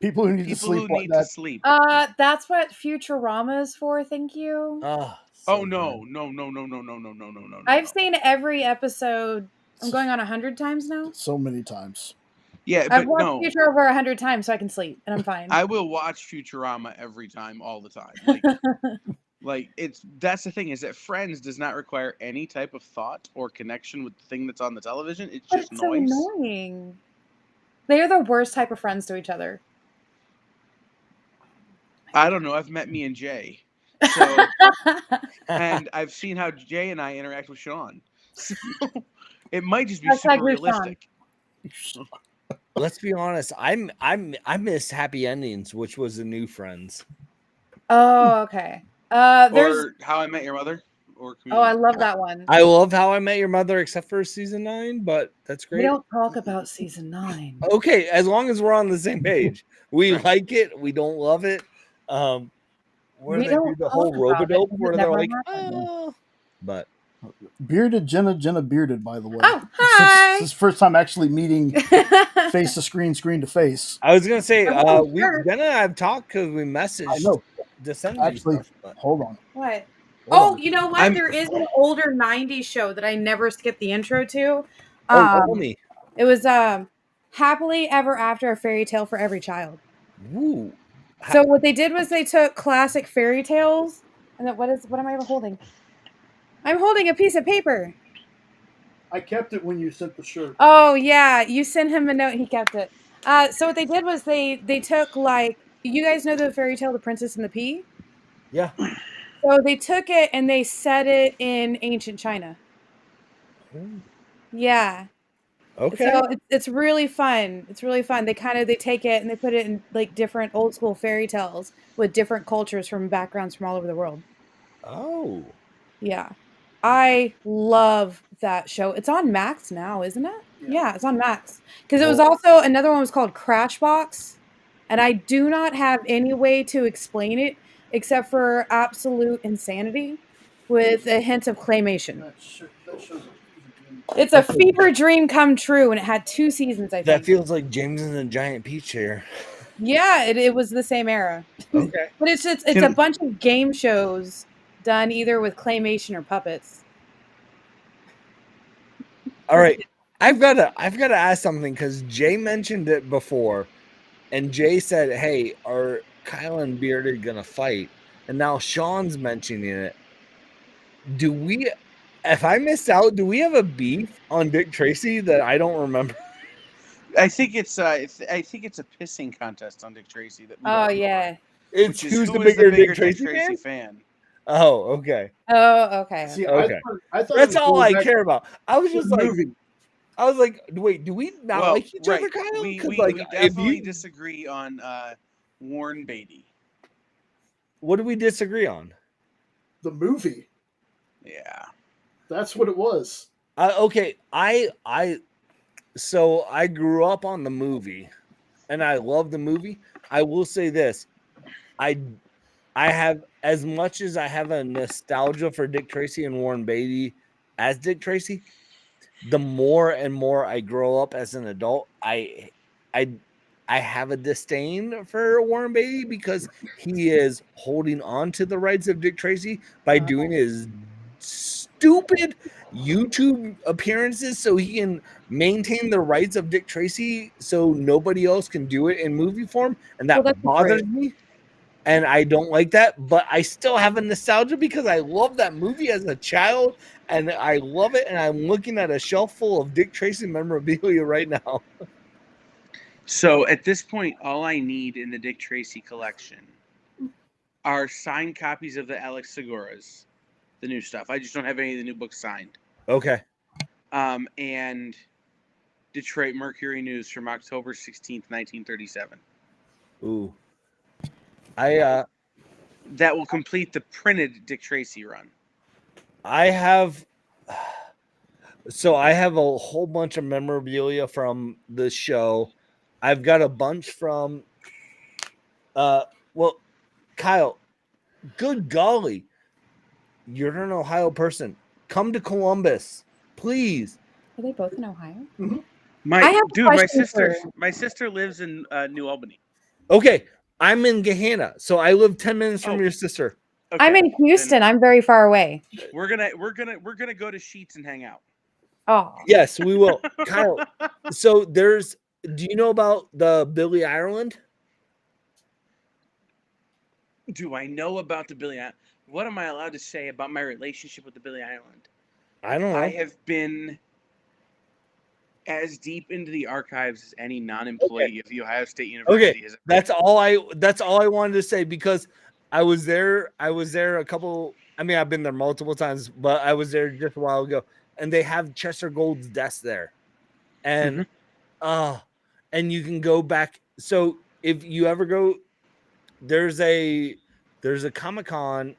People who need to People sleep. who need to sleep. That's what Futurama is for. Thank you. Oh no. No. I've seen every episode. I'm going on 100 times now. So many times. Yeah, I've but watched no. Future over 100 times, so I can sleep, and I'm fine. I will watch Futurama every time, all the time. Like that's the thing is that Friends does not require any type of thought or connection with the thing that's on the television. It's But just it's noise. so annoying. They are the worst type of friends to each other. I don't know. I've met me and Jay, so and I've seen how Jay and I interact with Sean. So it might just be super realistic. Let's be honest. I miss Happy Endings, which was the new Friends. Oh, okay. There's Or How I Met Your Mother. Or Oh, I love that one. I love How I Met Your Mother, except for season 9, but that's great. We don't talk about season 9. Okay, as long as we're on the same page. We like it. We don't love it. Where We they don't do the talk whole about it. rope-a-dope, It where they're never like, happened. but Bearded Jenna Bearded, by the way. Oh, hi. This is first time actually meeting face to screen to face. I was gonna say, Oh, we sure. Jenna and I have talked because we messaged. I know. Descendants Actually, stuff, but- hold on. What? Hold on. You know what? There is an older 90s show that I never skipped the intro to. tell me. It was Happily Ever After, a fairy tale for every child. Ooh. So what they did was they took classic fairy tales, and then what am I holding? I'm holding a piece of paper. I kept it when you sent the shirt. Oh yeah, you sent him a note. He kept it. So what they did was they took, like, you guys know the fairy tale The Princess and the Pea? Yeah. So they took it and they set it in ancient China. Yeah. Okay. So it's really fun. It's really fun. They take it and they put it in like different old school fairy tales with different cultures from backgrounds from all over the world. Oh. Yeah. I love that show. It's on Max now, isn't it? Yeah, it's on Max. Because it was also, another one was called Crashbox. And I do not have any way to explain it except for absolute insanity with a hint of claymation. It's a fever dream come true, and it had 2 seasons, I think. That feels like James and the Giant Peach here. Yeah, it was the same era. Okay. But it's a bunch of game shows done either with claymation or puppets. All right. I've got to ask something because Jay mentioned it before, and Jay said, "Hey, are Kyle and Bearded gonna fight?" And now Sean's mentioning it. Do we? If I missed out, do we have a beef on Dick Tracy that I don't remember? I think it's a pissing contest on Dick Tracy. Yeah. It's who's the bigger Dick Tracy fan? Oh, okay. Oh, okay. See, okay. I thought that's all I care about. I was just like, movie. I was like, wait, do we not like each other, Kyle? We like, definitely disagree on Warren Beatty. What do we disagree on? The movie. Yeah. That's what it was. Okay, so I grew up on the movie. and I love the movie. I will say this: I have, as much as I have a nostalgia for Dick Tracy and Warren Beatty as Dick Tracy, the more and more I grow up as an adult, I have a disdain for Warren Beatty because he is holding on to the rights of Dick Tracy by doing his stupid YouTube appearances so he can maintain the rights of Dick Tracy so nobody else can do it in movie form, and that Well, that's bothers great. me. And I don't like that, but I still have a nostalgia because I love that movie as a child, and I love it. And I'm looking at a shelf full of Dick Tracy memorabilia right now. So at this point, all I need in the Dick Tracy collection are signed copies of the Alex Seguras, the new stuff. I just don't have any of the new books signed. Okay. And Detroit Mercury News from October 16th, 1937. Ooh. That will complete the printed Dick Tracy run. I have a whole bunch of memorabilia from the show. I've got a bunch from well, Kyle, good golly, you're an Ohio person. Come to Columbus, please. Are they both in Ohio? My question my sister lives in New Albany. Okay, I'm in Gahanna, so I live 10 minutes from your sister. Okay, I'm in Houston. I'm very far away. We're gonna go to Sheets and hang out. Oh, Yes, we will. Kyle, so do you know about the Billy Ireland? Do I know about the Billy Island? What am I allowed to say about my relationship with the Billy Island? I don't know. I have been as deep into the archives as any non-employee of the Ohio State University. Okay, that's all I wanted to say, because I was there a couple. I mean, I've been there multiple times, but I was there just a while ago, and they have Chester Gold's desk there, and and you can go back. So if you ever go, there's a Comic-Con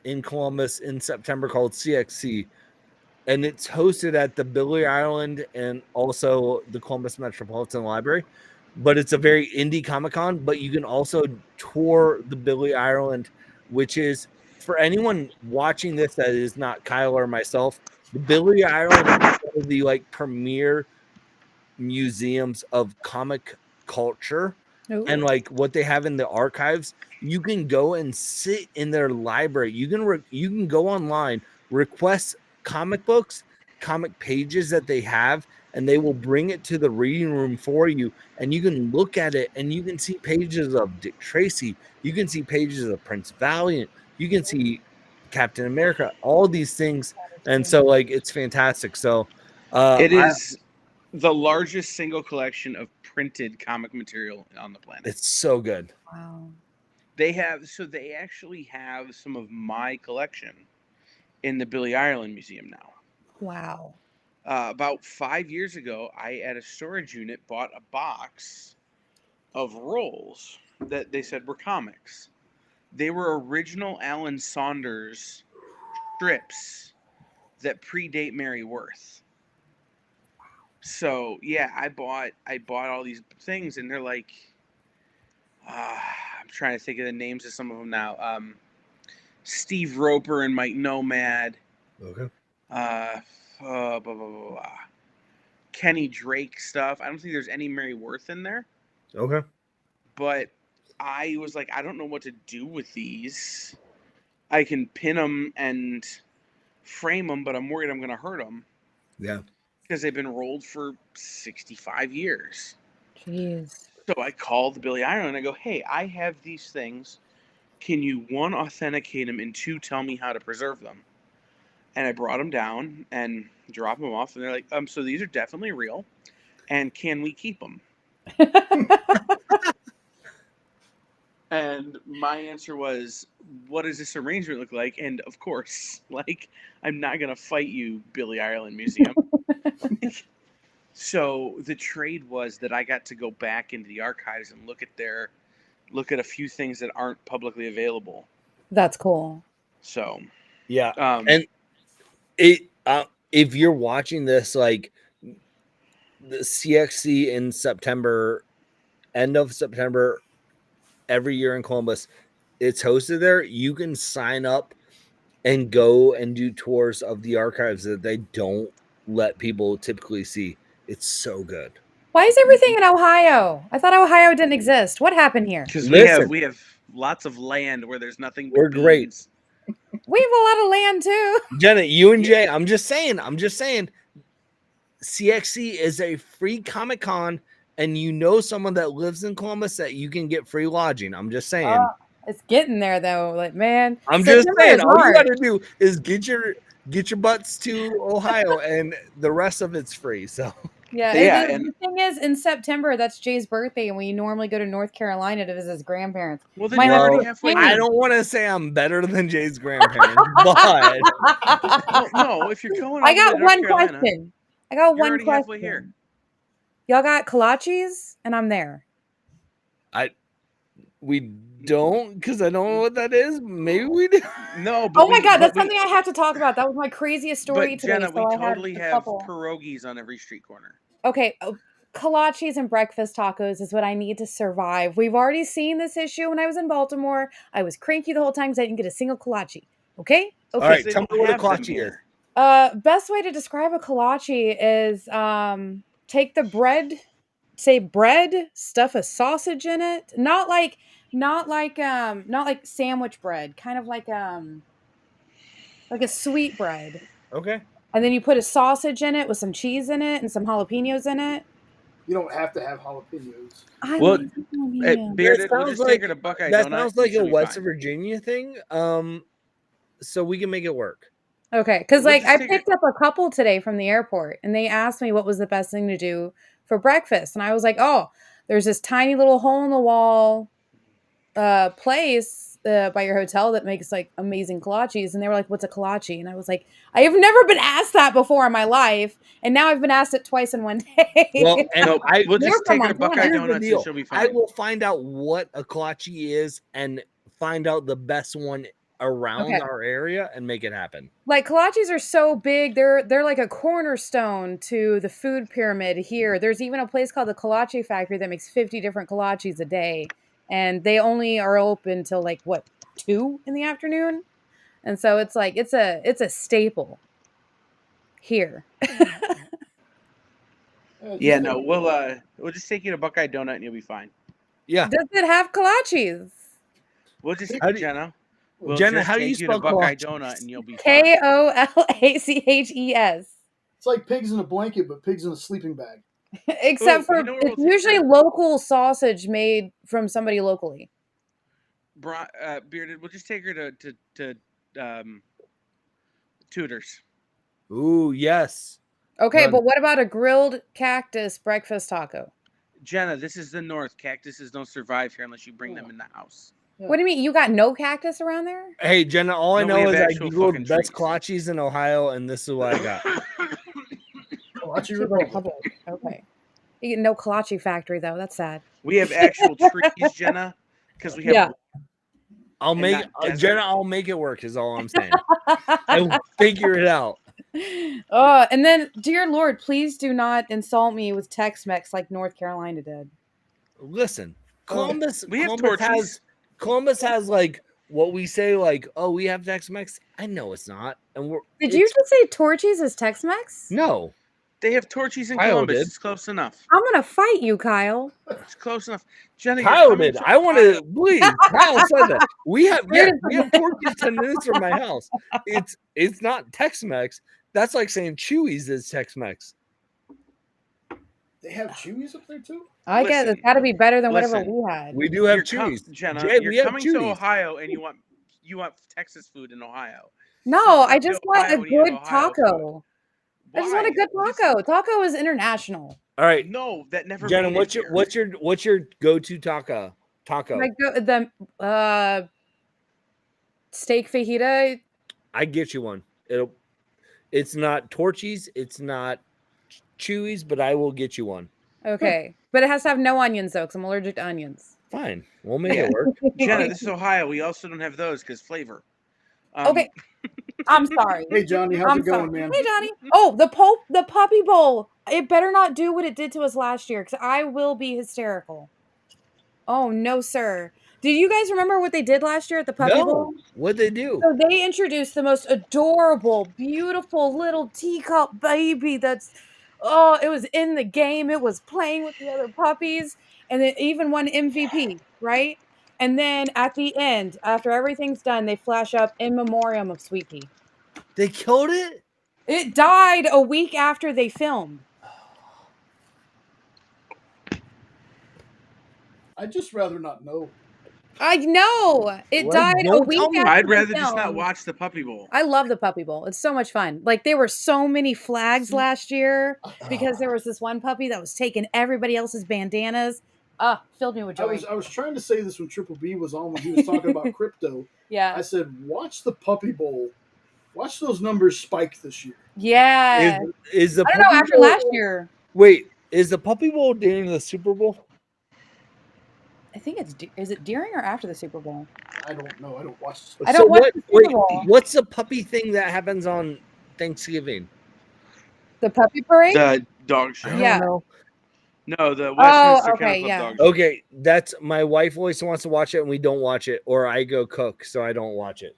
in Columbus in September called CXC, and it's hosted at the Billy Island and also the Columbus Metropolitan Library. But it's a very indie Comic-Con, but you can also tour the Billy Island, which is, for anyone watching this that is not Kyle or myself, the Billy Island is one of the premier museums of comic culture. Ooh. And what they have in the archives, you can go and sit in their library. You can go online, request comic books, comic pages that they have, and they will bring it to the reading room for you, and you can look at it, and you can see pages of Dick Tracy, you can see pages of Prince Valiant, you can see Captain America, all these things. And so it's fantastic. So it is the largest single collection of printed comic material on the planet. It's so good. Wow. They actually have some of my collection in the Billy Ireland Museum now. Wow. About 5 years ago, I, at a storage unit, bought a box of rolls that they said were comics. They were original Alan Saunders strips that predate Mary Worth. So yeah, I bought all these things, and they're I'm trying to think of the names of some of them now. Steve Roper and Mike Nomad. Okay. Blah, blah, blah, blah. Kenny Drake stuff. I don't think there's any Mary Worth in there. Okay. But I was like, I don't know what to do with these. I can pin them and frame them, but I'm worried I'm going to hurt them. Yeah. Because they've been rolled for 65 years. Jeez. So I called the Billy Ireland and I go, hey, I have these things. Can you, 1, authenticate them, and 2, tell me how to preserve them? And I brought them down and dropped them off. And they're like, so these are definitely real. And can we keep them? And my answer was, what does this arrangement look like? And of course, I'm not going to fight you, Billy Ireland Museum. So the trade was that I got to go back into the archives and look at a few things that aren't publicly available. That's cool. So yeah. And it if you're watching this, the CXC in September, end of September, every year in Columbus. It's hosted there. You can sign up and go and do tours of the archives that they don't let people typically see. It's so good. Why is everything in Ohio? I thought Ohio didn't exist. What happened here? Because Listen. we have lots of land where there's nothing but We're great. beans. We have a lot of land too. Jenna, you and Jay, I'm just saying, CXC is a free Comic Con, and you know someone that lives in Columbus that you can get free lodging. I'm just saying. It's getting there though. Like, man, I'm just September saying, is all you hard. got to do is get your butts to Ohio, and the rest of it's free. So Yeah, Yeah, and the thing is, in September, that's Jay's birthday, and we normally go to North Carolina to visit his grandparents. Well, then My you're already husband- halfway. I don't want to say I'm better than Jay's grandparents, but No, if you're going, I all the way got to North one Carolina, question. I got You're one already question. halfway here. Y'all got kolaches, and I'm there. we don't, because I don't know what that is. Maybe we do. No, but Oh my god, that's we, something I have to talk about. That was my craziest story But today. Jenna, so we I had totally a have couple. pierogies on every street corner. Okay, kolaches and breakfast tacos is what I need to survive. We've already seen this issue when I was in Baltimore. I was cranky the whole time because I didn't get a single kolache. Okay? All right, They tell me don't what a have them kolache here. is. Best way to describe a kolache is take the bread, say bread, stuff a sausage in it. Not like sandwich bread, kind of like a sweet bread. Okay. And then you put a sausage in it with some cheese in it and some jalapenos in it. You don't have to have jalapenos. I Well, like jalapenos. Bearded, we'll sounds just like- take her to Buckeye That Donut. sounds and like a she'll be West fine. Virginia thing. So we can make it work. Okay, because We'll like just I take picked up a couple today from the airport, and they asked me what was the best thing to do for breakfast, and I was like, "Oh, there's this tiny little hole in the wall place by your hotel that makes like amazing kolaches." And they were like, "What's a kolache?" And I was like, "I have never been asked that before in my life, and now I've been asked it twice in one day." Well, and No, I we'll just They're take her from to Buckeye here's the Donuts deal. and she'll be I fine. will find out what a kolache is and find out the best one around Okay. our area and make it happen. Like kolaches are so big, they're like a cornerstone to the food pyramid here. There's even a place called the Kolache Factory that makes 50 different kolaches a day, and they only are open till like 2 in the afternoon. And so it's like it's a staple here. Yeah, no, we'll just take you to Buckeye Donut and you'll be fine. Yeah. Does it have kolaches? We'll just How do- Jenna. We'll Jenna, just how do take you you to spell Buckeye kolache? Donut and you'll be fine. Kolaches. It's like pigs in a blanket, but pigs in a sleeping bag. Except Ooh, for you know where it's we'll take usually her? local sausage made from somebody locally. Bearded, we'll just take her to Tudor's. Ooh, yes. Okay, Done. but what about a grilled cactus breakfast taco? Jenna, this is the North. Cactuses don't survive here unless you bring them in the house. What do you mean? You got no cactus around there? Hey, Jenna, all I No, we know have is I actual googled fucking best trees. kolaches in Ohio, and this is what I got. Kolache Czech Republic. Republic. Okay. You get no kolache factory though. That's sad. We have actual trees, Jenna, because we have. Yeah. I'll And make not desert. Jenna. I'll make it work. Is all I'm saying. I will figure it out. And then, dear Lord, please do not insult me with Tex-Mex like North Carolina did. Listen, Columbus. We have Columbus has like what we say, like, oh, we have Tex-Mex. I know it's not, and we're. Did you just say Torchies is Tex-Mex? No. They have Torchies in Kyle Columbus. did. It's close enough. I'm gonna fight you, Kyle. It's close enough. Jenna, Kyle you're coming did. to I want to please. Kyle said that we have Where we have Torchies 10 minutes from my house. It's not Tex-Mex. That's like saying Chewy's is Tex-Mex. They have Chewies up there too? I guess Listen, it's got to be better than whatever listen. we had. We do have You're Chewy's. Jenna, Jay, you're we have coming to Chewy's. Ohio and you want Texas food in Ohio. No, I Come to just want a Ohio and you have good Ohio taco. I just want a Why? good Just- taco. Taco is international. All right, No, that never. Jenna, made it what's here. your go-to taco? Like the steak fajita. I get you one. It's not Torchies, it's not Chewy's, but I will get you one. Okay, but it has to have no onions though, because I'm allergic to onions. Fine, we'll make it work. Jenna, this is Ohio. We also don't have those because flavor. Okay. I'm sorry. Hey Johnny, how's I'm it going, sorry. man? Hey, Johnny. Oh, the puppy bowl. It better not do what it did to us last year, because I will be hysterical. Oh no, sir. Do you guys remember what they did last year at the puppy bowl? No, what'd they do? So they introduced the most adorable, beautiful little teacup baby it was in the game. It was playing with the other puppies, and it even won MVP, right? And then at the end, after everything's done, they flash up in memoriam of Sweet Pea. They killed it? It died a week after they filmed. I'd just rather not know. I know. It What? died a Don't week tell me. after I'd they rather just not filmed. watch the Puppy Bowl. I love the Puppy Bowl. It's so much fun. Like, there were so many flags See- last year because there was this one puppy that was taking everybody else's bandanas. Filled me with joy. I was trying to say this when Triple B was on when he was talking about crypto. Yeah. I said, watch the Puppy Bowl. Watch those numbers spike this year. Yeah. Is the I don't know, Puppy after Bowl- last year. Wait, is the Puppy Bowl during the Super Bowl? I think is it during or after the Super Bowl? I don't know. I don't watch. I don't watch the Super Bowl. What's the puppy thing that happens on Thanksgiving? The puppy parade? The dog show. I don't Yeah. know. No, the Westminster okay, Kennel Club yeah. dog show. Okay, that's my wife always wants to watch it and we don't watch it, or I go cook, so I don't watch it.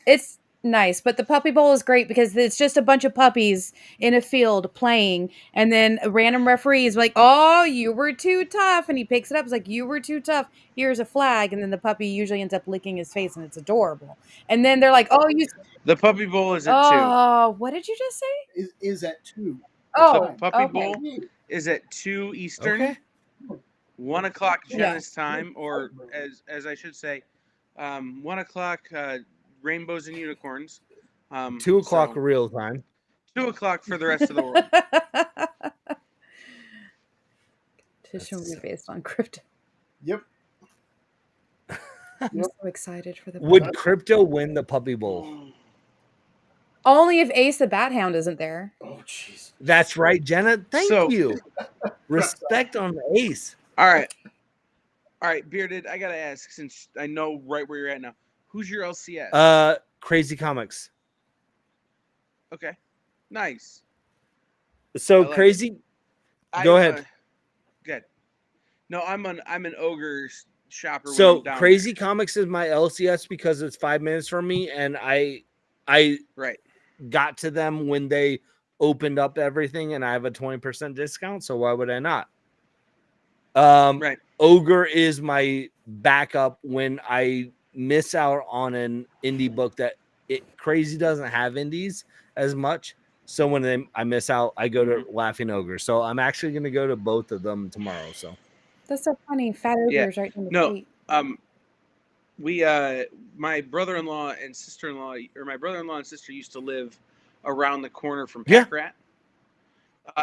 It's nice, but the Puppy Bowl is great because it's just a bunch of puppies in a field playing, and then a random referee is like, "Oh, you were too tough," and he picks it up. It's like, "You were too tough. Here's a flag," and then the puppy usually ends up licking his face, and it's adorable. And then they're like, "Oh, you." The Puppy Bowl is at 2. Oh, what did you just say? Is at 2. Oh, Puppy okay. Bowl is at 2 Eastern, Okay. 1 o'clock Yeah. Jenna's time, or as I should say, 1 o'clock Rainbows and Unicorns. 2 o'clock so real time. 2 o'clock for the rest of the world. Petition will be based on crypto. Yep. I'm so excited for the Would crypto win the Puppy Bowl? Only if Ace the Bat Hound isn't there. Oh, jeez. That's right, Jenna. Thank So- you. Respect on the ace. All right, Bearded. I gotta ask, since I know right where you're at now. Who's your LCS? Crazy Comics. Okay, nice. So I like Crazy. I, Go ahead. Good. No, I'm an ogre shopper. when So I'm down Crazy Comics is my LCS because it's 5 minutes from me, and I there. Right. got to them when they opened up everything, and I have a 20% discount. So why would I not? Right. Ogre is my backup when I miss out on an indie book that Crazy doesn't have indies as much. So when I miss out, I go to Laughing Ogre. So I'm actually going to go to both of them tomorrow. So That's so funny. Fat Yeah. ogres right in the No. street. We my brother-in-law and sister-in-law, or my brother-in-law and sister, used to live around the corner from Yeah. Pack Rat.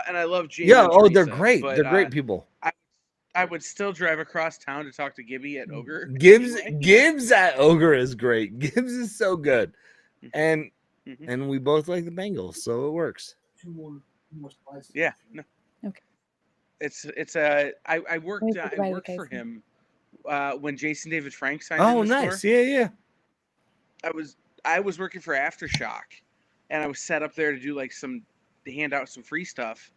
And I love Jamie. yeah, and oh, they're Teresa, great. but, They're great people. I would still drive across town to talk to Gibby at Ogre. Gibbs anyway. Gibbs at Ogre is great. Gibbs is so good, and Mhm. and we both like the Bengals, so it works. 2 more slices. Yeah. No. Okay. I worked Let me I think about it, worked for guys. him when Jason David Frank signed Oh, in the nice. store. Yeah. I was working for Aftershock, and I was set up there to hand out some free stuff,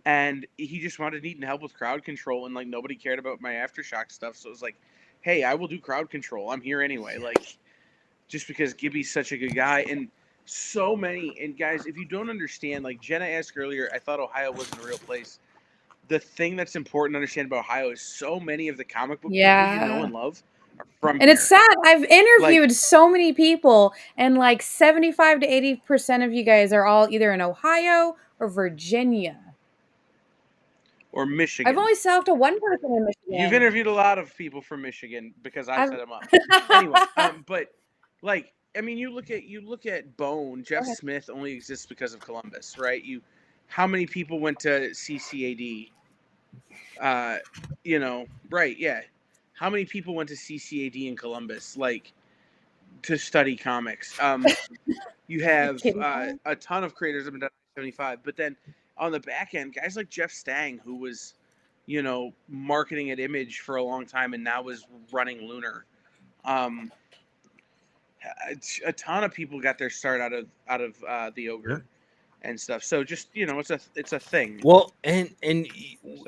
and he just wanted needing help with crowd control, and like nobody cared about my Aftershock stuff, so it was like, hey, I will do crowd control. I'm here anyway, like just because Gibby's such a good guy, and so many. And guys, if you don't understand, like Jenna asked earlier, I thought Ohio wasn't a real place. The thing that's important to understand about Ohio is so many of the comic book people you Yeah. know and love are from And it's here. sad. I've interviewed so many people, and like 75 to 80% of you guys are all either in Ohio or Virginia. Or Michigan. I've only talked to one person in Michigan. You've interviewed a lot of people from Michigan because I I've- set them up. Anyway, but like, I mean, you look at Bone. Jeff ahead. Smith only exists because of Columbus, right? How many people went to CCAD? Right? Yeah. How many people went to CCAD in Columbus, like, to study comics? You have Kidding. a ton of creators have been done 75, but then on the back end, guys like Jeff Stang, who was, marketing at Image for a long time and now is running Lunar, a ton of people got their start out of the ogre and stuff. So just it's a thing. Well, and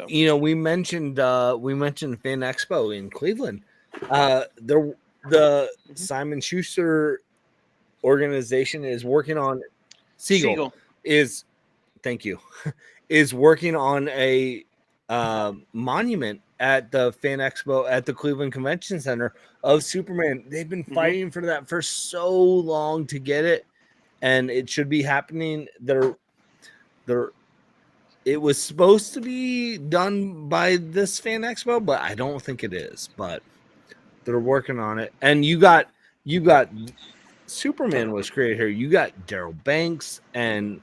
So. we mentioned Fan Expo in Cleveland. The Simon Schuster organization is working on Siegel. Thank you, is working on a monument at the Fan Expo at the Cleveland Convention Center of Superman. They've been fighting for that for so long to get it, and it should be happening. It was supposed to be done by this Fan Expo, but I don't think it is. But they're working on it. And you got Superman was created here. You got Daryl Banks and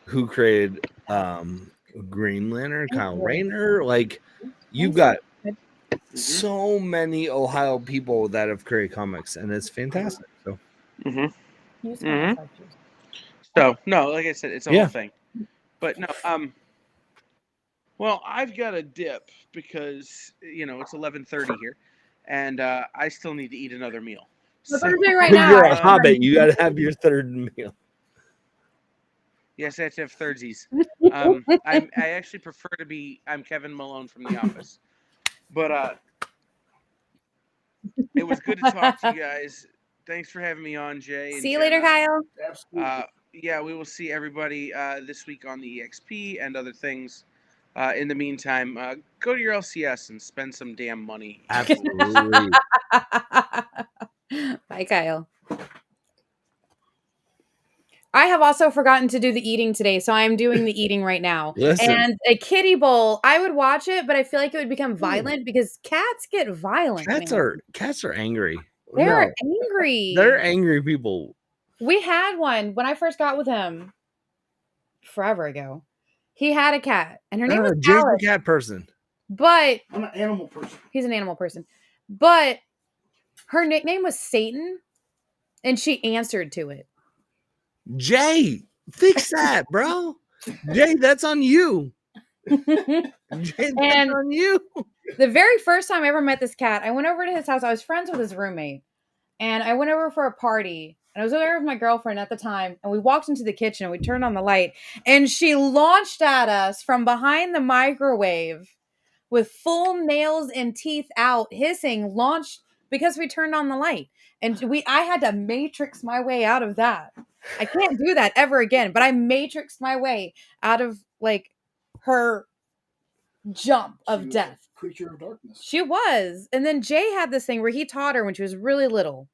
who created Green Lantern, Kyle Rayner. Like you've got so many Ohio people that have created comics, and it's fantastic. So, So no, like I said, it's a whole thing. But no, well, I've got a dip because it's 11:30 here, and I still need to eat another meal. What are we doing right now? You're a hobbit. You got to have your third meal. Yes, I have to have thirdsies. I actually prefer to be. I'm Kevin Malone from The Office, but it was good to talk to you guys. Thanks for having me on, Jay. And see you later, Kyle. Yeah, we will see everybody this week on the EXP and other things. In the meantime, go to your LCS and spend some damn money. Absolutely. Bye, Kyle. I have also forgotten to do the eating today, so I'm doing the eating right now. Listen. And a kitty bowl, I would watch it, but I feel like it would become violent because cats get violent. Cats are angry. They're angry. They're angry people. We had one when I first got with him forever ago. He had a cat, and her name was Jay's Alice. a cat person. But I'm an animal person. He's an animal person. But her nickname was Satan, and she answered to it. Jay, fix that, bro. Jay, that's on you. Jay, that's on you. The very first time I ever met this cat, I went over to his house. I was friends with his roommate, and I went over for a party. And I was over there with my girlfriend at the time, and we walked into the kitchen, and we turned on the light, and she launched at us from behind the microwave with full nails and teeth out, hissing, launched because we turned on the light. And I had to matrix my way out of that. I can't do that ever again, but I matrixed my way out of her jump of death. Creature of darkness. She was. And then Jay had this thing where he taught her when she was really little.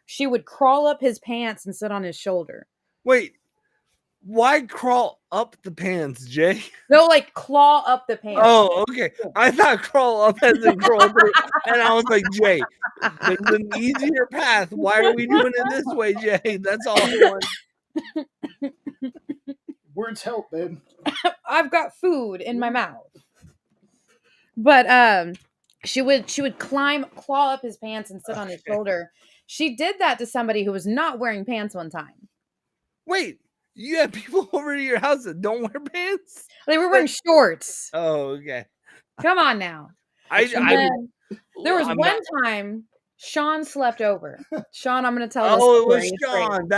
She would crawl up his pants and sit on his shoulder. Wait, why crawl up the pants, Jay? No, claw up the pants. Oh, okay. I thought crawl up as in crawl through. And I was like, Jay, there's an easier path. Why are we doing it this way, Jay? That's all I want. Words help, babe. I've got food in my mouth. But she would claw up his pants and sit on his shoulder. She did that to somebody who was not wearing pants one time. Wait, you have people over to your house that don't wear pants? They were wearing shorts. Oh, okay. Come on now. There was one time Sean slept over. Sean, I'm going to tell this story. Oh, it was Sean.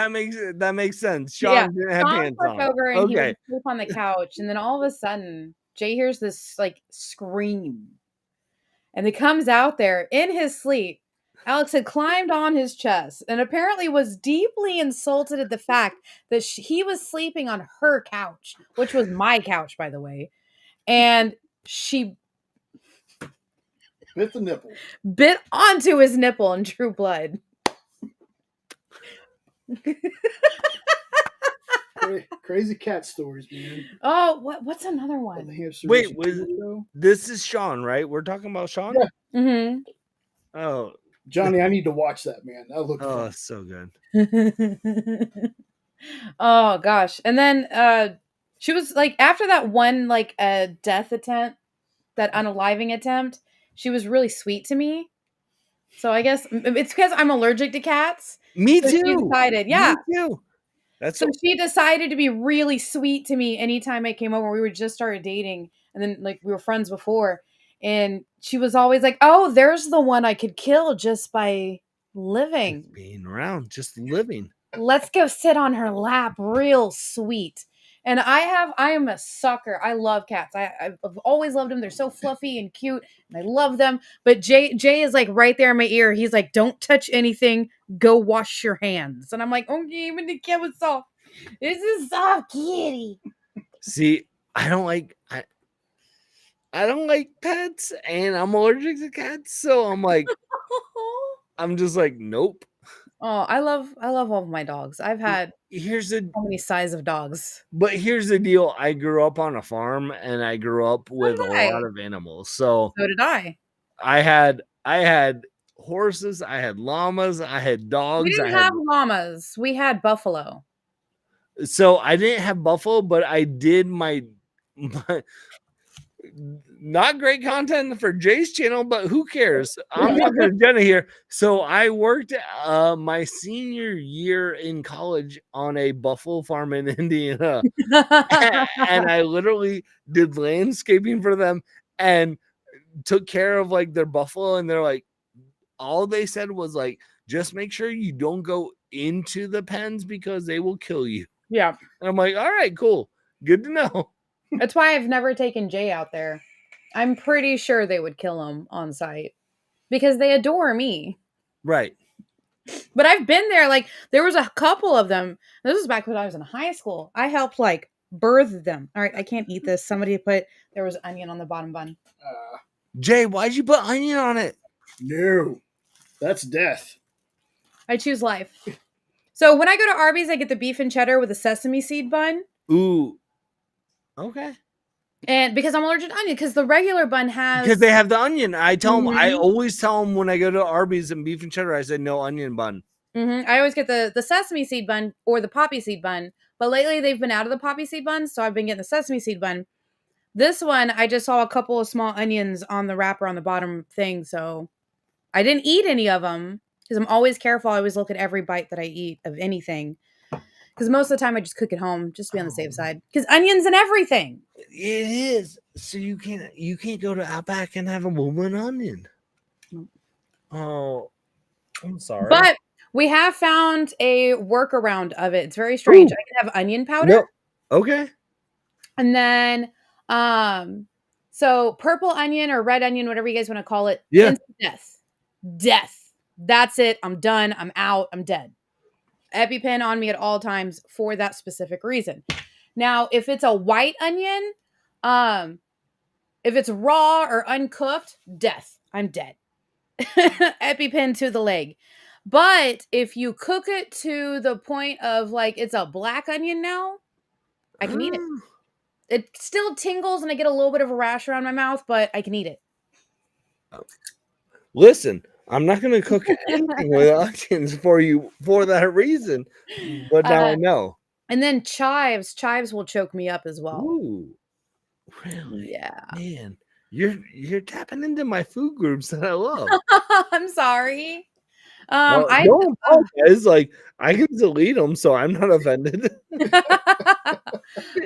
That makes sense. Sean didn't have pants on. Over and he would sleep on the couch, and then all of a sudden, Jay hears this scream, and he comes out there in his sleep. Alex had climbed on his chest and apparently was deeply insulted at the fact that he was sleeping on her couch, which was my couch, by the way. And she bit the nipple. Bit onto his nipple in True Blood. Crazy cat stories, man. Oh, what's another one? Wait, this is Sean, right? We're talking about Sean? Yeah. Mm-hmm. Oh. Johnny, I need to watch that, man. That looks fun. So good. Oh gosh. And then she was after that one death attempt, that unaliving attempt, she was really sweet to me. So I guess it's because I'm allergic to cats. Me too. She decided, yeah. Me too. She decided to be really sweet to me anytime I came over. We were just started dating, and then we were friends before. And she was always like, "Oh, there's the one I could kill just by living. Just being around, just living. Let's go sit on her lap, real sweet. And I am a sucker. I love cats. I've always loved them. They're so fluffy and cute, and I love them. But Jay is like right there in my ear. He's like, "Don't touch anything. Go wash your hands." And I'm like, "Okay, but the cat was soft. This is soft kitty." See, I don't like pets, and I'm allergic to cats, so I'm like, I'm just like, nope. Oh, I love all of my dogs. I've had Here's the so many size of dogs. But here's the deal. I grew up on a farm, and I grew up with a did I. lot of animals. So So did I. I had horses, I had llamas, I had dogs. We didn't have llamas. We had buffalo. So I didn't have buffalo, but I did my not great content for Jay's channel, but who cares? I'm not going to Jenna here. So I worked my senior year in college on a buffalo farm in Indiana, and I literally did landscaping for them and took care of like their buffalo. And they're like, all they said was like, just make sure you don't go into the pens because they will kill you. Yeah. And I'm like, all right, cool. Good to know. That's why I've never taken Jay out there. I'm pretty sure they would kill him on site because they adore me. Right. But I've been there. Like, there was a couple of them. This was back when I was in high school. I helped, like, birth them. All right, I can't eat this. Somebody put, there was onion on the bottom bun. Jay, why'd you put onion on it? No, that's death. I choose life. So when I go to Arby's, I get the beef and cheddar with a sesame seed bun. Ooh. Okay. And because I'm allergic to onion, because the regular bun has... Because they have the onion. I tell them, I Mhm. always tell them when I go to Arby's and beef and cheddar, I said no onion bun. Mm-hmm. I always get the sesame seed bun or the poppy seed bun. But lately they've been out of the poppy seed bun, so I've been getting the sesame seed bun. This one, I just saw a couple of small onions on the wrapper on the bottom thing, so I didn't eat any of them because I'm always careful. I always look at every bite that I eat of anything because most of the time I just cook at home just to be on the safe side because onions and everything. It is. So you can't go to Outback and have a woman onion. Nope. Oh, I'm sorry. But we have found a workaround of it. It's very strange. Ooh. I can have onion powder. No. Okay. And then, so purple onion or red onion, whatever you guys want to call it. Yeah. Instant death. Death. That's it. I'm done. I'm out. I'm dead. EpiPen on me at all times for that specific reason. Now, if it's a white onion, if it's raw or uncooked, death. I'm dead. EpiPen to the leg. But if you cook it to the point of like it's a black onion now, I can eat it. It still tingles and I get a little bit of a rash around my mouth, but I can eat it. Listen, I'm not going to cook anything with onions for you for that reason, but now I know. And then chives will choke me up as well. Ooh, really? Yeah. Man, you're tapping into my food groups that I love. I'm sorry. Well, don't apologize. Like I can delete them, so I'm not offended.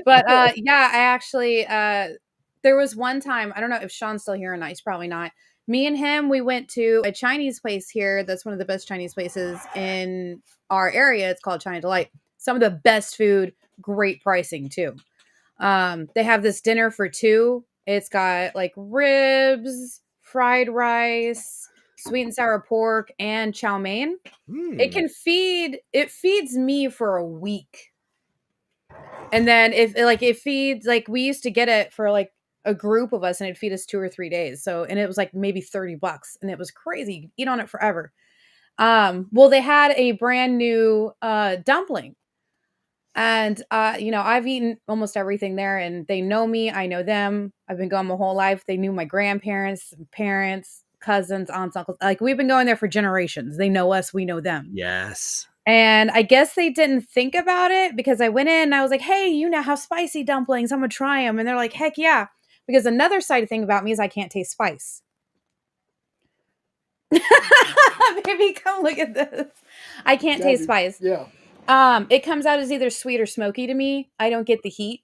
But yeah, I actually there was one time, I don't know if Sean's still here or not. He's probably not. Me and him, we went to a Chinese place here. That's one of the best Chinese places in our area. It's called China Delight. Some of the best food, great pricing too. They have this dinner for two. It's got like ribs, fried rice, sweet and sour pork, and chow mein. It feeds me for a week. And then it feeds, like we used to get it for like a group of us and it'd feed us 2 or 3 days. So, and it was like maybe $30 and it was crazy. You could eat on it forever. Well, they had a brand new dumpling. And, I've eaten almost everything there and they know me. I know them. I've been going my whole life. They knew my grandparents, parents, cousins, aunts, uncles. Like we've been going there for generations. They know us. We know them. Yes. And I guess they didn't think about it because I went in and I was like, hey, you now have spicy dumplings. I'm going to try them. And they're like, heck yeah. Because another side thing about me is I can't taste spice. Baby, come look at this. I can't taste spice. Yeah. It comes out as either sweet or smoky to me. I don't get the heat.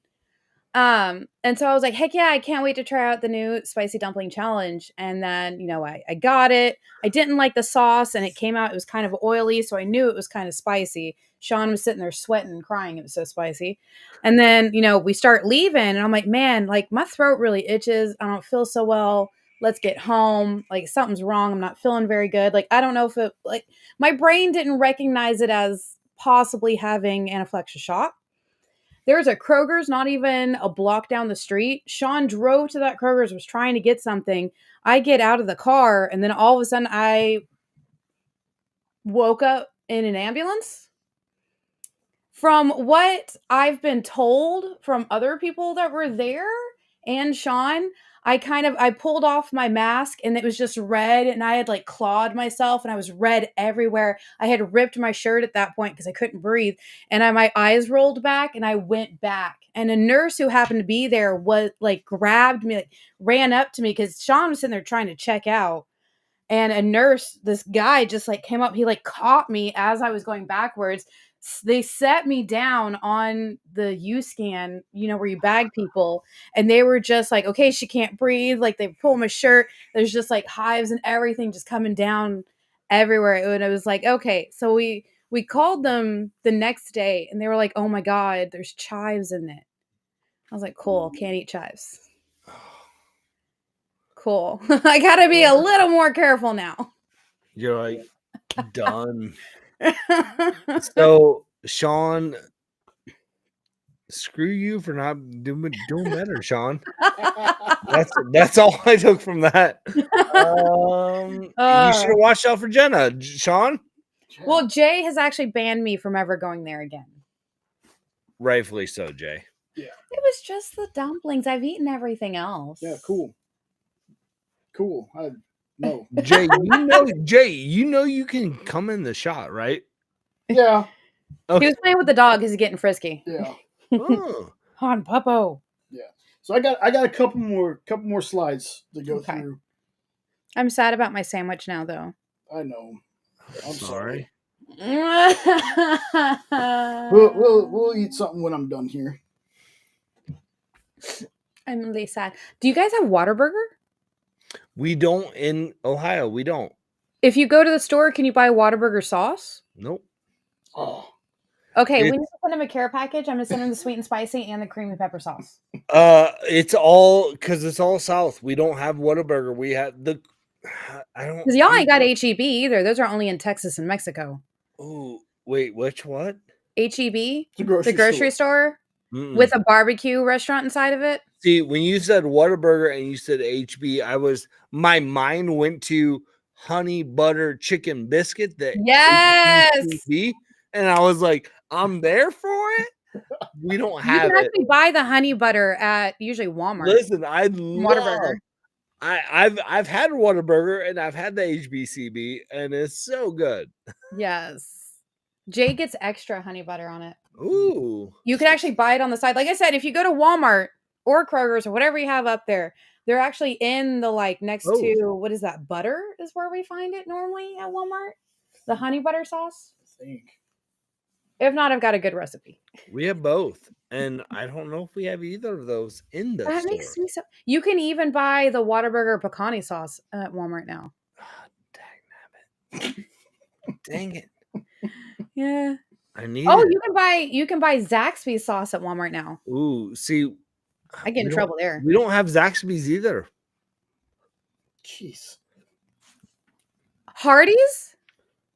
And so I was like, heck yeah, I can't wait to try out the new spicy dumpling challenge. And then, I got it. I didn't like the sauce and it came out, it was kind of oily. So I knew it was kind of spicy. Sean was sitting there sweating and crying. It was so spicy. And then, we start leaving and I'm like, man, like my throat really itches. I don't feel so well. Let's get home. Like something's wrong. I'm not feeling very good. Like, I don't know if it, like my brain didn't recognize it as possibly having anaphylactic shock. There's a Kroger's not even a block down the street. Sean drove to that Kroger's, was trying to get something. I get out of the car, and then all of a sudden I woke up in an ambulance. From what I've been told from other people that were there and Sean, I pulled off my mask and it was just red and I had like clawed myself and I was red everywhere. I had ripped my shirt at that point because I couldn't breathe and my eyes rolled back and I went back. And a nurse who happened to be there was like grabbed me, like ran up to me because Sean was sitting there trying to check out. And a nurse, this guy just like came up, he like caught me as I was going backwards. They set me down on the U-scan, where you bag people. And they were just like, okay, she can't breathe. Like they pull my shirt. There's just like hives and everything just coming down everywhere. And it was like, okay. So we called them the next day and they were like, oh my God, there's chives in it. I was like, cool, can't eat chives. Cool. I gotta be a little more careful now. You're like, done. So, Sean, screw you for not doing better, Sean. That's all I took from that. You should have watched out for Jenna, Sean. Well, Jay has actually banned me from ever going there again. Rightfully so, Jay. Yeah. It was just the dumplings. I've eaten everything else. Yeah, cool. No. Jay, you can come in the shot, right? Yeah. Okay. He was playing with the dog because he's getting frisky. Yeah. On Puppo. Yeah. So I got a couple more slides to go through. I'm sad about my sandwich now, though. I know. I'm sorry. We'll eat something when I'm done here. I'm really sad. Do you guys have Whataburger? We don't in Ohio. We don't. If you go to the store, can you buy Whataburger sauce? Nope. Oh. Okay, we need to send him a care package. I'm gonna send him the sweet and spicy and the creamy pepper sauce. It's all because it's all south. We don't have Whataburger. We have the. I don't. Because y'all ain't got HEB either. Those are only in Texas and Mexico. Oh wait, what? HEB, the grocery store with a barbecue restaurant inside of it. See, when you said Whataburger and you said HB, my mind went to honey butter chicken biscuit. Yes. HBCB, and I was like, I'm there for it. We don't have it. You can actually buy the honey butter at usually Walmart. Listen, I love Whataburger. I've had Whataburger and I've had the HBCB and it's so good. Yes. Jay gets extra honey butter on it. Ooh. You can actually buy it on the side. Like I said, if you go to Walmart or Kroger's or whatever you have up there, they're actually in the next to, what is that? Butter is where we find it normally at Walmart. The honey butter sauce. I think. If not, I've got a good recipe. We have both. And I don't know if we have either of those in the store. That makes me so. You can even buy the Whataburger pecani sauce at Walmart now. Oh, dang it. Dang it. Yeah. I need you can buy Zaxby's sauce at Walmart now. Ooh, see. I get in trouble there. We don't have Zaxby's either. Jeez. Hardee's?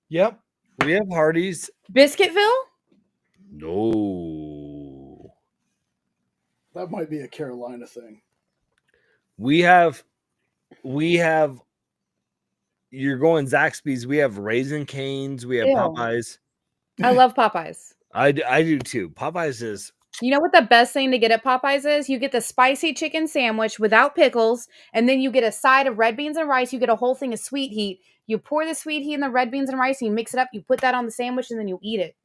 Yep. We have Hardee's. Biscuitville? No. That might be a Carolina thing. We have you're going Zaxby's. We have Raisin Cane's. We have Popeyes. I love Popeyes. I do too. Popeyes is. You know what the best thing to get at Popeyes is? You get the spicy chicken sandwich without pickles, and then you get a side of red beans and rice. You get a whole thing of sweet heat. You pour the sweet heat in the red beans and rice, and you mix it up. You put that on the sandwich, and then you eat it.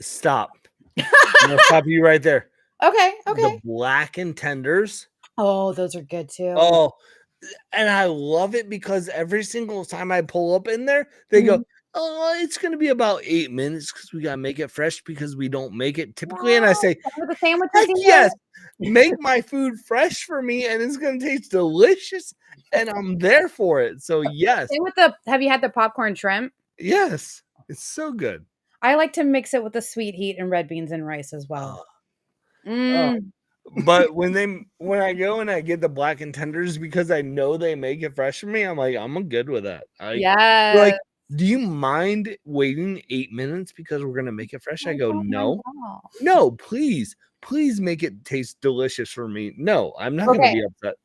Stop. I'm gonna stop you right there. Okay. The blackened tenders. Oh, those are good too. Oh, and I love it because every single time I pull up in there, they go, oh, it's going to be about 8 minutes because we got to make it fresh because we don't make it typically. And I say, With the sandwiches heck here? yes, make my food fresh for me and it's going to taste delicious and I'm there for it. So yes, Same with have you had the popcorn shrimp? yes, it's so good. I like to mix it with the sweet heat and red beans and rice as well. But when I go and I get the blackened tenders because I know they make it fresh for me, I'm like, I'm good with that. Yes. Like, do you mind waiting 8 minutes because we're gonna make it fresh? I go, no, please make it taste delicious for me. No, I'm not gonna be upset.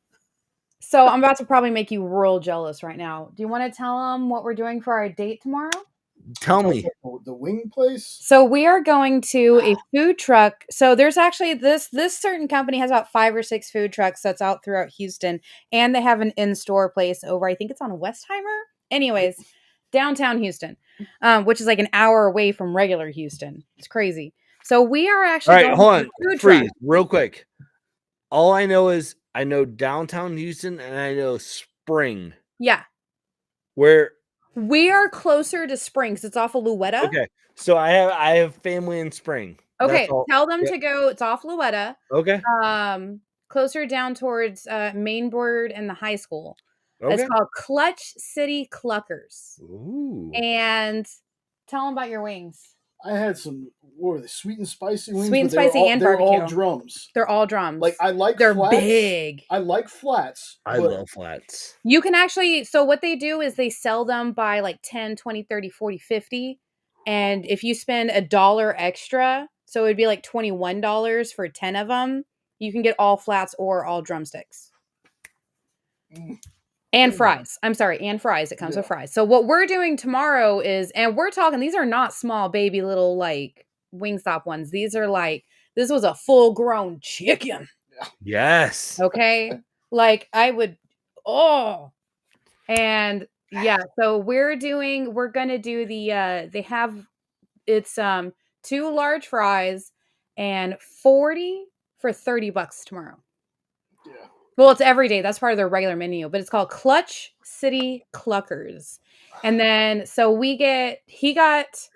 So I'm about to probably make you real jealous right now. Do you want to tell them what we're doing for our date tomorrow? Tell me. The wing place. So we are going to a food truck. So there's actually this certain company has about 5 or 6 food trucks that's out throughout Houston, and they have an in-store place over. I think it's on Westheimer. Anyways, downtown Houston, which is like an hour away from regular Houston. It's crazy. So we are actually. All right, hold on. Food Freeze truck. real quick. All I know is I know downtown Houston and I know Spring. Yeah. Where we are closer to Spring because it's off of Louetta. Okay. So I have family in Spring. Okay. Tell them to go. It's off Louetta. Okay. Closer down towards Mainboard and the high school. Okay. It's called Clutch City Cluckers. Ooh. And tell them about your wings. I had some, what were they, sweet and spicy wings? Sweet and spicy and they're barbecue. all drums. They're all drums. Like, I like They're flats. big. I like flats. I love flats. You can actually, so what they do is they sell them by like 10, 20, 30, 40, 50. And if you spend $1 extra, so it'd be like $21 for 10 of them, you can get all flats or all drumsticks. And fries. I'm sorry, and fries. It comes with fries. So what we're doing tomorrow is, and we're talking, these are not small baby little like Wingstop ones. These are like, this was a full grown chicken. Yes. Okay. Like I would, and yeah, so we're going to do it's 2 large fries and 40 for $30 tomorrow. Yeah. Well, it's every day. That's part of their regular menu, but it's called Clutch City Cluckers. And then, so he got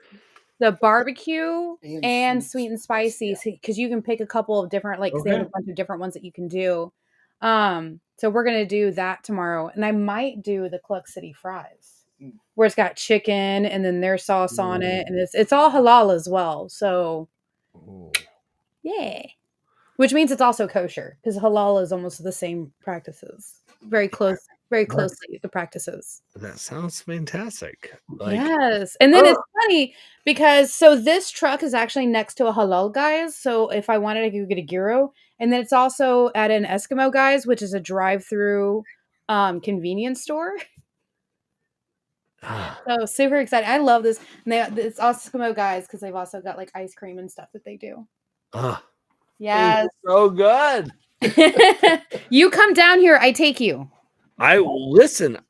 the barbecue and sweet and spicy because you can pick a couple of different, like, they have a bunch of different ones that you can do. So we're going to do that tomorrow. And I might do the Clutch City fries where it's got chicken and then their sauce on it. And it's all halal as well. So yeah. Which means it's also kosher because halal is almost the same practices. Very closely the practices. That sounds fantastic. Yes. And then it's funny because so this truck is actually next to a halal guys. So if I wanted to get a gyro, and then it's also at an Eskimo guys, which is a drive-through convenience store. So super excited. I love this. And it's Eskimo guys because they've also got like ice cream and stuff that they do. Yes. So good. You come down here, I take you. I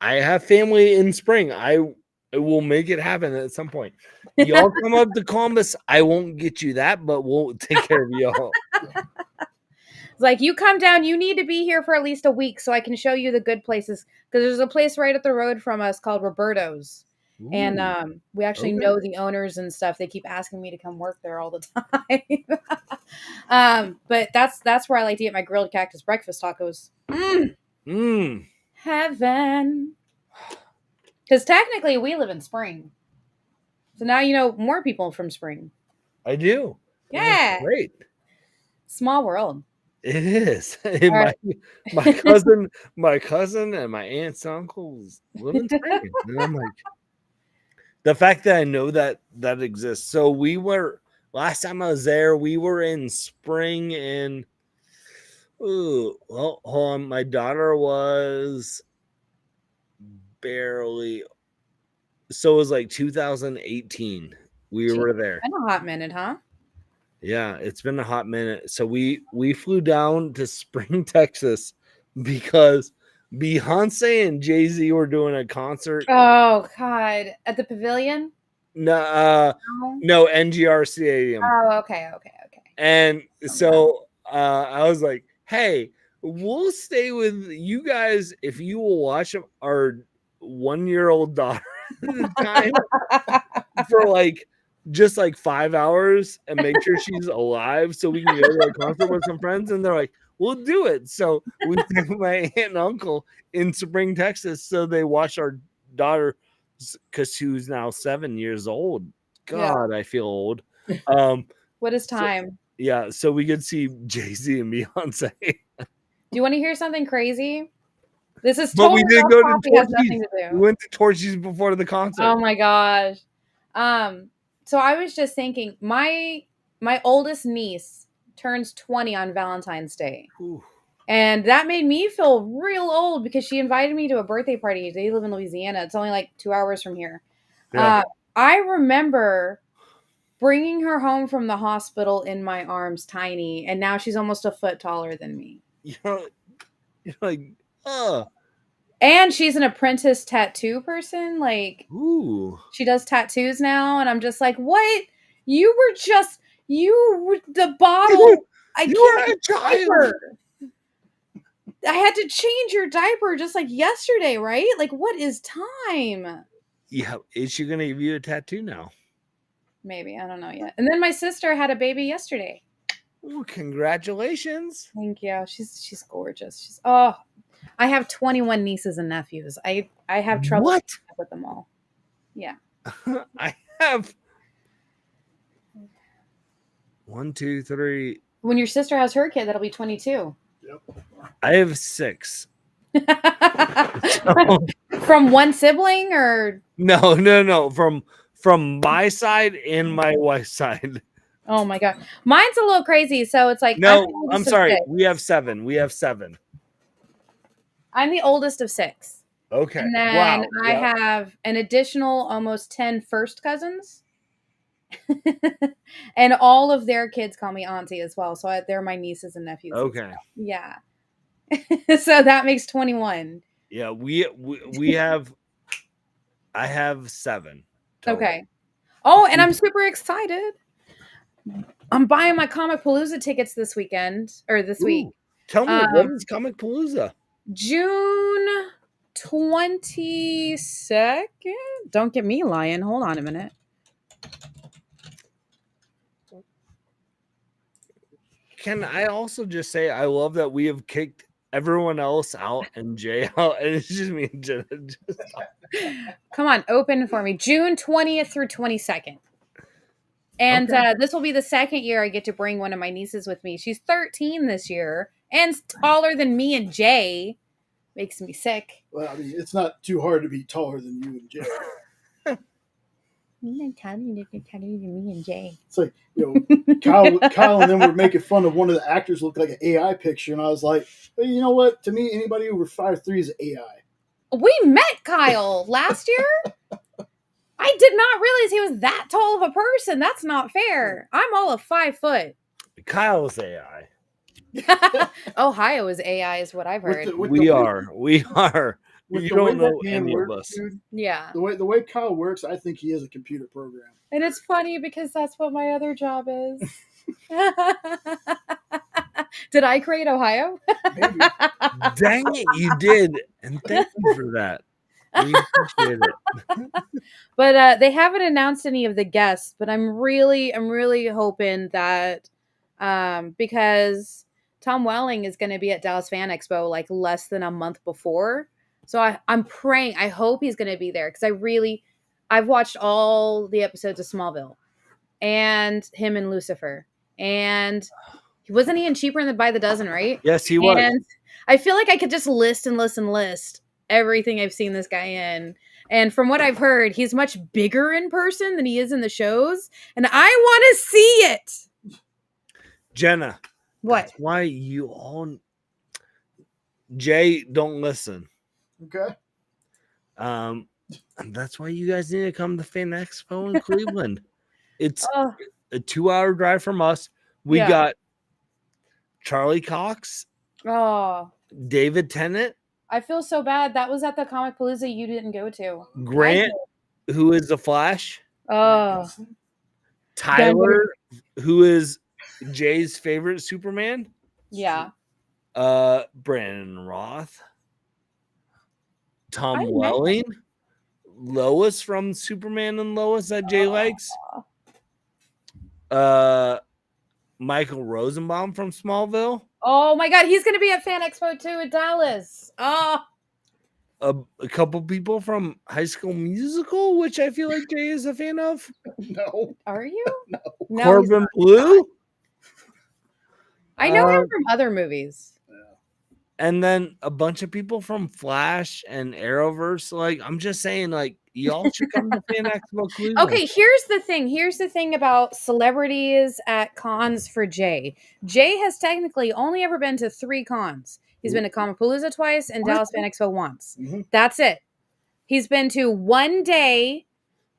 have family in Spring. I will make it happen at some point. Y'all come up to Columbus. I won't get you that, but we'll take care of y'all. It's like, you come down, you need to be here for at least a week so I can show you the good places. Because there's a place right up the road from us called Roberto's. Ooh. And we actually know the owners and stuff. They keep asking me to come work there all the time. But that's where I like to get my grilled cactus breakfast tacos. Heaven. Because technically we live in Spring. So now you know more people from Spring. I do. Yeah. Great. Small world. It is. My cousin and my aunts and uncles live in Spring. And I'm like, the fact that I know that exists. So last time I was there, we were in Spring in, hold on. My daughter was barely, so it was like 2018. We were there. Been a hot minute, huh? Yeah, it's been a hot minute. So we flew down to Spring, Texas because Beyonce and Jay-Z were doing a concert. Oh God. At the pavilion? No, NGR Stadium. Oh, okay. And so I was like, hey, we'll stay with you guys if you will watch our 1-year-old daughter the time for like just like 5 hours and make sure she's alive so we can go to a concert with some friends. And they're like, we'll do it. So we took my aunt and uncle in Spring, Texas. So they watched our daughter, because she was now 7 years old. God, I feel old. What is time? So we could see Jay-Z and Beyonce. Do you want to hear something crazy? This is But we totally did go to has nothing Torchy's. to do. We went to Torchy's before the concert. Oh my gosh. So I was just thinking, my oldest niece turns 20 on Valentine's Day. Ooh. And that made me feel real old because she invited me to a birthday party. They live in Louisiana. It's only like 2 hours from here. Yeah. I remember bringing her home from the hospital in my arms, tiny, and now she's almost a foot taller than me. You're like, And she's an apprentice tattoo person. Like, ooh. she does tattoos now, and I'm just like, what? You were the bottle. You were a child. I had to change your diaper just like yesterday, right? Like, what is time? Yeah, is she gonna give you a tattoo now? Maybe, I don't know yet. And then my sister had a baby yesterday. Oh, congratulations! Thank you. She's gorgeous. I have 21 nieces and nephews. I have trouble with them all. Yeah. I have 1, 2, 3. When your sister has her kid, that'll be 22. Yep. I have 6. From one sibling or No. From my side and my wife's side. Oh my god, mine's a little crazy. So it's like I'm sorry. We have 7. I'm the oldest of 6. Okay. And then I have an additional almost 10 first cousins. And all of their kids call me auntie as well. So they're my nieces and nephews. Okay. Yeah. So that makes 21. Yeah, we have. I have 7. Total. Okay. Oh, and I'm super excited. I'm buying my Comic Palooza tickets this weekend or this week. Tell me, what is Comic Palooza? June 22nd. Don't get me lying. Hold on a minute. Can I also just say I love that we have kicked everyone else out and Jay out, and it's just me and Jenna. Come on, open for me. June 20th through 22nd. And this will be the second year I get to bring one of my nieces with me. She's 13 this year and taller than me and Jay. Makes me sick. Well, I mean, it's not too hard to be taller than you and Jay. You're not taller than me and Jay. It's like, Kyle and them were making fun of one of the actors looked like an AI picture, and I was like, hey, you know what? To me, anybody over 5'3" is AI. We met Kyle last year. I did not realize he was that tall of a person. That's not fair. I'm all of 5 foot. Kyle's AI. Ohio is AI, is what I've heard. We are. You don't know any of us. Dude, yeah. The way Kyle works, I think he is a computer program. And it's funny because that's what my other job is. Did I create Ohio? Maybe. Dang it, you did. And thank you for that. We appreciate it. But they haven't announced any of the guests, but I'm really hoping that because Tom Welling is going to be at Dallas Fan Expo like less than a month before. So I'm praying, I hope he's going to be there because I've watched all the episodes of Smallville and him and Lucifer. And wasn't he in Cheaper by the Dozen, right? Yes, he was. And I feel like I could just list everything I've seen this guy in. And from what I've heard, he's much bigger in person than he is in the shows. And I want to see it. Jenna. What? That's why you all... Jay, don't listen. Okay. And that's why you guys need to come to Fan Expo in Cleveland. It's a 2-hour drive from us. We got Charlie Cox. Oh. David Tennant. I feel so bad. That was at the Comic Palooza you didn't go to. Grant, who is the Flash. Oh. Tyler, who is Jay's favorite Superman. Yeah. Brandon Roth. Tom Welling. Lois from Superman and Lois that Jay likes. Michael Rosenbaum from Smallville. Oh my God, he's going to be at Fan Expo 2 in Dallas. Oh, A couple people from High School Musical, which I feel like Jay is a fan of. No. are you? No. No, he's Corbin not. Blue. I know him from other movies. And then a bunch of people from Flash and Arrowverse. Like, I'm just saying, like, y'all should come to Fan Expo Cleveland. Okay, here's the thing. Here's the thing about celebrities at cons for Jay. Jay has technically only ever been to 3 cons. He's been to Comicpalooza twice and Dallas Fan Expo once. That's it. He's been to one day.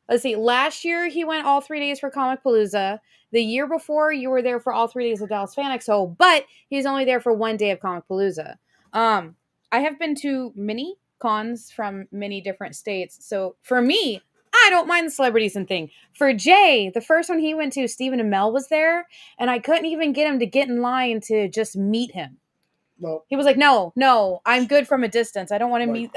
Let's see. Last year he went all 3 days for Comicpalooza. The year before you were there for all 3 days of Dallas Fan Expo, but he's only there for one day of Comicpalooza. I have been to many cons from many different states. So for me, I don't mind the celebrities and thing. For Jay, the first one he went to, Stephen Amell was there, and I couldn't even get him to get in line to just meet him. No. He was like, no, I'm good from a distance. I don't want to meet.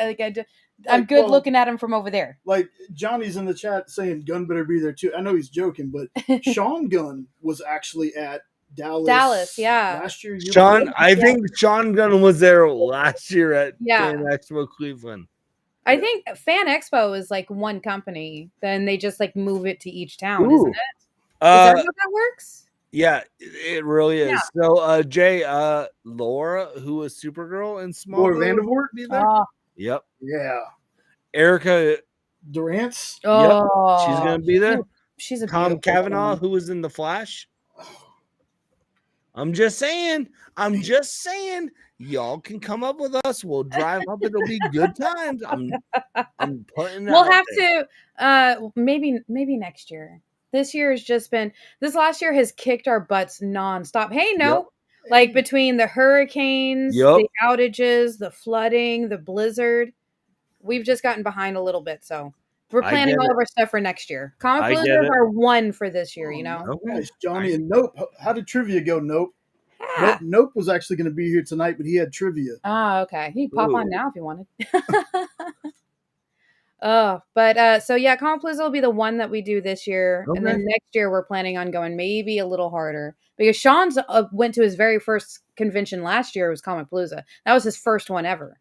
I'm good looking at him from over there. Like Johnny's in the chat saying Gunn better be there too. I know he's joking, but Sean Gunn was actually at Dallas. Yeah. Last year. Sean, I think Sean Gunn was there last year at Fan Expo Cleveland. I think Fan Expo is like one company. Then they just like move it to each town, isn't it? Is that how that works? Yeah, it really is. Yeah. So, Jay, Laura, who was Supergirl in Smallville, Laura Vandervoort, be there. Yep. Yeah. Erica Durance. Oh, yep. She's gonna be there. She's a Tom Cavanaugh, who was in The Flash. I'm just saying. Y'all can come up with us. We'll drive up. It'll be good times. I'm putting it. We'll have to maybe next year. This last year has kicked our butts nonstop. Hey, like between the hurricanes, the outages, the flooding, the blizzard, we've just gotten behind a little bit. So we're planning all of our stuff for next year. Comicpaloozas are one for this year, you know. Okay. Johnny and Nope. How did trivia go, Nope? Nope was actually going to be here tonight, but he had trivia. Oh, okay. He can pop on now if you wanted. So yeah, Comicpalooza will be the one that we do this year, and then next year we're planning on going maybe a little harder because Sean's went to his very first convention last year. It was Comicpalooza. That was his first one ever.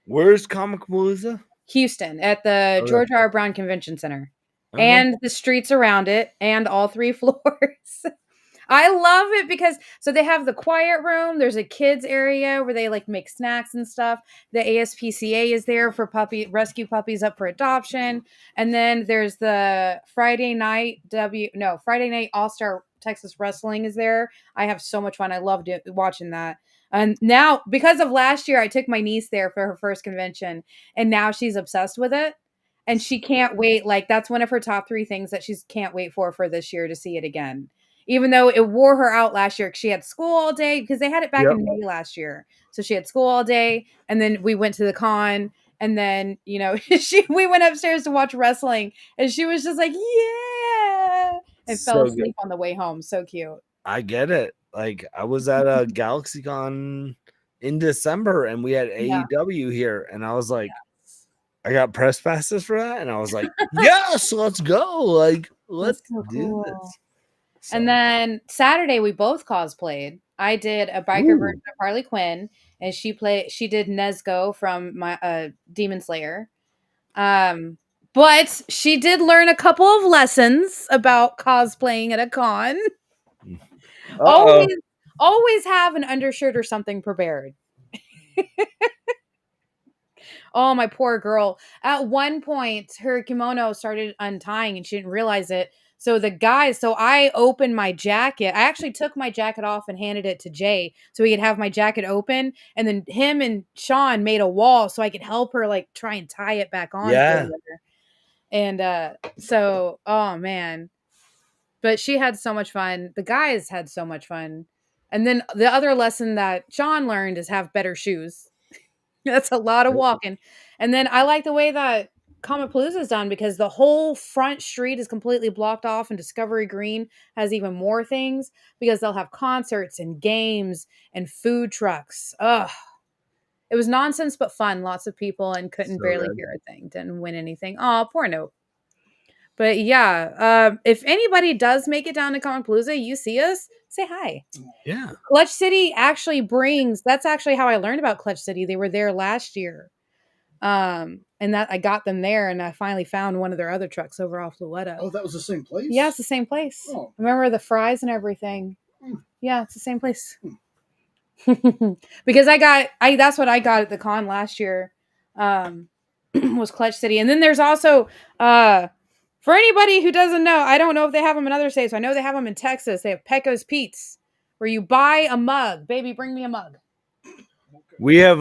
Where's Comicpalooza? Houston at the George R. Brown Convention Center, and the streets around it, and all 3 floors. I love it because they have the quiet room. There's a kids area where they like make snacks and stuff. The ASPCA is there for rescue puppies up for adoption. And then there's the Friday night All-Star Texas Wrestling is there. I have so much fun. I loved watching that. And now because of last year, I took my niece there for her first convention and now she's obsessed with it. And she can't wait. Like that's one of her top 3 things that she can't wait for this year to see it again. Even though it wore her out last year, she had school all day because they had it back in May last year. So she had school all day, and then we went to the con, and then we went upstairs to watch wrestling, and she was just like, yeah, and fell asleep on the way home. So cute. I get it. Like I was at a GalaxyCon in December, and we had AEW here, and I was like, I got press passes for that, and I was like, yes, let's go. Like let's do this. So. And then Saturday we both cosplayed. I did a biker version of Harley Quinn, and she did Nezuko from my Demon Slayer. But she did learn a couple of lessons about cosplaying at a con. Always have an undershirt or something prepared. Oh, my poor girl. At one point, her kimono started untying and she didn't realize it. So I opened my jacket. I actually took my jacket off and handed it to Jay so he could have my jacket open. And then him and Sean made a wall so I could help her like try and tie it back on. Yeah. And oh man. But she had so much fun. The guys had so much fun. And then the other lesson that Sean learned is have better shoes. That's a lot of walking. And then I like the way that Comicpalooza is done because the whole front street is completely blocked off, and Discovery Green has even more things because they'll have concerts and games and food trucks. Ugh. It was nonsense but fun. Lots of people and couldn't So barely good. hear a thing. Didn't win anything. Oh, poor Nope. But yeah, if anybody does make it down to Comic Palooza, you see us, say hi. Yeah. Clutch City actually brings. That's actually how I learned about Clutch City. They were there last year, and that I got them there, and I finally found one of their other trucks over off Luetta. Oh, that was the same place? Yeah, it's the same place. Oh. Remember the fries and everything? Hmm. Yeah, it's the same place. Because that's what I got at the con last year. Was Clutch City. And then there's also for anybody who doesn't know, I don't know if they have them in other states. I know they have them in Texas. They have Pecos Pete's, where you buy a mug. Baby, bring me a mug. We have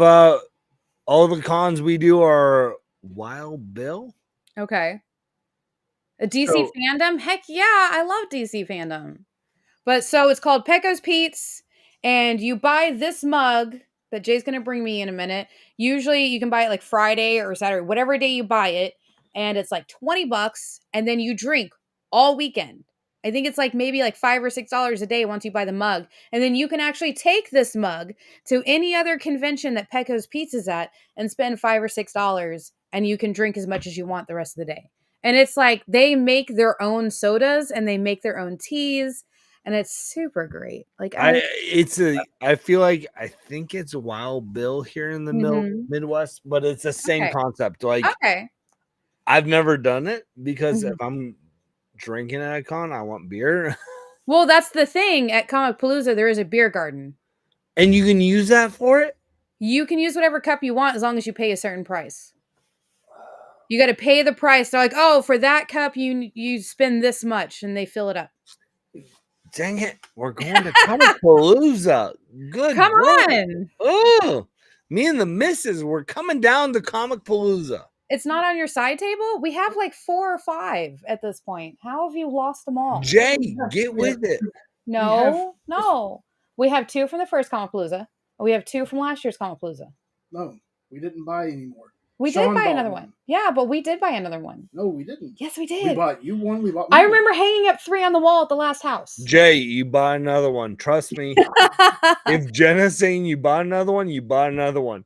all the cons we do are Wild Bill. Okay. A DC So- fandom? Heck yeah, I love DC fandom. But so it's called Pecos Pete's, and you buy this mug that Jay's going to bring me in a minute. Usually you can buy it like Friday or Saturday, whatever day you buy it, and it's like $20, and then you drink all weekend. I think it's like maybe like $5 or $6 a day once you buy the mug. And then you can actually take this mug to any other convention that Pecos Pete's is at and spend $5 or $6, and you can drink as much as you want the rest of the day. And it's like they make their own sodas and they make their own teas. And it's super great. Like I feel like I think it's Wild Bill here in the Mhm. Midwest, but it's the same Okay. concept. Like okay. I've never done it because Mhm. if I'm drinking at a con, I want beer. Well, that's the thing. At Comic Palooza, there is a beer garden. And you can use that for it? You can use whatever cup you want as long as you pay a certain price. You got to pay the price. They're like, oh, for that cup, you spend this much, and they fill it up. Dang it. We're going to Comic Palooza. Good. Come Lord. on. Oh, me and the missus, we're coming down to Comic Palooza. It's not on your side table? We have like 4 or 5 at this point. How have you lost them all? Jay, get with it. No. We have 2 from the first Comic Palooza. We have 2 from last year's Comic Palooza. No, we didn't buy any more. We Sean did buy bought another one. Yeah, but we did buy another one. No, we didn't. Yes, we We did. bought you one. We bought me I one. remember hanging up 3 on the wall at the last house. Jay, you buy another one. Trust me. If Jenna's saying you bought another one, you bought another one.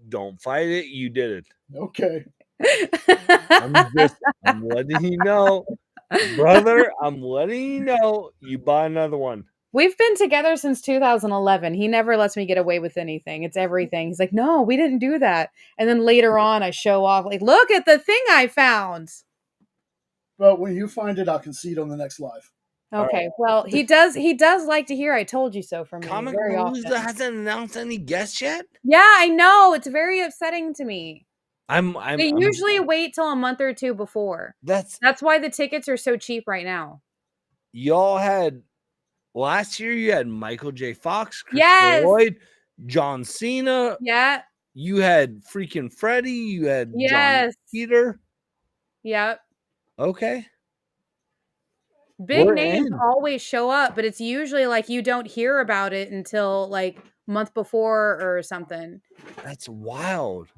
Don't fight it. You did it. Okay. I'm letting you know. Brother, I'm letting you know you buy another one. We've been together since 2011. He never lets me get away with anything. It's everything. He's like, no, we didn't do that. And then later on, I show off, like, look at the thing I found. Well, when you find it, I'll concede on the next live. Okay, well, he does like to hear I told you so from me Comic very Palooza often. hasn't announced any guests yet? Yeah, I know. It's very upsetting to me. I'm They usually wait till a month or 2 before. That's why the tickets are so cheap right now. y'all had last year you had Michael J. Fox, Chris Yes. Lloyd, John Cena. Yeah. You had freaking Freddie. You had John Yes. Peter. Yep. Okay. Big We're names in. always show up, but it's usually like you don't hear about it until like month before or something. That's wild.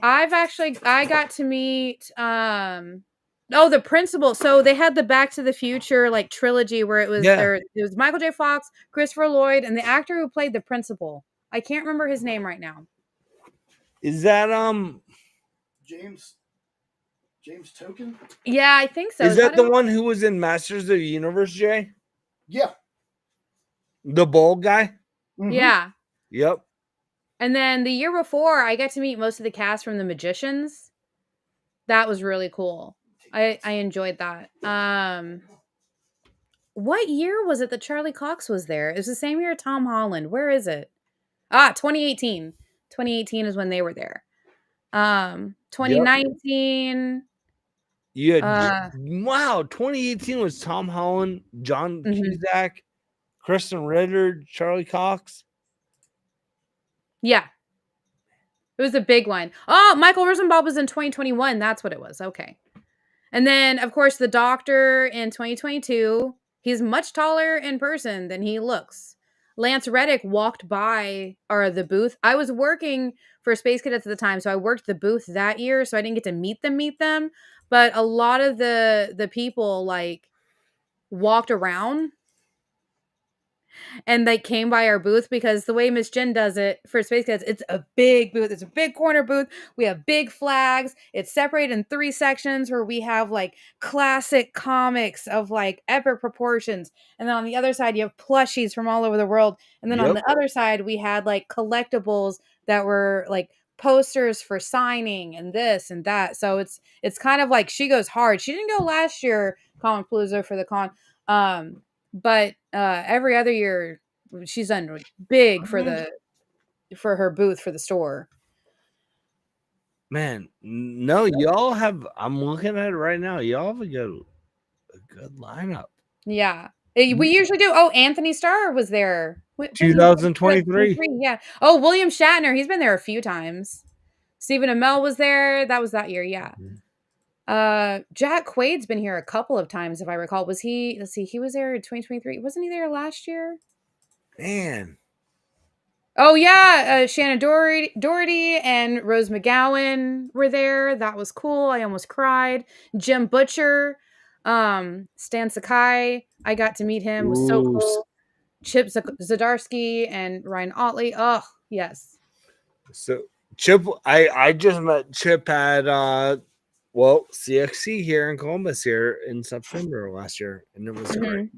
I got to meet the principal. So they had the Back to the Future like trilogy where it was it was Michael J. Fox, Christopher Lloyd, and the actor who played the principal. I can't remember his name right now. Is that James Token? Yeah, I think so. Is that the one who was in Masters of the Universe, Jay? Yeah. The bald guy? Mhm. Yeah. Yep. And then the year before, I got to meet most of the cast from The Magicians. That was really cool. I enjoyed that. What year was it that Charlie Cox was there? It was the same year Tom Holland. Where is it? 2018. 2018 is when they were there. 2019. You had wow, 2018 was Tom Holland, John Cusack, Kristen Ritter, Charlie Cox. Yeah. It was a big one. Oh, Michael Rosenbaum was in 2021. That's what it was. Okay. And then, of course, the Doctor in 2022. He's much taller in person than he looks. Lance Reddick walked by the booth. I was working for Space Cadets at the time, so I worked the booth that year, so I didn't get to meet them. But a lot of the people like walked around. and they came by our booth because the way Miss Jen does it for Space Cats, it's a big booth. It's a big corner booth. We have big flags. It's separated in 3 sections where we have like classic comics of like epic proportions. And then on the other side, you have plushies from all over the world. And then on Yep. the other side, we had like collectibles that were like posters for signing and this and that. So it's kind of like she goes hard. She didn't go last year, Comic Palooza, for the con. But every other year she's done big for her booth for the store. Man, no, y'all have. I'm looking at it right now. Y'all have a good lineup. Yeah, we usually do. Oh, Anthony Starr was there. 2023. Yeah. Oh, William Shatner. He's been there a few times. Stephen Amell was there. That was that year. Yeah. Jack Quaid's been here a couple of times, if I recall. Was he? Let's see. He was there in 2023. Wasn't he there last year? Man. Oh yeah, Shannon Doherty and Rose McGowan were there. That was cool. I almost cried. Jim Butcher, Stan Sakai. I got to meet him. Was so Ooh. cool. Chip Zdarsky and Ryan Otley. Oh yes. So Chip, I just met Chip at CXC here in Columbus here in September last year, and it was great.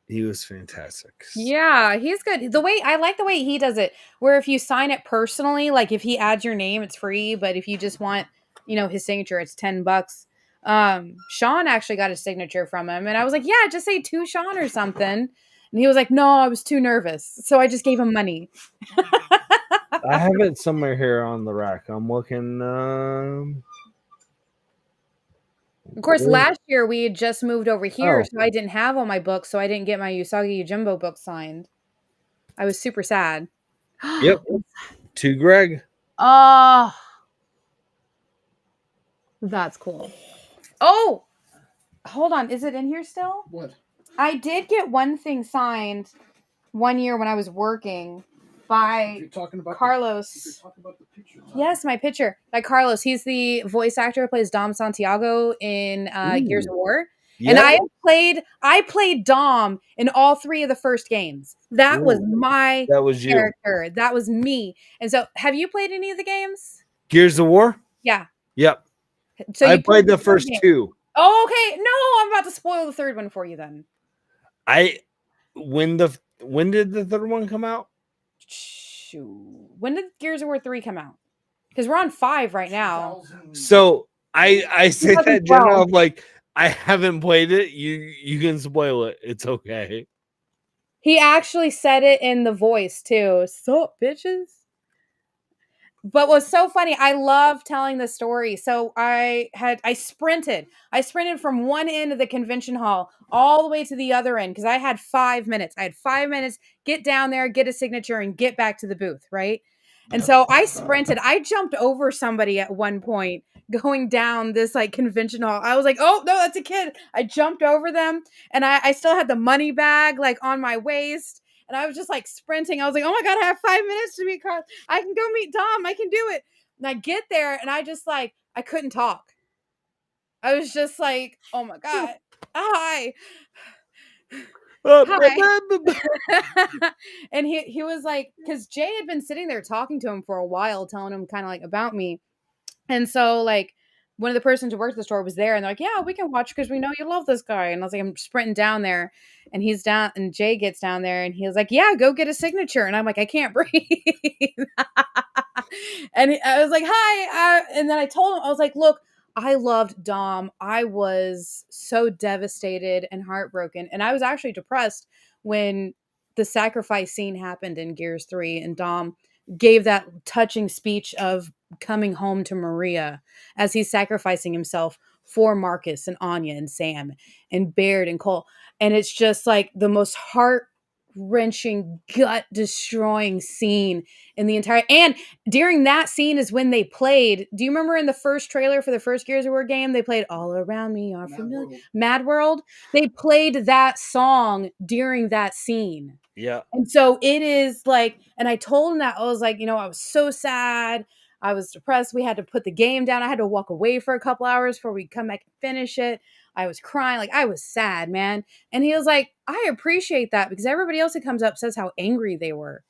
He was fantastic. Yeah, he's good. I like the way he does it, where if you sign it personally, like if he adds your name, it's free. But if you just want, his signature, it's $10. Sean actually got a signature from him, and I was like, yeah, just say to Sean or something. And he was like, no, I was too nervous, so I just gave him money. I have it somewhere here on the rack. I'm looking. Of course, last year we had just moved over here, so I didn't have all my books, so I didn't get my Usagi Yojimbo book signed. I was super sad. Yep. To Greg. Oh, that's cool. Oh, hold on. Is it in here still? What? I did get one thing signed one year when I was working by Carlos. Yes, my picture by Carlos. He's the voice actor who plays Dom Santiago in Gears of War. Yep. And I played Dom in all 3 of the first games. That was my character. That was me. And so, have you played any of the games? Gears of War? Yeah. Yep. So I played the first 2. Oh, okay. No, I'm about to spoil the 3rd one for you then. When did the 3rd one come out? Shoot. When did Gears of War 3 come out? Because we're on 5 right now. So I say that, Jenna, of like, I haven't played it. You can spoil it. It's okay. He actually said it in the voice too. So bitches. But what's so funny, I love telling the story. So I sprinted from one end of the convention hall all the way to the other end because I had 5 minutes. I had 5 minutes, get down there, get a signature, and get back to the booth, right? And so I sprinted. I jumped over somebody at one point going down this like convention hall. I was like, oh no, that's a kid. I jumped over them and I still had the money bag like on my waist. And I was just like sprinting. I was like, oh my God, I have 5 minutes to meet Carl. I can go meet Dom. I can do it. And I get there and I just like, I couldn't talk. I was just like, oh my God. Hi. Hi. And he was like, because Jay had been sitting there talking to him for a while, telling him kind of like about me. And so like one of the persons who worked at the store was there and they're like, yeah, we can watch because we know you love this guy. And I was like, I'm sprinting down there and he's down and Jay gets down there and he was like, yeah, go get a signature. And I'm like, I can't breathe. And I was like, hi. And then I told him, I was like, look, I loved Dom. I was so devastated and heartbroken. And I was actually depressed when the sacrifice scene happened in Gears 3 and Dom gave that touching speech of coming home to Maria as he's sacrificing himself for Marcus and Anya and Sam and Baird and Cole. And it's just like the most heart-wrenching, gut-destroying scene in the entire... And during that scene is when they played... Do you remember in the first trailer for the first Gears of War game, they played All Around Me Are Familiar? Mad World. They played that song during that scene. Yeah. And so it is like, and I told him that I was like, I was so sad. I was depressed. We had to put the game down. I had to walk away for a couple hours before we come back and finish it. I was crying. Like, I was sad, man. And he was like, I appreciate that because everybody else that comes up says how angry they were.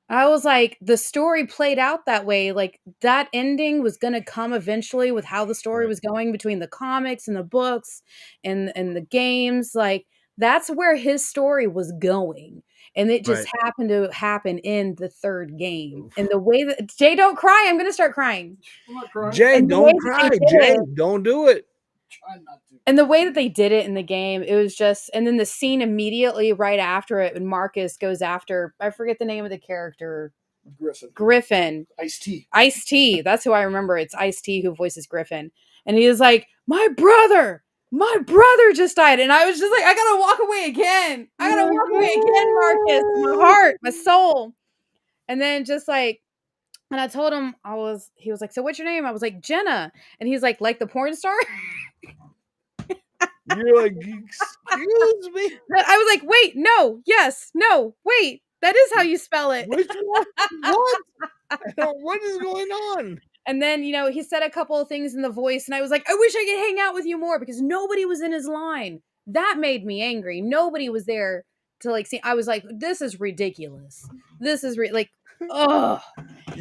I was like, the story played out that way. Like, that ending was going to come eventually with how the story was going between the comics and the books and the games. Like, that's where his story was going. And it just happened to happen in the third game. And the way that Jay, don't cry. I'm going to start crying. I'm not crying. Jay, don't cry. Jay, don't do it. Try not to. And the way that they did it in the game, it was just, and then the scene immediately right after it when Marcus goes after, I forget the name of the character. Griffin. Ice-T. That's who I remember. It's Ice-T who voices Griffin. And he is like, my brother just died. And I was just like, I gotta walk away again. Marcus. My heart, my soul. And then just like, and I told him, he was like, so what's your name? I was like, Jenna. And he's like the porn star? You're like, excuse me? I was like, wait, no, yes, no, wait. That is how you spell it. Which one? What? What is going on? And then, he said a couple of things in the voice, and I was like, I wish I could hang out with you more because nobody was in his line. That made me angry. Nobody was there to like see. I was like, this is ridiculous. This is ugh.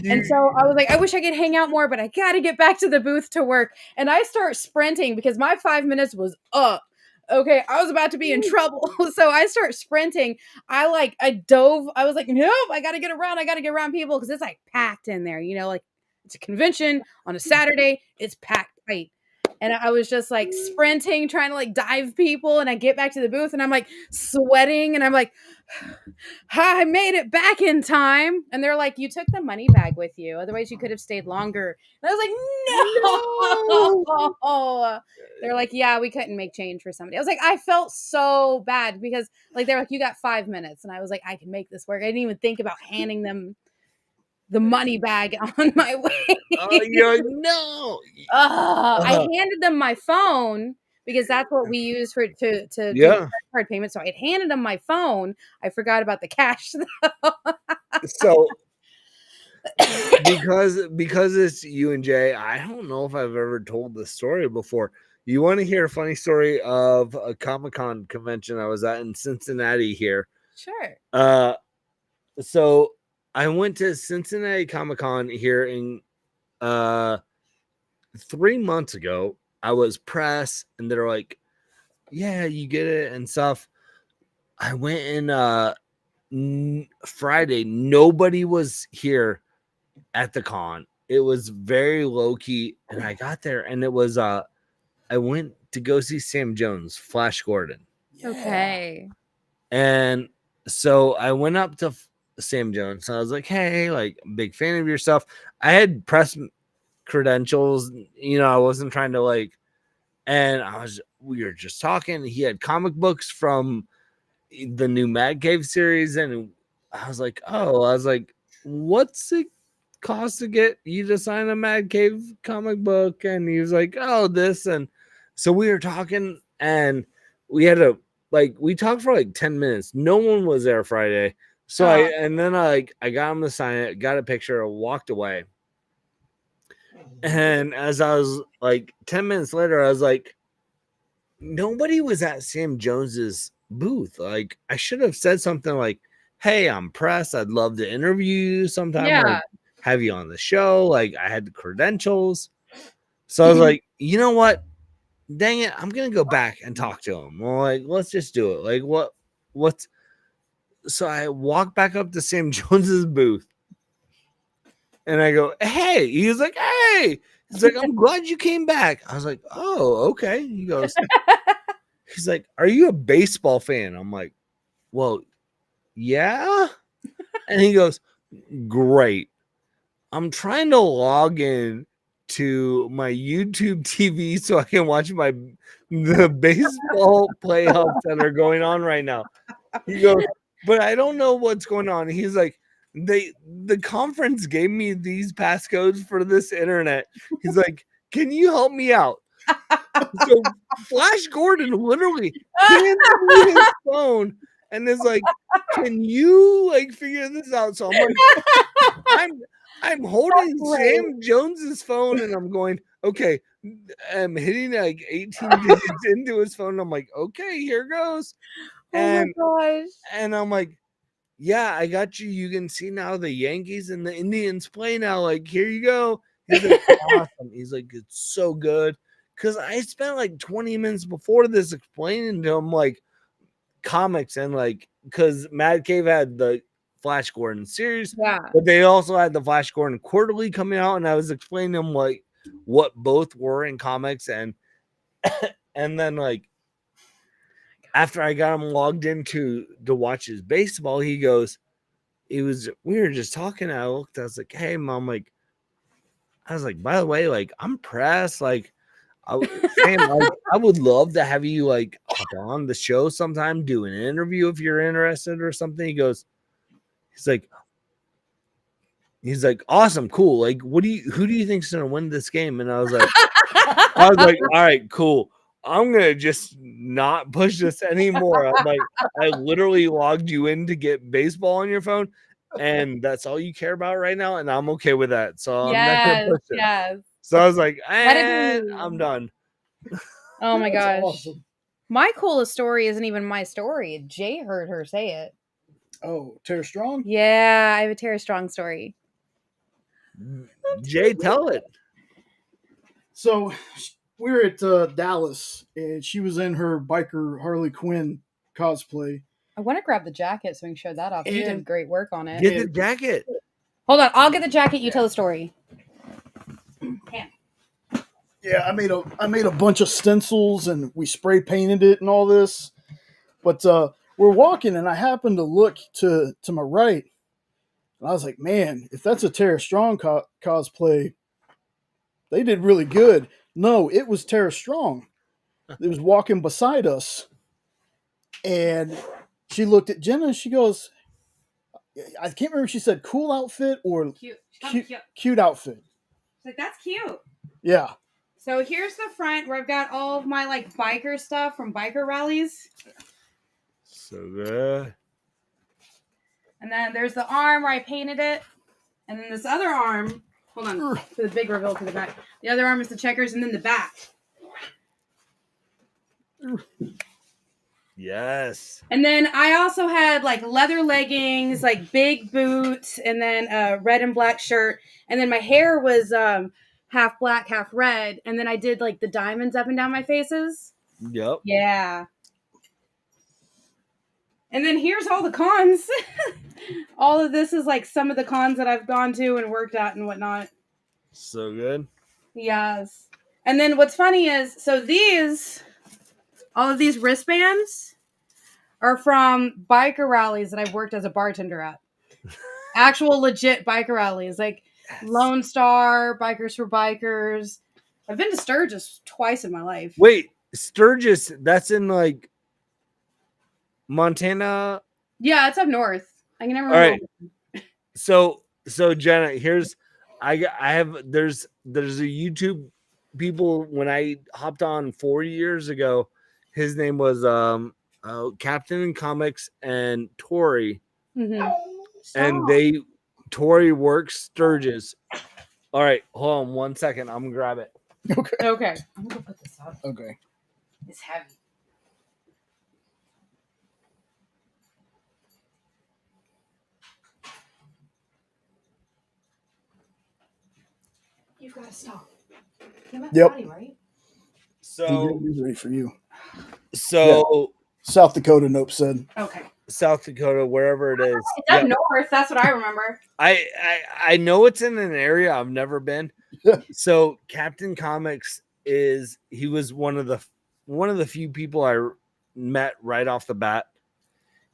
And so I was like, I wish I could hang out more, but I got to get back to the booth to work. And I start sprinting because my 5 minutes was up. Okay, I was about to be in trouble. So I start sprinting. I dove. I was like, nope, I got to get around people because it's like packed in there. Like it's a convention on a Saturday. It's packed tight. And I was just like sprinting, trying to like dive people. And I get back to the booth and I'm like sweating. And I'm like, I made it back in time. And they're like, you took the money bag with you. Otherwise you could have stayed longer. And I was like, no. They're like, yeah, we couldn't make change for somebody. I was like, I felt so bad because like, they're like, you got 5 minutes. And I was like, I can make this work. I didn't even think about handing them the money bag on my way. You're like, no. I handed them my phone because that's what we use to do credit card payments. So I had handed them my phone. I forgot about the cash though. So because it's you and Jay, I don't know if I've ever told this story before. You want to hear a funny story of a Comic-Con convention I was at in Cincinnati here? Sure. So I went to Cincinnati Comic-Con here in 3 months ago. I was press and they're like, yeah, you get it and stuff. I went in Friday. Nobody was here at the con. It was very low key. And I got there and it was I went to go see Sam Jones, Flash Gordon. Okay. And so I went up to Sam Jones. And I was like, hey, like, big fan of your stuff. I had press credentials, I wasn't trying to like, and we were just talking. He had comic books from the new Mad Cave series. And I was like, what's it cost to get you to sign a Mad Cave comic book? And he was like, oh, this. And so we were talking and we had we talked for like 10 minutes. No one was there Friday. So I got him to sign it, got a picture, walked away. And as I was like 10 minutes later, I was like, nobody was at Sam Jones's booth. Like, I should have said something like, hey, I'm press. I'd love to interview you sometime. Yeah. Like, have you on the show. Like, I had the credentials. So I was like, you know what? Dang it. I'm going to go back and talk to him. Well, like, let's just do it. Like, what's. So I walk back up to Sam Jones's booth and I go, hey, he was like, hey, he's like, I'm glad you came back. I was like, oh, okay. He goes, he's like, are you a baseball fan? I'm like, well, yeah. And he goes, great. I'm trying to log in to my YouTube TV so I can watch the baseball playoffs that are going on right now. He goes, but I don't know what's going on. He's like, the conference gave me these passcodes for this internet. He's like, can you help me out? So Flash Gordon literally hands me his phone and is like, "Can you like figure this out?" So I'm like, I'm holding Sam Jones's phone, and I'm going, "Okay." I'm hitting like 18 digits into his phone. I'm like, "Okay, here goes." And oh my gosh. and I'm like, "Yeah, I got you. You can see now the Yankees and the Indians play now. Like, here you go." He's like, "Awesome." He's like, "It's so good." Because I spent like 20 minutes before this explaining to him like comics and like, because Mad Cave had the Flash Gordon series, Yeah. but they also had the Flash Gordon quarterly coming out, and I was explaining to him like what both were in comics, and then like after I got him logged into to watch his baseball, he goes, we were just talking. I was like, "Hey, Mom," like, I was like, "By the way, like, I'm pressed. Like, Sam, like, I would love to have you like hop on the show sometime, do an interview if you're interested or something." He's like, "Awesome, cool. Like, who do you think's gonna win this game?" And I was like, "All right, cool. I'm gonna just not push this anymore." I'm like, "I literally logged you in to get baseball on your phone, and that's all you care about right now, and I'm okay with that. So I'm not gonna push it." Yes. So I was like, Let it be. I'm done. Oh my That's gosh. awesome. My coolest story isn't even my story. Jay heard her say it. Oh, Tara Strong? Yeah, I have a Tara Strong story. Jay, tell it. So we were at Dallas, and she was in her biker Harley Quinn cosplay. I want to grab the jacket so we can show that off. You did And- great work on it. Get the jacket. Hold on, I'll get the jacket. You tell the story. Yeah, I made a bunch of stencils, and we spray painted it and all this. But we're walking, and I happened to look to my right, and I was like, "Man, if that's a Tara Strong cosplay, they did really good." No, it was Tara Strong. It was walking beside us, and she looked at Jenna, and she goes, I can't remember if she said cool outfit or cute outfit. She's like, that's cute. Yeah. So here's the front where I've got all of my like biker stuff from biker rallies. So good. And then there's the arm where I painted it. And then this other arm, hold on, for the big reveal to the back. The other arm is the checkers, and then the back. Yes. And then I also had like leather leggings, like big boots, and then a red and black shirt. And then my hair was half black, half red. And then I did like the diamonds up and down my faces. Yep. Yeah. And then here's all the cons. All of this is like some of the cons that I've gone to and worked at and whatnot. So good. Yes. And then what's funny is, so all of these wristbands are from biker rallies that I've worked as a bartender at. Actual legit biker rallies, like Lone Star, Bikers for Bikers. I've been to Sturgis twice in my life. Wait, Sturgis, that's in like Montana. Yeah, it's up north. I can never All remember. right. So Jenna, there's a YouTube people when I hopped on 4 years ago. His name was Captain in Comics and Tori. Mm-hmm. And Tori works Sturgis. All right, hold on 1 second. I'm gonna grab it. Okay. I'm gonna put this up. Okay. It's heavy. You've got to stop. Yep. Body, right? So He's ready for you. South Dakota, Nope said. Okay. South Dakota, wherever it is. It's up north. That's what I remember. I know it's in an area I've never been. So Captain Comics he was one of the few people I met right off the bat.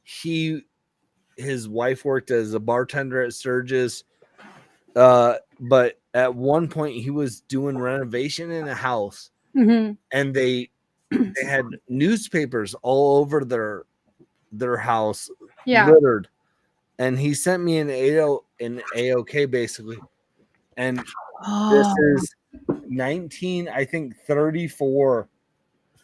His wife worked as a bartender at Sturgis. But at one point he was doing renovation in a house, and they had newspapers all over their house, littered. And he sent me an AOK basically. And this is 19, I think 34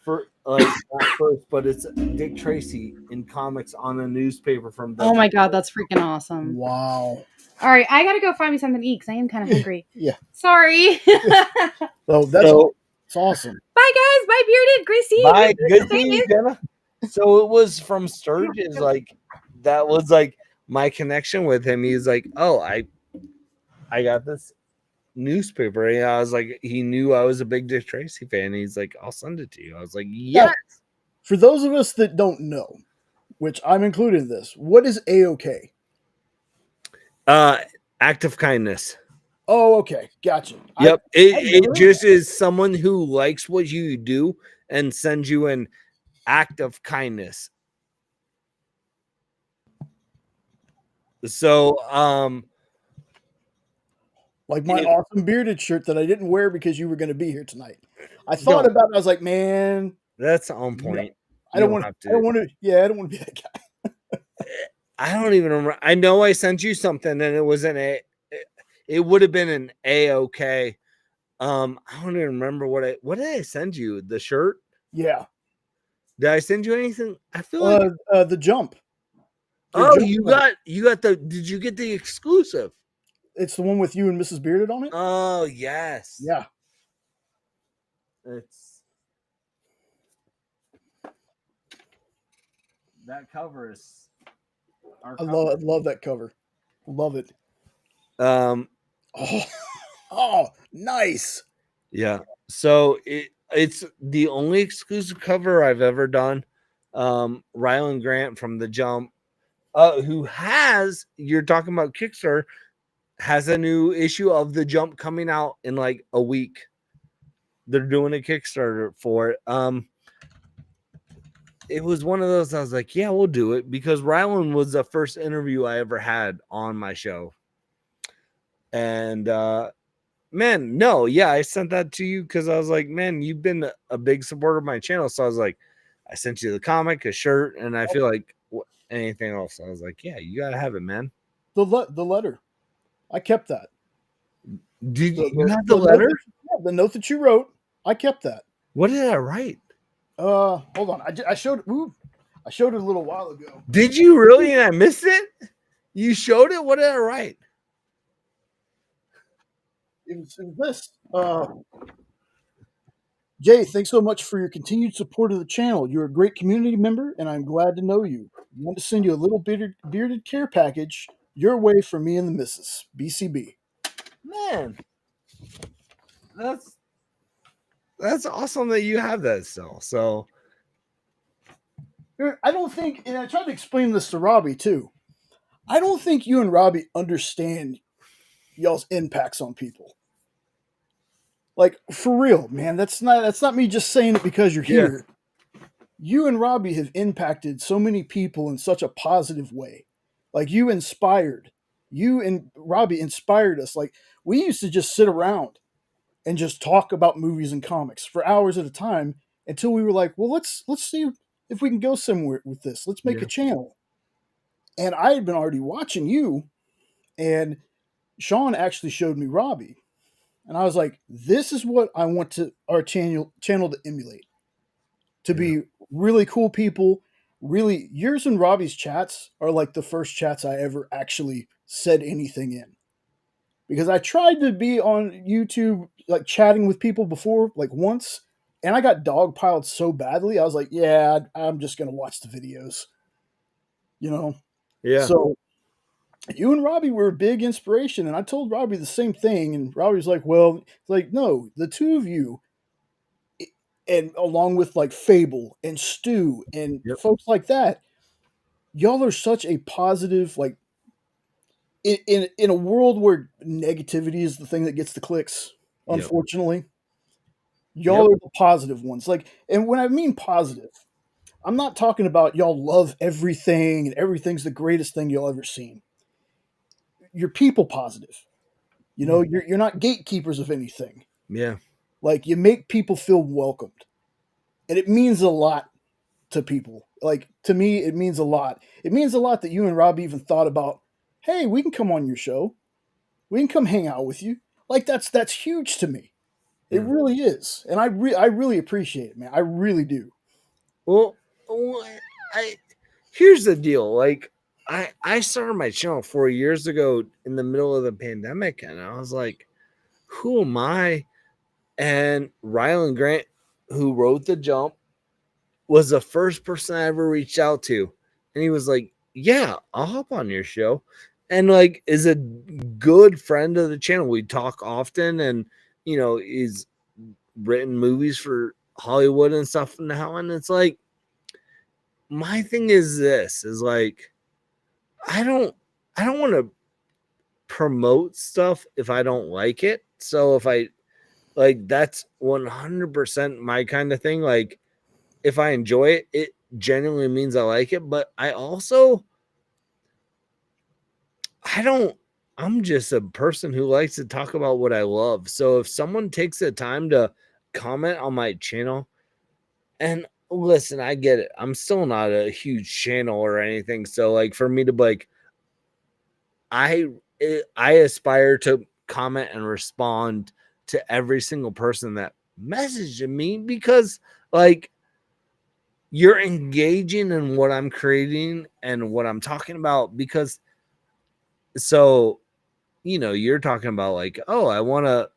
for like not first, but it's Dick Tracy in comics on a newspaper from the Oh my god, that's freaking awesome. Wow. All right, I gotta go find me something to eat because I am kind of hungry. Yeah. Sorry. Oh, it's awesome. Bye, guys. Bye, Bearded. Great seeing you. Bye, good seeing you, Jenna. So it was from Sturgis, like that was like my connection with him. He's like, oh, I got this newspaper. And I was like, he knew I was a big Dick Tracy fan. He's like, I'll send it to you. I was like, yes. Now, for those of us that don't know, which I'm included in this, what is A-OK? Act of kindness. Oh, okay. Gotcha. Yep. I It just is someone who likes what you do and sends you an act of kindness. So, like my awesome bearded shirt that I didn't wear because you were going to be here tonight. I thought about it. I was like, man, that's on point. I don't want to. I don't want to. Yeah, I don't want to be that guy. I don't even remember. I know I sent you something, and it was it would have been an A-OK. I don't even remember what did I send you? The shirt? Yeah. Did I send you anything? I feel like the jump. Oh, you got the. Did you get the exclusive? It's the one with you and Mrs. Bearded on it. Oh yes. Yeah. It's that cover is. I love that cover. Love it. Oh, nice. Yeah. So it's the only exclusive cover I've ever done. Ryland Grant from The Jump, who has, you're talking about Kickstarter, has a new issue of The Jump coming out in like a week. They're doing a Kickstarter for it. It was one of those I was like, yeah, we'll do it, because Ryland was the first interview I ever had on my show. And man, no, yeah, I sent that to you because I was like, man, you've been a big supporter of my channel. So I was like, I sent you the comic, a shirt, and I feel like anything else. I was like, yeah, you gotta have it, man. The letter, I kept that. Did you have the letter? The note that you wrote, I kept that. What did I write? Hold on, I showed. I showed it a little while ago. Did you really? And I missed it. You showed it. What did I write? It was this. Jay, thanks so much for your continued support of the channel. You're a great community member, and I'm glad to know you. I want to send you a little bearded care package your way for me and the missus. BCB. Man, that's awesome that you have that still. So I don't think, and I tried to explain this to Robbie too. I don't think you and Robbie understand y'all's impacts on people. Like, for real, man. That's not me just saying it because you're here. You and Robbie have impacted so many people in such a positive way. Like, you and Robbie inspired us. Like, we used to just sit around and just talk about movies and comics for hours at a time until we were like, well, let's see if we can go somewhere with this. Let's make a channel. And I had been already watching you, and Sean actually showed me Robbie. And I was like, this is what I want our channel to emulate. To be really cool people. Really, yours and Robbie's chats are like the first chats I ever actually said anything in. Because I tried to be on YouTube, like chatting with people before, like once, and I got dogpiled so badly. I was like, yeah, I'm just going to watch the videos. You know? Yeah. So you and Robbie were a big inspiration, and I told Robbie the same thing, and Robbie's like, well, it's like, no, the two of you, and along with like Phable and Stu and folks like that, y'all are such a positive, like, in a world where negativity is the thing that gets the clicks, unfortunately, y'all are the positive ones. Like, and when I mean positive, I'm not talking about y'all love everything and everything's the greatest thing you'll ever seen. You're people positive. You know, you're not gatekeepers of anything. Yeah. Like, you make people feel welcomed. And it means a lot to people. Like, to me, it means a lot. It means a lot that you and Robbie even thought about, hey, we can come on your show. We can come hang out with you. Like, that's huge to me. It Yeah. really is, and I really appreciate it, man. I really do. Well, here's the deal. Like, I started my channel 4 years ago in the middle of the pandemic, and I was like, who am I? And Rylan Grant, who wrote The Jump, was the first person I ever reached out to. And he was like, yeah, I'll hop on your show. And like is a good friend of the channel. We talk often, and he's written movies for Hollywood and stuff now. And it's like, my thing is this is like, I don't want to promote stuff if I don't like it. So if I like, that's 100% my kind of thing. Like, if I enjoy it, it genuinely means I like it. But I'm just a person who likes to talk about what I love. So if someone takes the time to comment on my channel, and listen, I get it. I'm still not a huge channel or anything. So like for me to be like, I aspire to comment and respond to every single person that messaged me, because like, you're engaging in what I'm creating and what I'm talking about. Because so you're talking about like, oh, I want to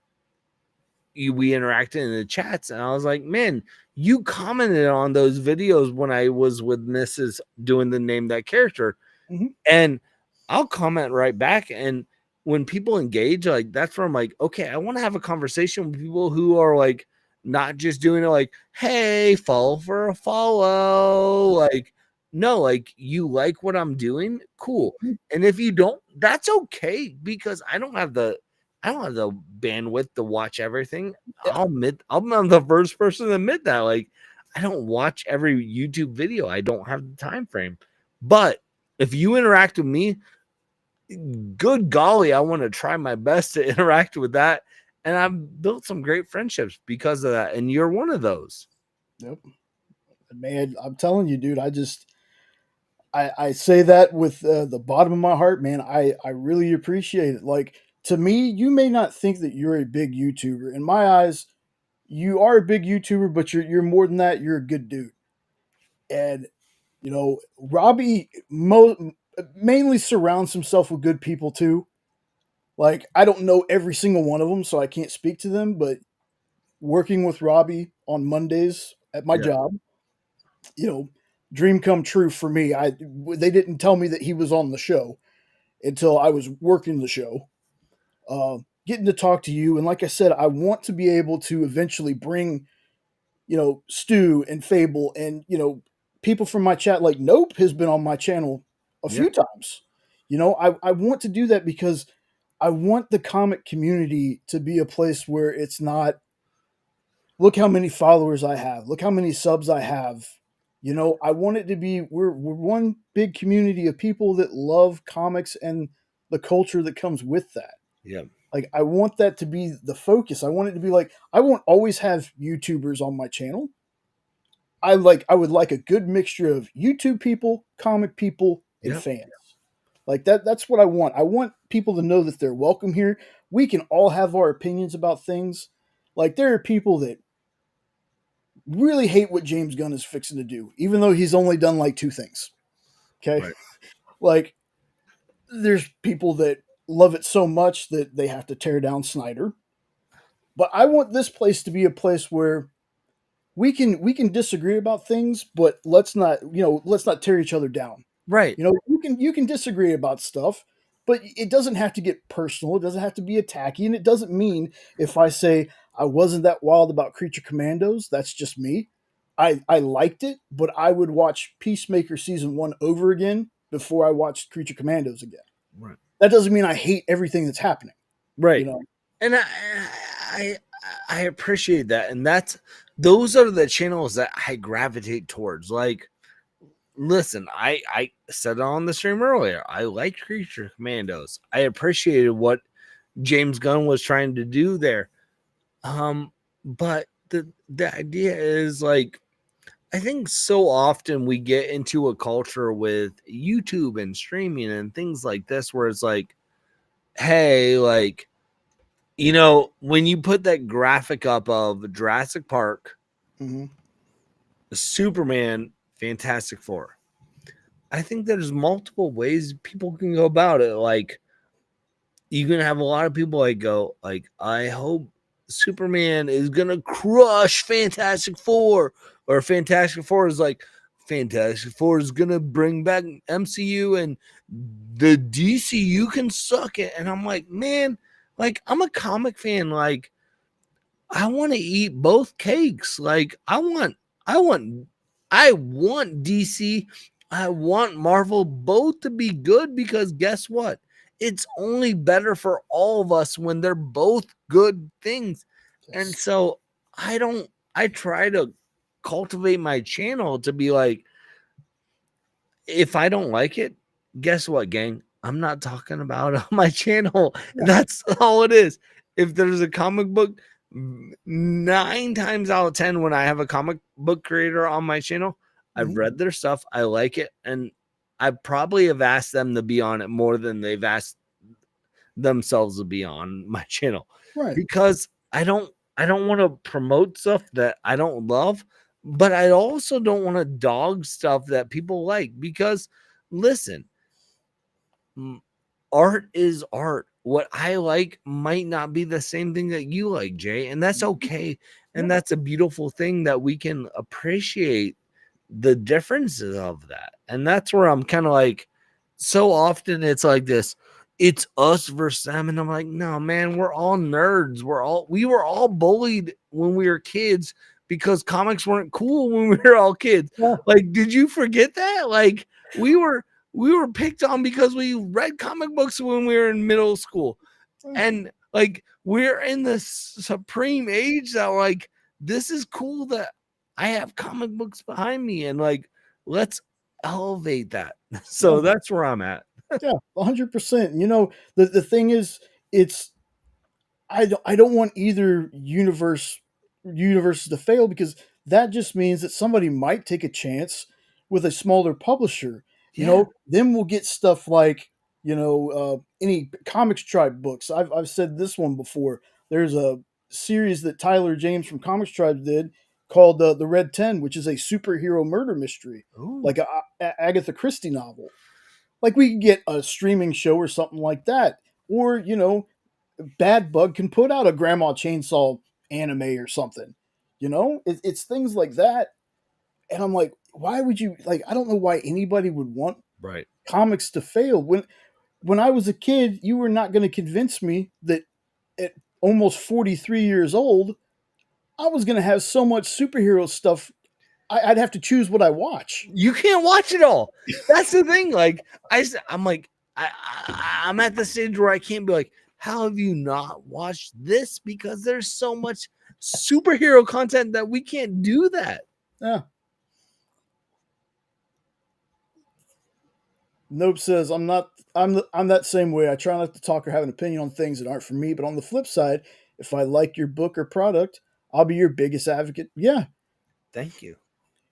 we interacted in the chats, and I was like, man, you commented on those videos when I was with Mrs. doing the name that character. Mhm. And I'll comment right back. And when people engage, like, that's where I'm like, okay, I want to have a conversation with people who are like not just doing it like, hey, follow for a follow. Like, no, like, you like what I'm doing, cool. And if you don't, that's okay, because I don't have the bandwidth to watch everything. Yeah. I'm the first person to admit that. Like, I don't watch every YouTube video. I don't have the time frame. But if you interact with me, good golly, I want to try my best to interact with that. And I've built some great friendships because of that. And you're one of those. Yep. Man, I'm telling you, dude, I say that with the bottom of my heart, man. I really appreciate it. Like, to me, you may not think that you're a big YouTuber. In my eyes, you are a big YouTuber, but you're more than that. You're a good dude. And Robbie mainly surrounds himself with good people too. Like, I don't know every single one of them, so I can't speak to them. But working with Robbie on Mondays at my Yeah. job, dream come true for me. They didn't tell me that he was on the show until I was working the show. Getting to talk to you, and like I said, I want to be able to eventually bring Stu and Phable and people from my chat. Like Nope has been on my channel a few times. I want to do that because I want the comic community to be a place where it's not, look how many followers I have, look how many subs I have. I want it to be, we're one big community of people that love comics and the culture that comes with that. Yeah. Like, I want that to be the focus. I want it to be like, I won't always have YouTubers on my channel. I would like a good mixture of YouTube people, comic people, and Yep. fans. Like that's what I want. I want people to know that they're welcome here. We can all have our opinions about things. Like, there are people that really hate what James Gunn is fixing to do, even though he's only done like 2 things. Okay. Right. Like, there's people that love it so much that they have to tear down Snyder. But I want this place to be a place where we can disagree about things, but let's not tear each other down. Right. You can disagree about stuff, but it doesn't have to get personal. It doesn't have to be attacky, and it doesn't mean if I say I wasn't that wild about Creature Commandos, that's just me. I liked it, but I would watch Peacemaker season 1 over again before I watched Creature Commandos again. Right. That doesn't mean I hate everything that's happening. Right. And I appreciate that. And those are the channels that I gravitate towards. Like, listen, I said it on the stream earlier, I like Creature Commandos. I appreciated what James Gunn was trying to do there. But the idea is, like, I think so often we get into a culture with YouTube and streaming and things like this where it's like, hey, like, You know, when you put that graphic up of Jurassic Park, Mm-hmm. Superman, Fantastic Four, I think there's multiple ways people can go about it. Like, you're gonna have a lot of people like go like, I hope Superman is gonna crush Fantastic Four, or Fantastic Four is like, Fantastic Four is gonna bring back MCU and the DCU can suck it. And I'm like, man, like, I'm a comic fan. Like, I want to eat both cakes. Like, I want, I want DC, I want Marvel both to be good, because guess what? It's only better for all of us when they're both good things. And Yes. so I try to cultivate my channel to be like, if I don't like it, guess what, gang? I'm not talking about it on my channel. Yeah. That's all it is. If there's a comic book, 9 times out of 10, when I have a comic book creator on my channel, I've Mhm. read their stuff, I like it, and I probably have asked them to be on it more than they've asked themselves to be on my channel, Right. because I don't want to promote stuff that I don't love, but I also don't want to dog stuff that people like, because listen, art is art. What I like might not be the same thing that you like, Jay, and that's okay. And Yeah. that's a beautiful thing, that we can appreciate the differences of that. And that's where I'm kind of like, so often it's like this, it's us versus them, and I'm like, no, man, we're all nerds. We were all bullied when we were kids because comics weren't cool when we were all kids. Yeah. Like, did you forget that? Like, we were picked on because we read comic books when we were in middle school. And like, we're in this supreme age that, like, this is cool that I have comic books behind me, and like, let's elevate that. So Yeah. that's where I'm at. Yeah. 100%. You know, the thing is, it's I don't want either universes to fail, because that just means that somebody might take a chance with a smaller publisher. You Yeah. know, then we'll get stuff like, any Comics Tribe books. I've said this one before. There's a series that Tyler James from Comics Tribe did called the Red 10, which is a superhero murder mystery, Ooh. like a Agatha Christie novel. Like, we could get a streaming show or something like that, or Bad Bug can put out a Grandma Chainsaw anime or something. It's things like that. And I'm like, why would you, like? I don't know why anybody would want Right. comics to fail. When I was a kid, you were not going to convince me that at almost 43 years old, I was going to have so much superhero stuff. I'd have to choose what I watch. You can't watch it all. That's the thing. Like, I'm like, I'm at the stage where I can't be like, how have you not watched this? Because there's so much superhero content that we can't do that. Yeah. Nope says I'm that same way. I try not to talk or have an opinion on things that aren't for me, but on the flip side, if I like your book or product, I'll be your biggest advocate. Yeah, Thank you.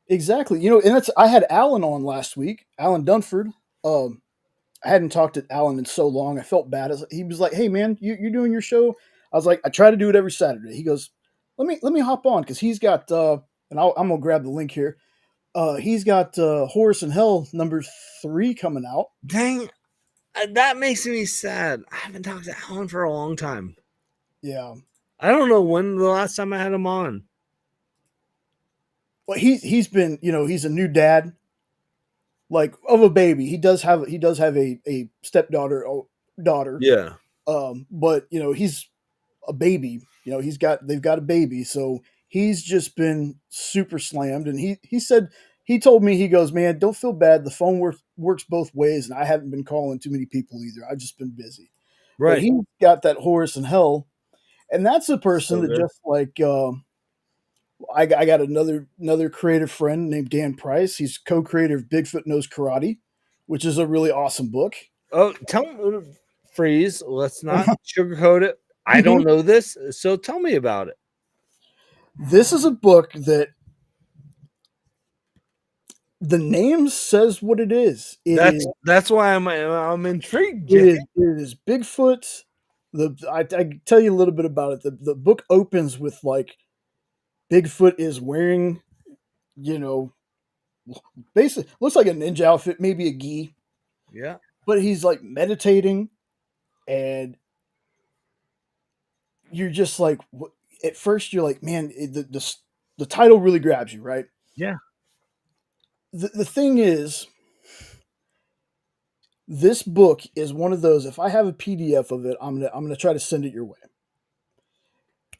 exactly. And I had Alan on last week, Alan Dunford. I hadn't talked to Alan in so long. I felt bad. He was like, "Hey man, you're doing your show." I was like, "I try to do it every Saturday." He goes, "Let me hop on," because he's got and I'm gonna grab the link here. He's got Horus and Hell #3 coming out. Dang, that makes me sad. I haven't talked to Alan for a long time. Yeah. I don't know when the last time I had him on. Well, he's been, he's a new dad, like, of a baby. He does have a stepdaughter, daughter. Yeah. But he's a baby. They've got a baby, so he's just been super slammed. And he told me, he goes, "Man, don't feel bad. The phone works both ways, and I haven't been calling too many people either. I've just been busy." But Right. he's got that Horus and Hell, and that's a person So that, good. just like, I got another creative friend named Dan Price. He's co-creator of Bigfoot Knows Karate, which is a really awesome book. Oh, tell me, freeze. Let's not sugarcoat it. I don't know this, so tell me about it. This is a book that the name says what it is. That's why I'm intrigued, It Jay. is Bigfoot I tell you a little bit about it. The book opens with like Bigfoot is wearing, you know, basically looks like a ninja outfit, maybe a gi, Yeah. but he's like meditating, and you're just like, at first you're like, man, the title really grabs you, right? Yeah. The thing is, this book is one of those. If I have a PDF of it, I'm gonna try to send it your way.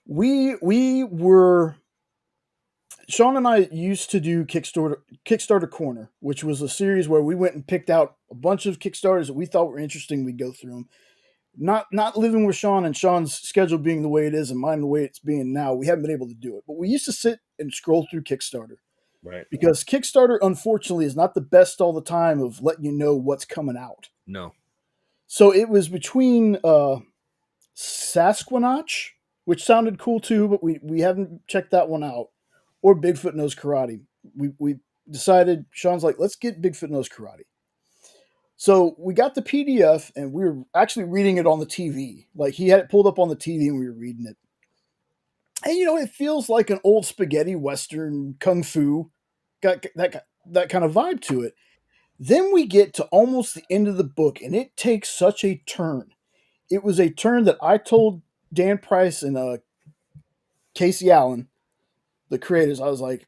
We were Sean and I used to do Kickstarter Corner, which was a series where we went and picked out a bunch of Kickstarters that we thought were interesting. We'd go through them. Not living with Sean and Sean's schedule being the way it is and mine the way it's being now, we haven't been able to do it. But we used to sit and scroll through Kickstarter. Right. Because Kickstarter, unfortunately, is not the best all the time of letting you know what's coming out. No. So it was between Sasquatch, which sounded cool too, but we haven't checked that one out, or Bigfoot Knows Karate. We decided, Sean's like, let's get Bigfoot Knows Karate. So we got the PDF and we were actually reading it on the TV. Like he had it pulled up on the TV and we were reading it. And it feels like an old spaghetti western kung fu, got that kind of vibe to it. Then we get to almost the end of the book and it takes such a turn. It was a turn that I told Dan Price and Casey Allen, the creators, I was like,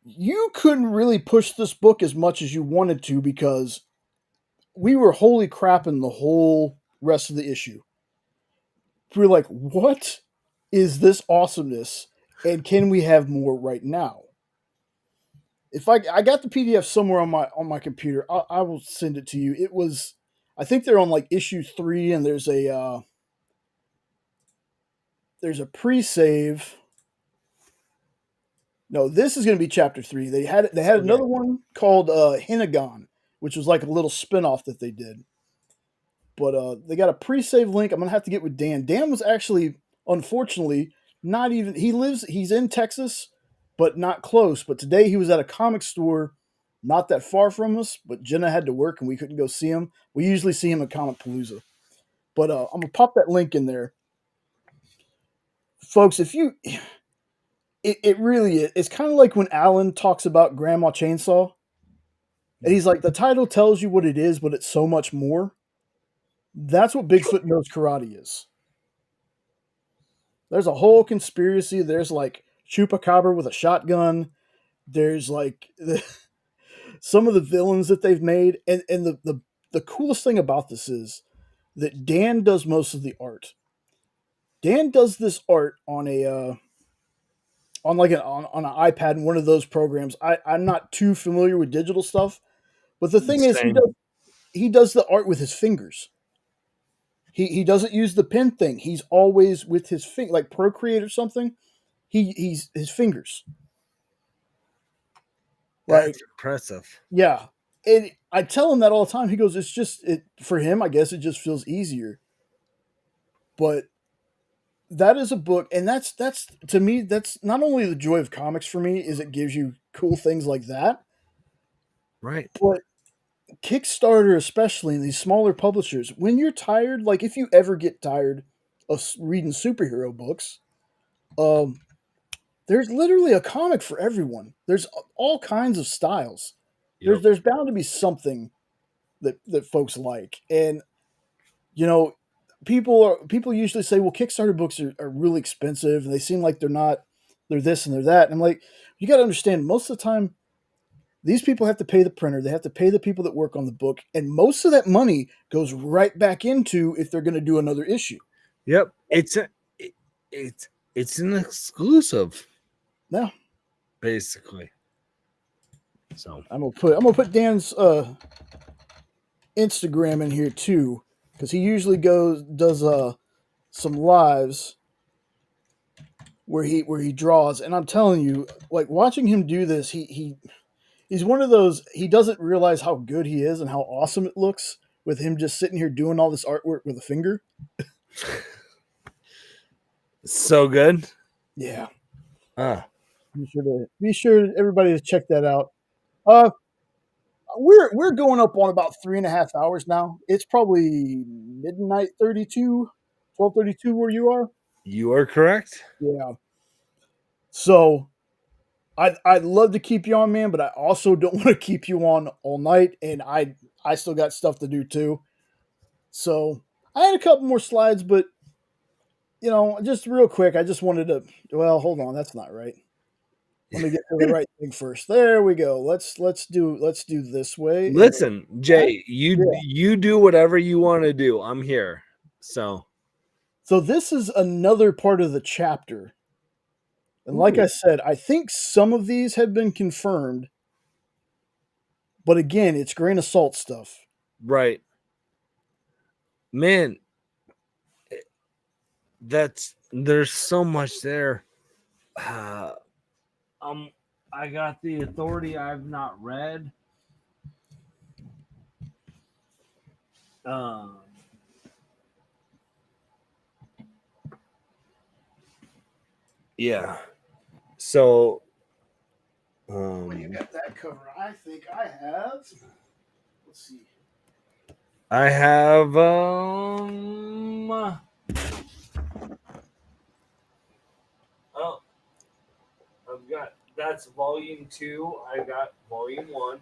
you couldn't really push this book as much as you wanted to because we were holy crapping the whole rest of the issue. We were like, what is this awesomeness? And can we have more right now? If I got the PDF somewhere on my computer, I will send it to you. It was, I think they're on like issue 3, and there's a pre-save. No, this is going to be chapter 3. They had another one called Hinagon, which was like a little spinoff that they did. But they got a pre-save link. I'm going to have to get with Dan. Dan was actually, unfortunately, not even, he's in Texas, but not close. But today he was at a comic store not that far from us, but Jenna had to work and we couldn't go see him. We usually see him at Comic Palooza. But I'm going to pop that link in there. Folks, if you... It really is. It's kind of like when Alan talks about Grandma Chainsaw. And he's like, the title tells you what it is, but it's so much more. That's what Bigfoot Knows Karate is. There's a whole conspiracy. There's like Chupacabra with a shotgun. There's like some of the villains that they've made. And the coolest thing about this is that Dan does most of the art. Dan does this art on a... on an iPad and one of those programs. I'm not too familiar with digital stuff, but the thing is, he does the art with his fingers. He doesn't use the pen thing. He's always with his finger, like Procreate or something. He's his fingers. That's impressive. Yeah, and I tell him that all the time. He goes, "It's just for him. I guess it just feels easier." But that is a book, and that's to me, that's not only the joy of comics for me, is it gives you cool things like that, right? But Kickstarter, especially these smaller publishers, when you're tired, like if you ever get tired of reading superhero books, there's literally a comic for everyone. There's all kinds of styles. Yep. There's bound to be something that folks like, and people usually say, well, Kickstarter books are really expensive and they seem like they're this and they're that. And I'm like, you got to understand, most of the time, these people have to pay the printer. They have to pay the people that work on the book. And most of that money goes right back into if they're going to do another issue. Yep. It's an exclusive. Yeah. Basically. So I'm gonna put Dan's Instagram in here too, because he usually does some lives where he draws, and I'm telling you, like watching him do this, he's one of those, he doesn't realize how good he is and how awesome it looks with him just sitting here doing all this artwork with a finger. So good. Yeah. Be Be sure everybody to check that out. we're going up on about 3.5 hours now. It's probably midnight 32, 12:32 where you are. You are correct. Yeah. So I'd love to keep you on, man, but I also don't want to keep you on all night, and I still got stuff to do too. So I had a couple more slides, but just real quick, I just wanted to. Well, hold on, that's not right. Let me get to the right thing first. There we go. Let's do this way. Listen, Jay, Yeah. you do whatever you want to do. I'm here. So this is another part of the chapter. And like I said, I think some of these have been confirmed. But again, it's grain of salt stuff. right. Man, there's so much there. I got the Authority I've not read. Yeah. So When you got that cover, I think I have. Let's see. I have I've got that's volume 2. I got volume 1.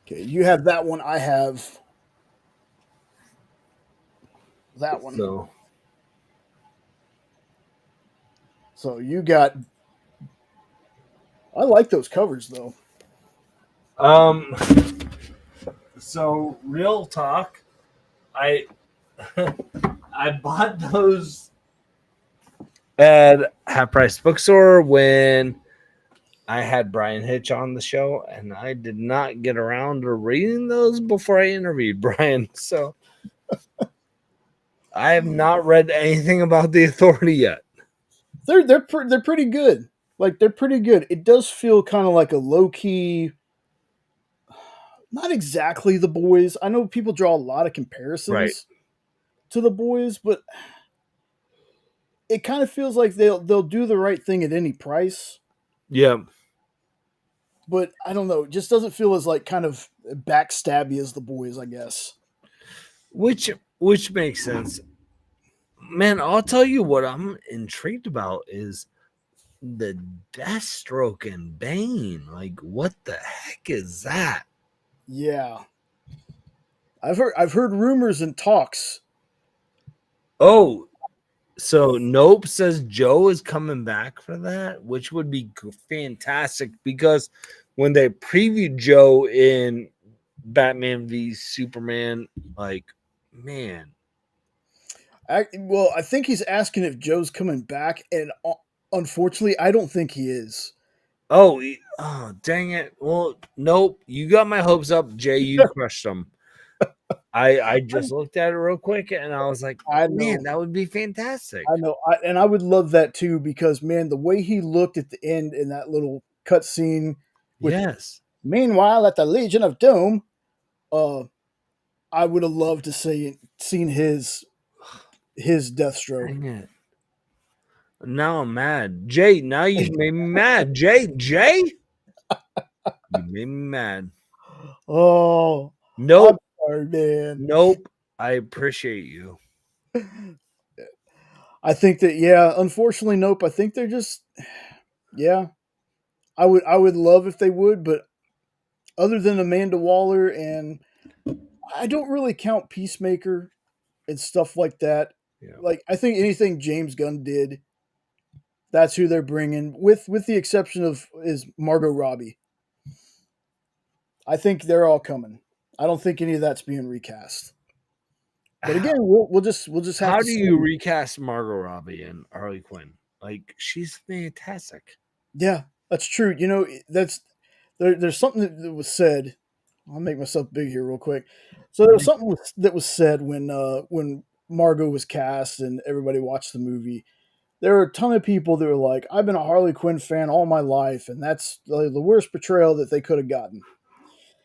Okay, you have that one. I have that one. So you got. I like those covers though. So real talk, I I bought those at Half Price Bookstore when I had Brian Hitch on the show, and I did not get around to reading those before I interviewed Brian. So I have not read anything about the Authority yet. They're pretty good. Like they're pretty good. It does feel kind of like a low key. Not exactly the Boys. I know people draw a lot of comparisons to the Boys, but it kind of feels like they'll do the right thing at any price. Yeah. But I don't know. It just doesn't feel as like kind of backstabby as the Boys, I guess. Which makes sense. Man, I'll tell you what I'm intrigued about is the Deathstroke and Bane. Like, what the heck is that? Yeah. I've heard rumors and talks. Oh, so Nope says Joe is coming back for that, which would be fantastic because when they previewed Joe in Batman v Superman, like, man. I think he's asking if Joe's coming back, and unfortunately, I don't think he is. Oh, dang it. Well, nope. You got my hopes up, Jay. You crushed them. I just looked at it real quick and I was like, man, that would be fantastic. I know. And I would love that too because, man, the way he looked at the end in that little cut scene. Yes. Meanwhile, at the Legion of Doom, I would have loved to seen his Deathstroke. Dang it. Now I'm mad. Jay, now you made me mad. Jay, you made me mad. Oh. Nope. I'm sorry, man. Nope. I appreciate you. I think that, yeah, unfortunately, nope. I think they're just, yeah. I would love if they would, but other than Amanda Waller, and I don't really count Peacemaker and stuff like that. Yeah. Like, I think anything James Gunn did, that's who they're bringing, with the exception of is Margot Robbie. I think they're all coming. I don't think any of that's being recast. But again, we'll just have to see. How do you recast Margot Robbie and Harley Quinn? Like, she's fantastic. Yeah, that's true. You know, there's something that was said. I'll make myself big here real quick. So there was something that was said when Margot was cast and everybody watched the movie. There were a ton of people that were like, "I've been a Harley Quinn fan all my life, and that's the worst portrayal that they could have gotten."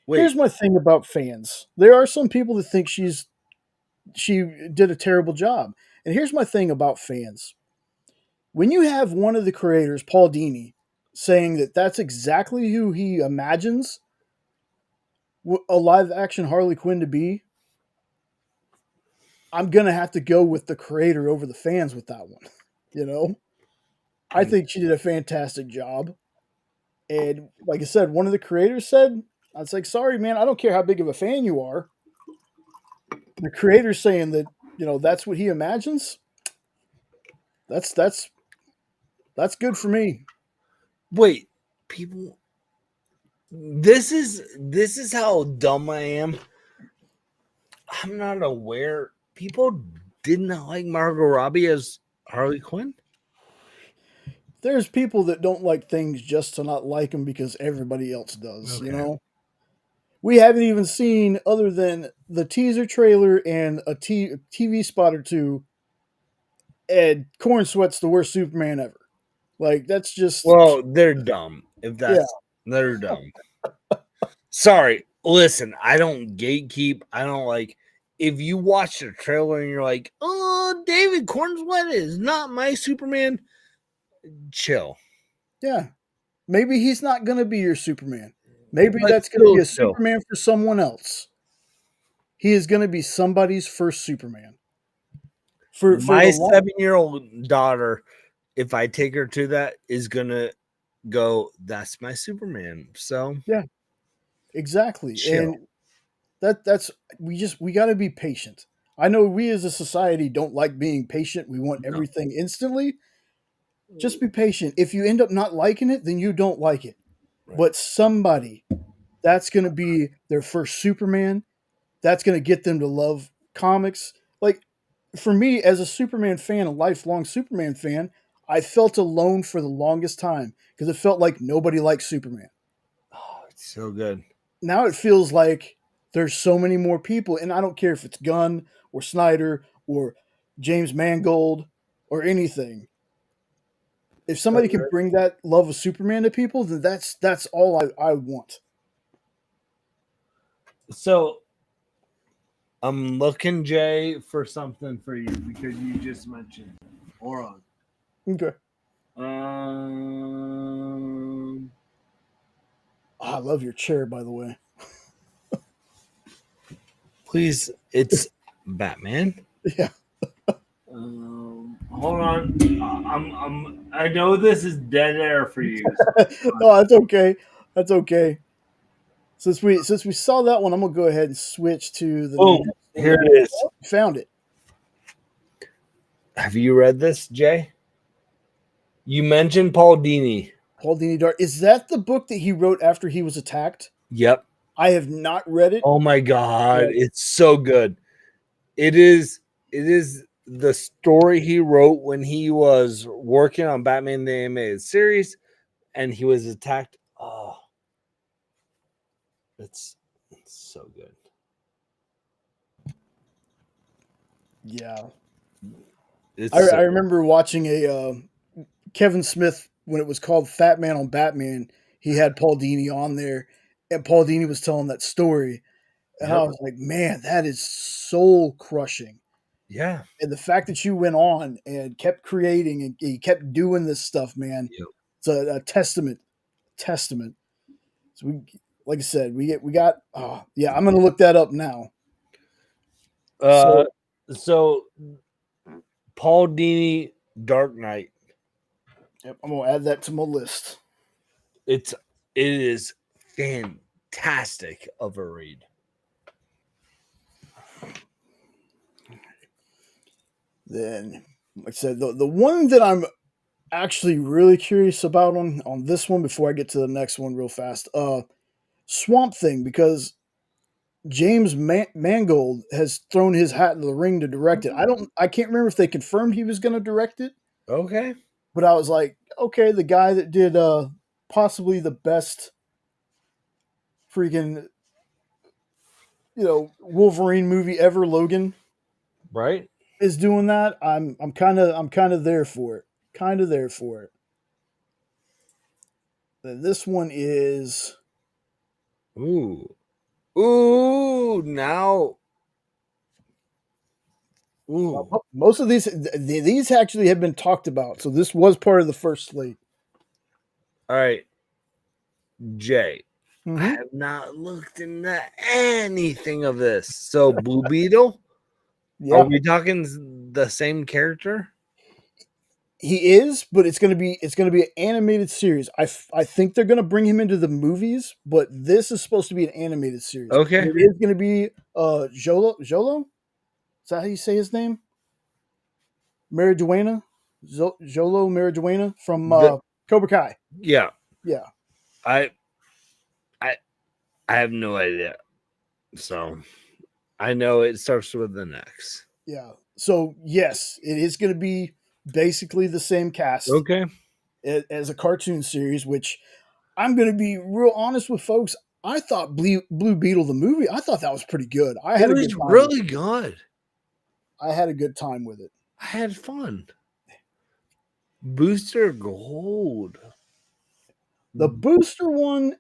Here's my thing about fans. There are some people that think she did a terrible job. And here's my thing about fans. When you have one of the creators, Paul Dini, saying that that's exactly who he imagines a live action Harley Quinn to be, I'm gonna have to go with the creator over the fans with that one. You know, I think she did a fantastic job. And like I said, one of the creators said, "I was like, sorry, man, I don't care how big of a fan you are. The creator's saying that that's what he imagines. That's good for me." Wait, people. This is how dumb I am. I'm not aware. People did not like Margot Robbie as Harley Quinn. There's people that don't like things just to not like them because everybody else does. Okay. We haven't even seen, other than the teaser trailer and a TV spot or two, and Corn Sweat's the worst Superman ever. Like, that's just... Well, they're dumb. They're dumb. Sorry. Listen, I don't gatekeep. I don't like... If you watch the trailer and you're like, oh, David Cornsweet is not my Superman, chill. Yeah. Maybe he's not going to be your Superman. Maybe But that's going to be a still. Superman for someone else. He is going to be somebody's first Superman. For My 7-year-old daughter, if I take her to that, is going to go, that's my Superman. So, yeah, exactly. Chill. And that's we got to be patient. I know we as a society don't like being patient. We want everything instantly. Just be patient. If you end up not liking it, then you don't like it. Right. But somebody, that's going to be their first Superman. That's going to get them to love comics. Like, for me, as a Superman fan, a lifelong Superman fan, I felt alone for the longest time because it felt like nobody liked Superman. Oh, it's so good. Now it feels like there's so many more people, and I don't care if it's Gunn or Snyder or James Mangold or anything. If somebody can bring that love of Superman to people, then that's all I want. So I'm looking, Jay, for something for you because you just mentioned it. Hold on. Okay. I love your chair, by the way. Please, it's Batman. Yeah. Hold on. I know this is dead air for you. No, that's okay. That's okay. Since we saw that one, I'm gonna go ahead and switch to the. Oh, here it is. Found it. Have you read this, Jay? You mentioned Paul Dini. Paul Dini Dark. Is that the book that he wrote after he was attacked? Yep. I have not read it. Oh my God, it's so good. It is the story he wrote when he was working on Batman the Animated Series and he was attacked. Oh, it's so good. Yeah. I remember watching a Kevin Smith when it was called Fat Man on Batman. He had Paul Dini on there, and Paul Dini was telling that story. And I was like, man, that is soul crushing. Yeah. And the fact that you went on and kept creating and you kept doing this stuff, man, it's a testament. So we, like I said, we got. I'm going to look that up now. So Paul Dini, Dark Knight. Yep, I'm going to add that to my list. It is fantastic of a read. Then, like I said, the one that I'm actually really curious about on this one before I get to the next one real fast, Swamp Thing, because James Mangold has thrown his hat in the ring to direct it. I can't remember if they confirmed he was going to direct it. Okay. But I was like, okay, the guy that did possibly the best freaking Wolverine movie ever, Logan, right, is doing that. I'm kind of there for it. Then this one is now most of these actually have been talked about, so this was part of the first slate. All right, Jay. I have not looked into anything of this. So Blue Beetle? Yeah, Are we talking the same character? he is, but it's gonna be an animated series. I think they're gonna bring him into the movies, but this is supposed to be an animated series. Okay. And it is gonna be Jolo. Is that how you say his name? Marijuana, Jolo Marijuana from Cobra Kai. Yeah. Yeah, I have no idea. So I know it starts with an X. yeah. So yes, it is going to be basically the same cast Okay. as a cartoon series. Which I'm going to be real honest with folks. I thought Blue Beetle the movie. I thought that was pretty good. I had It a was good time. really good. I had a good time with it. I had fun. Booster Gold. The booster one,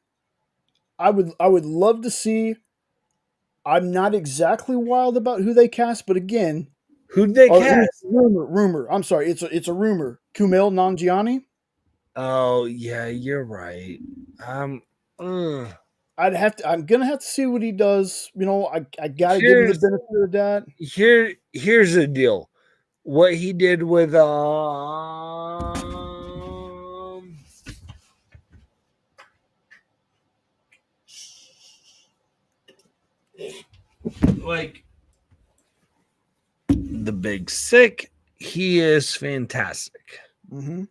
I would love to see. I'm not exactly wild about who they cast, but again, Who'd they or cast? rumor. I'm sorry, it's a rumor. Kumail Nanjiani. Oh yeah, you're right. uh, I'm gonna have to see what he does. You know, I gotta give him the Here's- benefit of that. here's the deal. What he did with like the Big Sick, he is fantastic. Mm-hmm.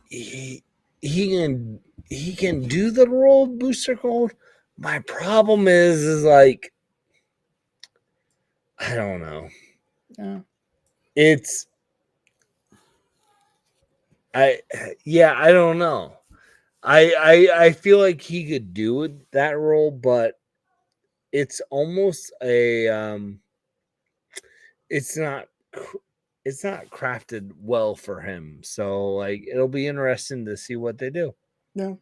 He can do the role of Booster Gold. My problem is like I don't know. Yeah. It's I don't know. I feel like he could do that role, but it's almost a it's not crafted well for him. So like it'll be interesting to see what they do. Yeah.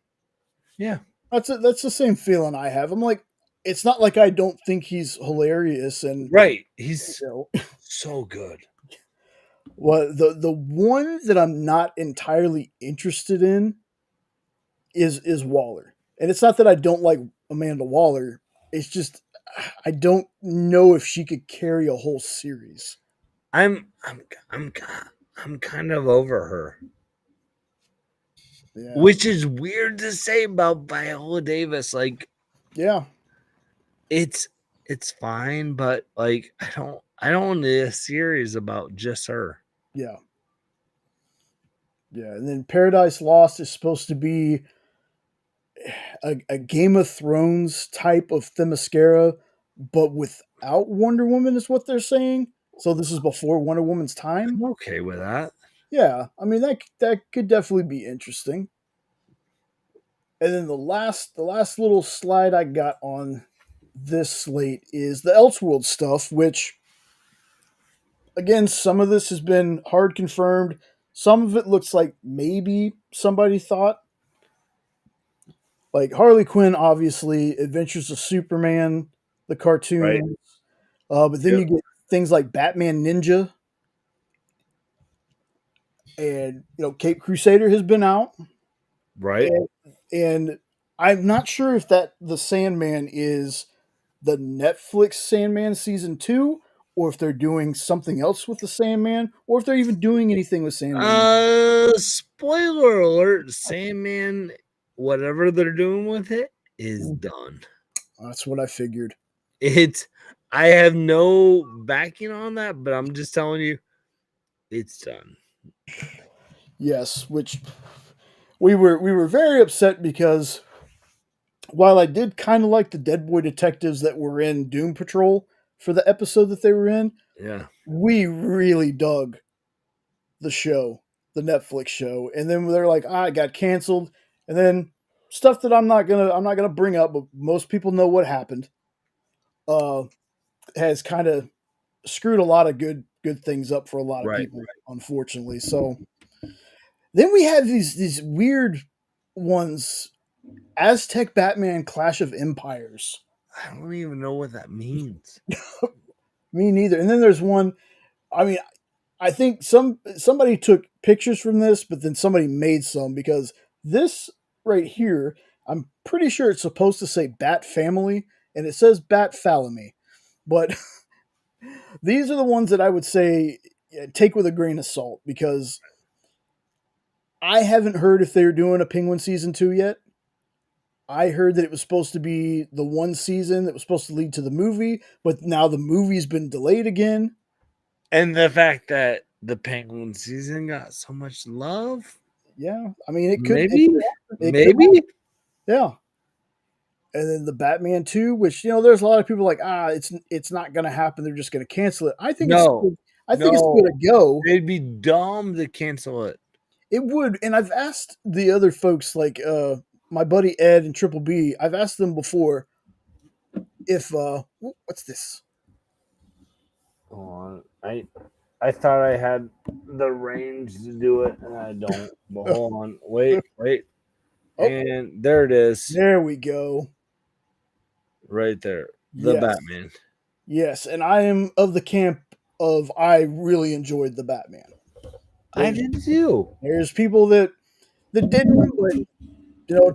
Yeah. That's the same feeling I have. I'm like, it's not like I don't think he's hilarious and Right. He's you know, so good. well, the one that I'm not entirely interested in is Waller. And it's not that I don't like Amanda Waller. It's just I don't know if she could carry a whole series. I'm kind of over her. Yeah. Which is weird to say about Viola Davis. Like, yeah. it's fine, but like I don't need a series about just her. Yeah. Yeah. And then Paradise Lost is supposed to be a Game of Thrones type of Themyscira, but without Wonder Woman, is what they're saying. So this is before Wonder Woman's time. I'm okay with that. Yeah, I mean that could definitely be interesting. And then the last little slide I got on this slate is the Elseworld stuff, which again, some of this has been hard confirmed. Some of it looks like maybe somebody thought. Like Harley Quinn, obviously, Adventures of Superman, the cartoon. Right. But then you get things like Batman Ninja. And, Cape Crusader has been out. Right. And I'm not sure if the Sandman is the Netflix Sandman season 2, or if they're doing something else with the Sandman, or if they're even doing anything with Sandman. Spoiler alert, Sandman, whatever they're doing with it is done. That's what I figured. I have no backing on that, but I'm just telling you, it's done. Yes, which we were very upset because while I did kind of like the Dead Boy detectives that were in Doom Patrol for the episode that they were in, Yeah, we really dug the show, the Netflix show, and then they're like, it got canceled, and then stuff that I'm not gonna bring up, but most people know what happened. Has kind of screwed a lot of good things up for a lot of people, unfortunately. So then we have these weird ones. Aztec Batman Clash of Empires. I don't even know what that means. Me neither. And then there's one, I mean, I think somebody took pictures from this, but then somebody made some because this right here, I'm pretty sure it's supposed to say Bat Family, and it says Bat Falamy. But these are the ones that I would say take with a grain of salt, because I haven't heard if they're doing a Penguin season 2 yet. I heard that it was supposed to be the one season that was supposed to lead to the movie, but now the movie's been delayed again. And the fact that the Penguin season got so much love. Yeah, I mean, it could Maybe. Maybe. Yeah. And then the Batman 2, which, there's a lot of people like, it's not going to happen. They're just going to cancel it. I think it's going to go. They'd be dumb to cancel it. It would. And I've asked the other folks, like my buddy Ed and Triple B, I've asked them before if, what's this? Hold on. I thought I had the range to do it, and I don't. But hold on. Wait. Oh, and there it is. There we go. Right there. The Batman. Yes, and I am of the camp of I really enjoyed the Batman. I did too. There's people that didn't, but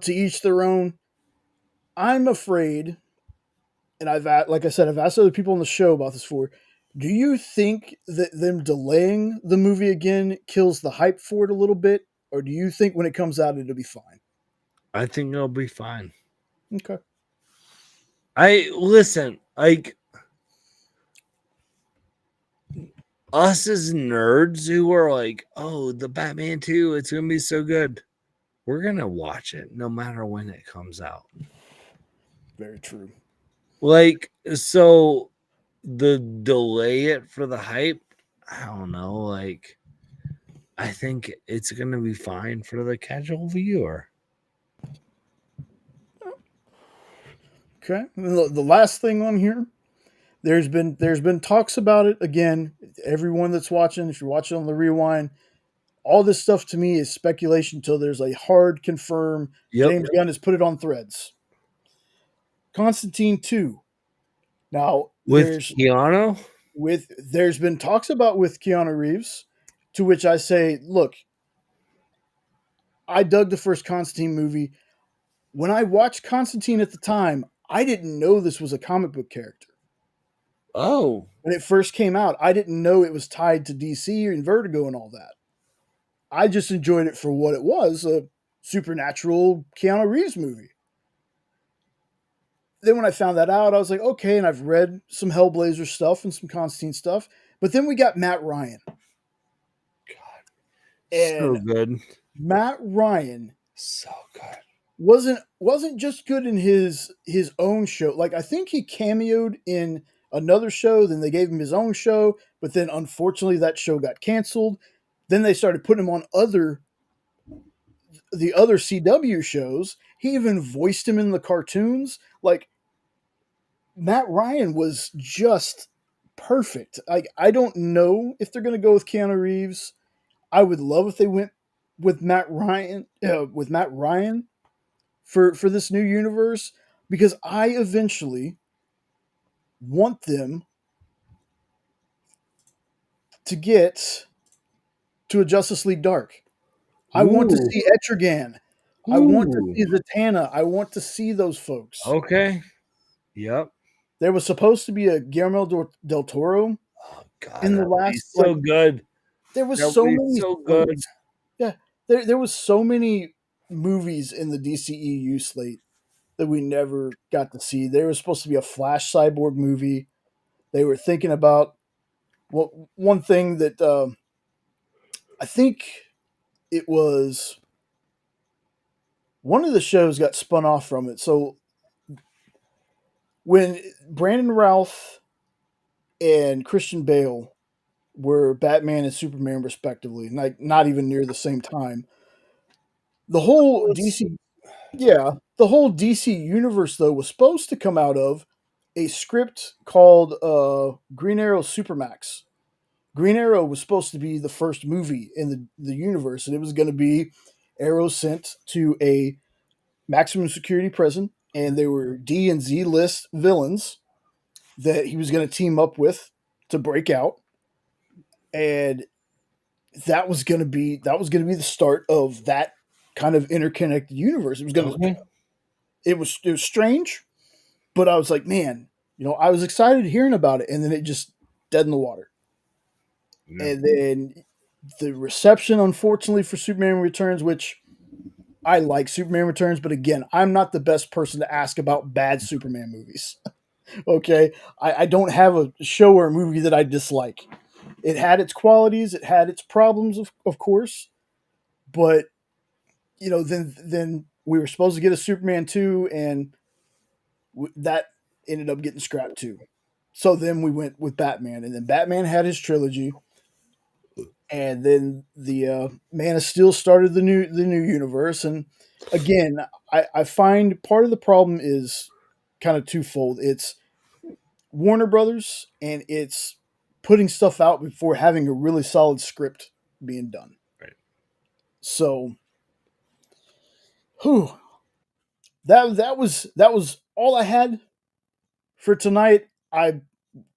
to each their own. I'm afraid, and like I said, I've asked other people on the show about this before. Do you think that them delaying the movie again kills the hype for it a little bit, or do you think when it comes out it'll be fine? I think it'll be fine. Okay. Listen, like us as nerds who are like, oh, the Batman 2, it's gonna be so good. We're gonna watch it no matter when it comes out. Very true. Like, so the delay it for the hype, I don't know. Like, I think it's gonna be fine for the casual viewer. Okay. The last thing on here, there's been talks about it again. Everyone that's watching, if you're watching on the rewind, all this stuff to me is speculation until there's a hard confirm. James Gunn has put it on Threads. Constantine 2. Now with Keanu? There's been talks about with Keanu Reeves, to which I say, look, I dug the first Constantine movie. When I watched Constantine at the time, I didn't know this was a comic book character. Oh. When it first came out, I didn't know it was tied to DC and Vertigo and all that. I just enjoyed it for what it was, a supernatural Keanu Reeves movie. Then when I found that out, I was like, okay, and I've read some Hellblazer stuff and some Constantine stuff. But then we got Matt Ryan. God. So good. Matt Ryan. So good. Wasn't just good in his own show. Like, I think he cameoed in another show, then they gave him his own show, but then unfortunately that show got canceled. Then they started putting him on the other CW shows. He even voiced him in the cartoons. Like, Matt Ryan was just perfect. I don't know if they're going to go with Keanu Reeves. I would love if they went with Matt Ryan for this new universe, because I eventually want them to get to a Justice League Dark. I want to see Etrigan. I want to see Zatanna. I want to see those folks. Okay. Yep. There was supposed to be a Guillermo del Toro in the last. So good. There was so many. So good. Yeah, there was so many movies in the DCEU slate that we never got to see. There was supposed to be a Flash Cyborg movie. They were thinking about one thing that I think it was one of the shows got spun off from it. So when Brandon Routh and Christian Bale were Batman and Superman respectively, not even near the same time, the whole DC universe though was supposed to come out of a script called Green Arrow Supermax. Green Arrow was supposed to be the first movie in the universe, and it was going to be Arrow sent to a maximum security prison, and they were D and Z list villains that he was going to team up with to break out, and that was going to be the start of that kind of interconnected universe. It was going to it was strange, but I was like, man, I was excited hearing about it, and then it just dead in the water. Yeah. And then the reception, unfortunately, for Superman Returns, which I like Superman Returns, but again, I'm not the best person to ask about bad Superman movies. Okay, I don't have a show or a movie that I dislike. It had its qualities, it had its problems, of course, but then we were supposed to get a Superman 2, and that ended up getting scrapped too. So then we went with Batman, and then Batman had his trilogy, and then the Man of Steel started the new universe. And again, I find part of the problem is kind of twofold. It's Warner Brothers, and it's putting stuff out before having a really solid script being done. Right. So, whew, that was all I had for tonight. I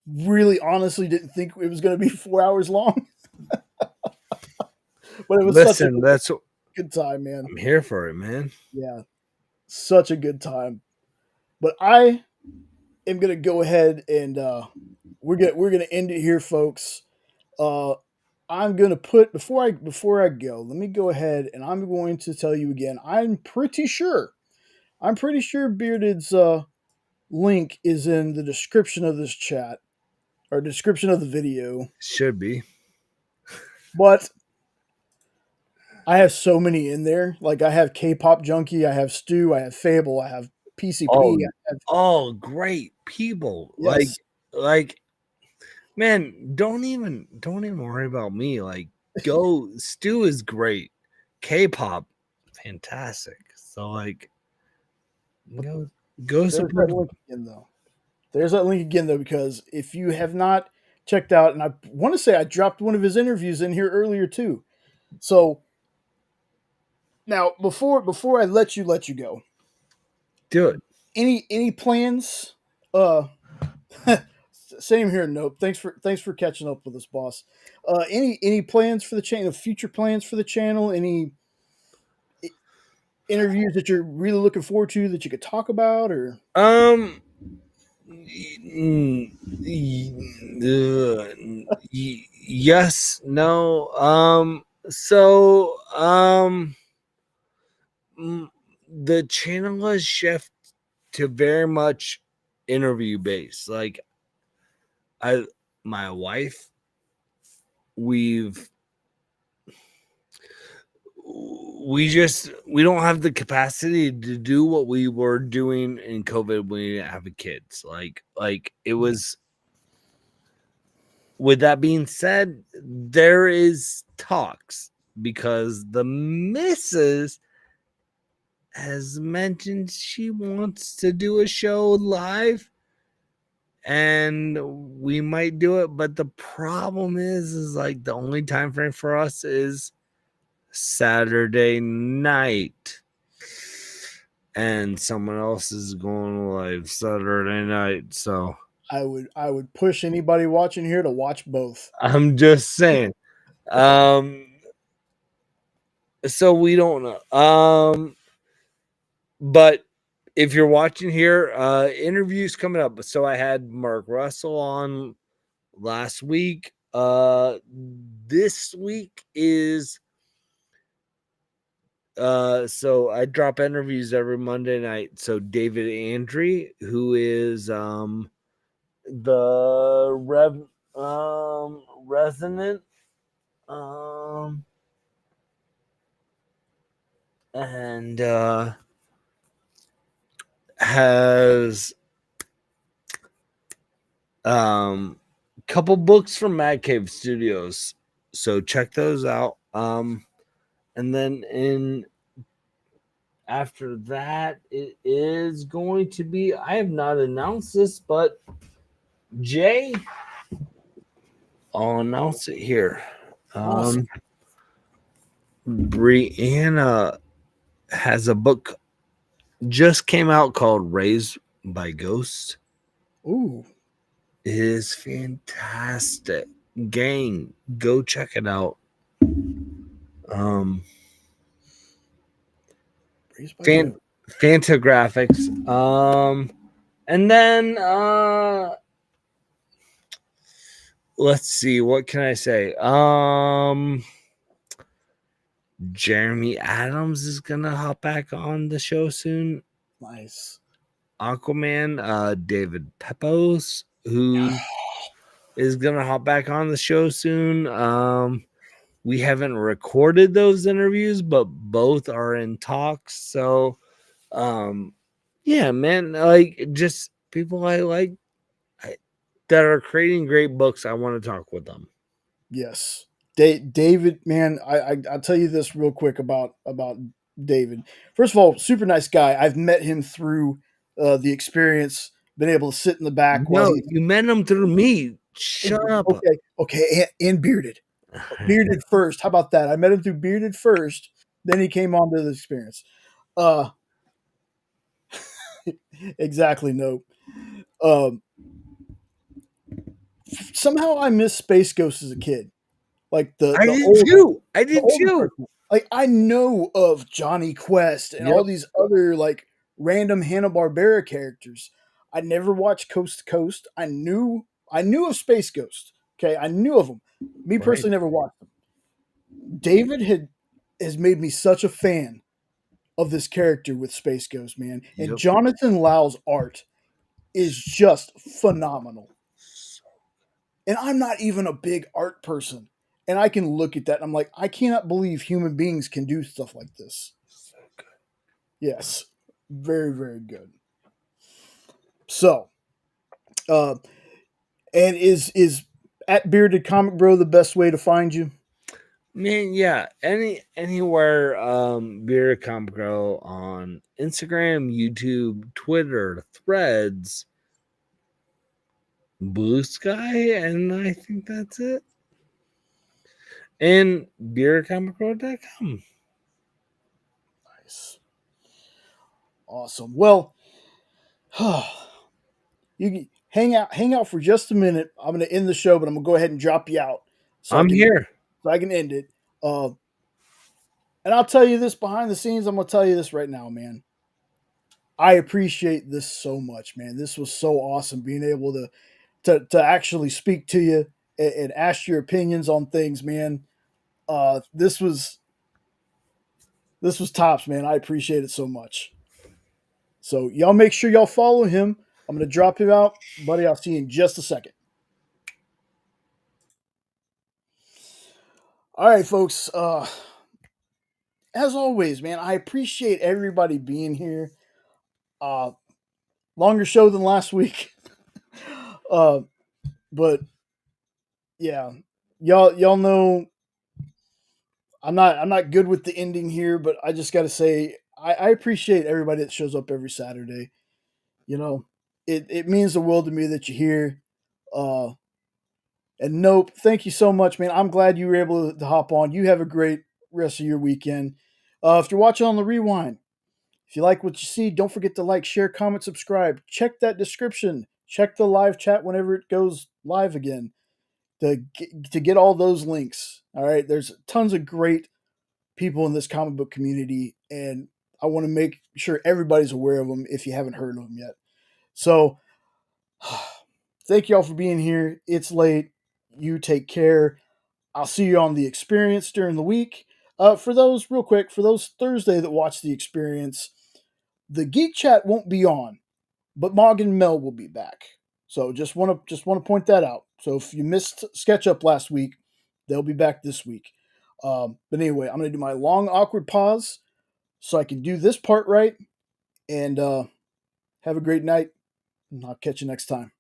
really honestly didn't think it was going to be 4 hours long, but it was such a That's good time, man. I'm here for it, man. Yeah, such a good time. But I am going to go ahead and we're gonna end it here, folks. I'm gonna put before I go, let me go ahead and I'm going to tell you again. I'm pretty sure Bearded's link is in the description of this chat or description of the video. Should be. But I have so many in there. Like I have Kpop Junkie, I have Stu, I have Phable, I have PCP. Oh, great people! Yes. Like, man, don't even worry about me. Like, go. Stu is great. Kpop, fantastic. So like, go There's support. that link again, though. There's that link again, though, because if you have not checked out, and I want to say I dropped one of his interviews in here earlier too. So now, before I let you go, Do it. any plans? Same here. Nope. Thanks for catching up with us, boss. Any plans for the channel? Future plans for the channel? Any interviews that you're really looking forward to that you could talk about? Or yes, no. So the channel has shifted to very much interview based. Like my wife, we don't have the capacity to do what we were doing in COVID when we didn't have kids. Like it was. With that being said, there is talks because the missus has mentioned she wants to do a show live, and we might do it. But the problem is like the only time frame for us is Saturday night, and someone else is going live Saturday night. So I would push anybody watching here to watch both. I'm just saying. So we don't know. But if you're watching here, interviews coming up. So I had Mark Russell on last week. This week is so I drop interviews every Monday night. So David Andry, who is the resonant and has couple books from Mad Cave Studios, so check those out. And then after that, it is going to be, I have not announced this, but Jay, I'll announce it here. Awesome. Brianna has a book just came out called Raised by Ghosts. Ooh. It is fantastic. Gang, go check it out. Fantagraphics. And then let's see, what can I say? Jeremy Adams is gonna hop back on the show soon. Nice. Aquaman, David Pepos, who is gonna hop back on the show soon. We haven't recorded those interviews, but both are in talks. So yeah, man, like just people I like that are creating great books. I want to talk with them. Yes. David, man, I'll tell you this real quick about David. First of all, super nice guy. I've met him through the experience, been able to sit in the back while No, he. you met them through me. Shut up. Okay, and Bearded. Bearded first. How about that? I met him through Bearded first, then he came on to the experience. Exactly, nope. Somehow I miss Space Ghost as a kid. Like I did too. I did too. person. Like I know of Johnny Quest and all these other like random Hanna-Barbera characters. I never watched Coast to Coast. I knew of Space Ghost. Okay, I knew of them. Me personally never watched them. David has made me such a fan of this character with Space Ghost, man. And Jonathan Lau's art is just phenomenal. And I'm not even a big art person. And I can look at that and I'm like, I cannot believe human beings can do stuff like this. So good. Yes. Very, very good. So, and is at Bearded Comic Bro the best way to find you? Man, yeah. Anywhere Bearded Comic Bro on Instagram, YouTube, Twitter, Threads, Blue Sky, and I think that's it. And beardedcomicbro.com. Nice. Awesome. Well, you hang out for just a minute. I'm going to end the show, but I'm going to go ahead and drop you out. So I'm here. So I can end it. And I'll tell you this behind the scenes. I'm going to tell you this right now, man. I appreciate this so much, man. This was so awesome being able to actually speak to you and ask your opinions on things, man. This was tops, man. I appreciate it so much. So y'all make sure y'all follow him. I'm going to drop him out. Buddy, I'll see you in just a second. All right, folks. As always, man, I appreciate everybody being here. Longer show than last week. But yeah, y'all know I'm not good with the ending here, but I just got to say I appreciate everybody that shows up every Saturday. You know, it means the world to me that you're here. And nope, thank you so much, man. I'm glad you were able to hop on. You have a great rest of your weekend. If you're watching on the rewind, if you like what you see, don't forget to like, share, comment, subscribe. Check that description. Check the live chat whenever it goes live again to get all those links. All right, there's tons of great people in this comic book community, and I want to make sure everybody's aware of them if you haven't heard of them yet. So, thank you all for being here. It's late. You take care. I'll see you on the experience during the week. For those Thursday that watch the experience, the Geek Chat won't be on, but Mog and Mel will be back. So just want to point that out. So if you missed Sketch Up last week, they'll be back this week. But anyway, I'm going to do my long awkward pause so I can do this part right. And have a great night. And I'll catch you next time.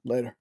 Later.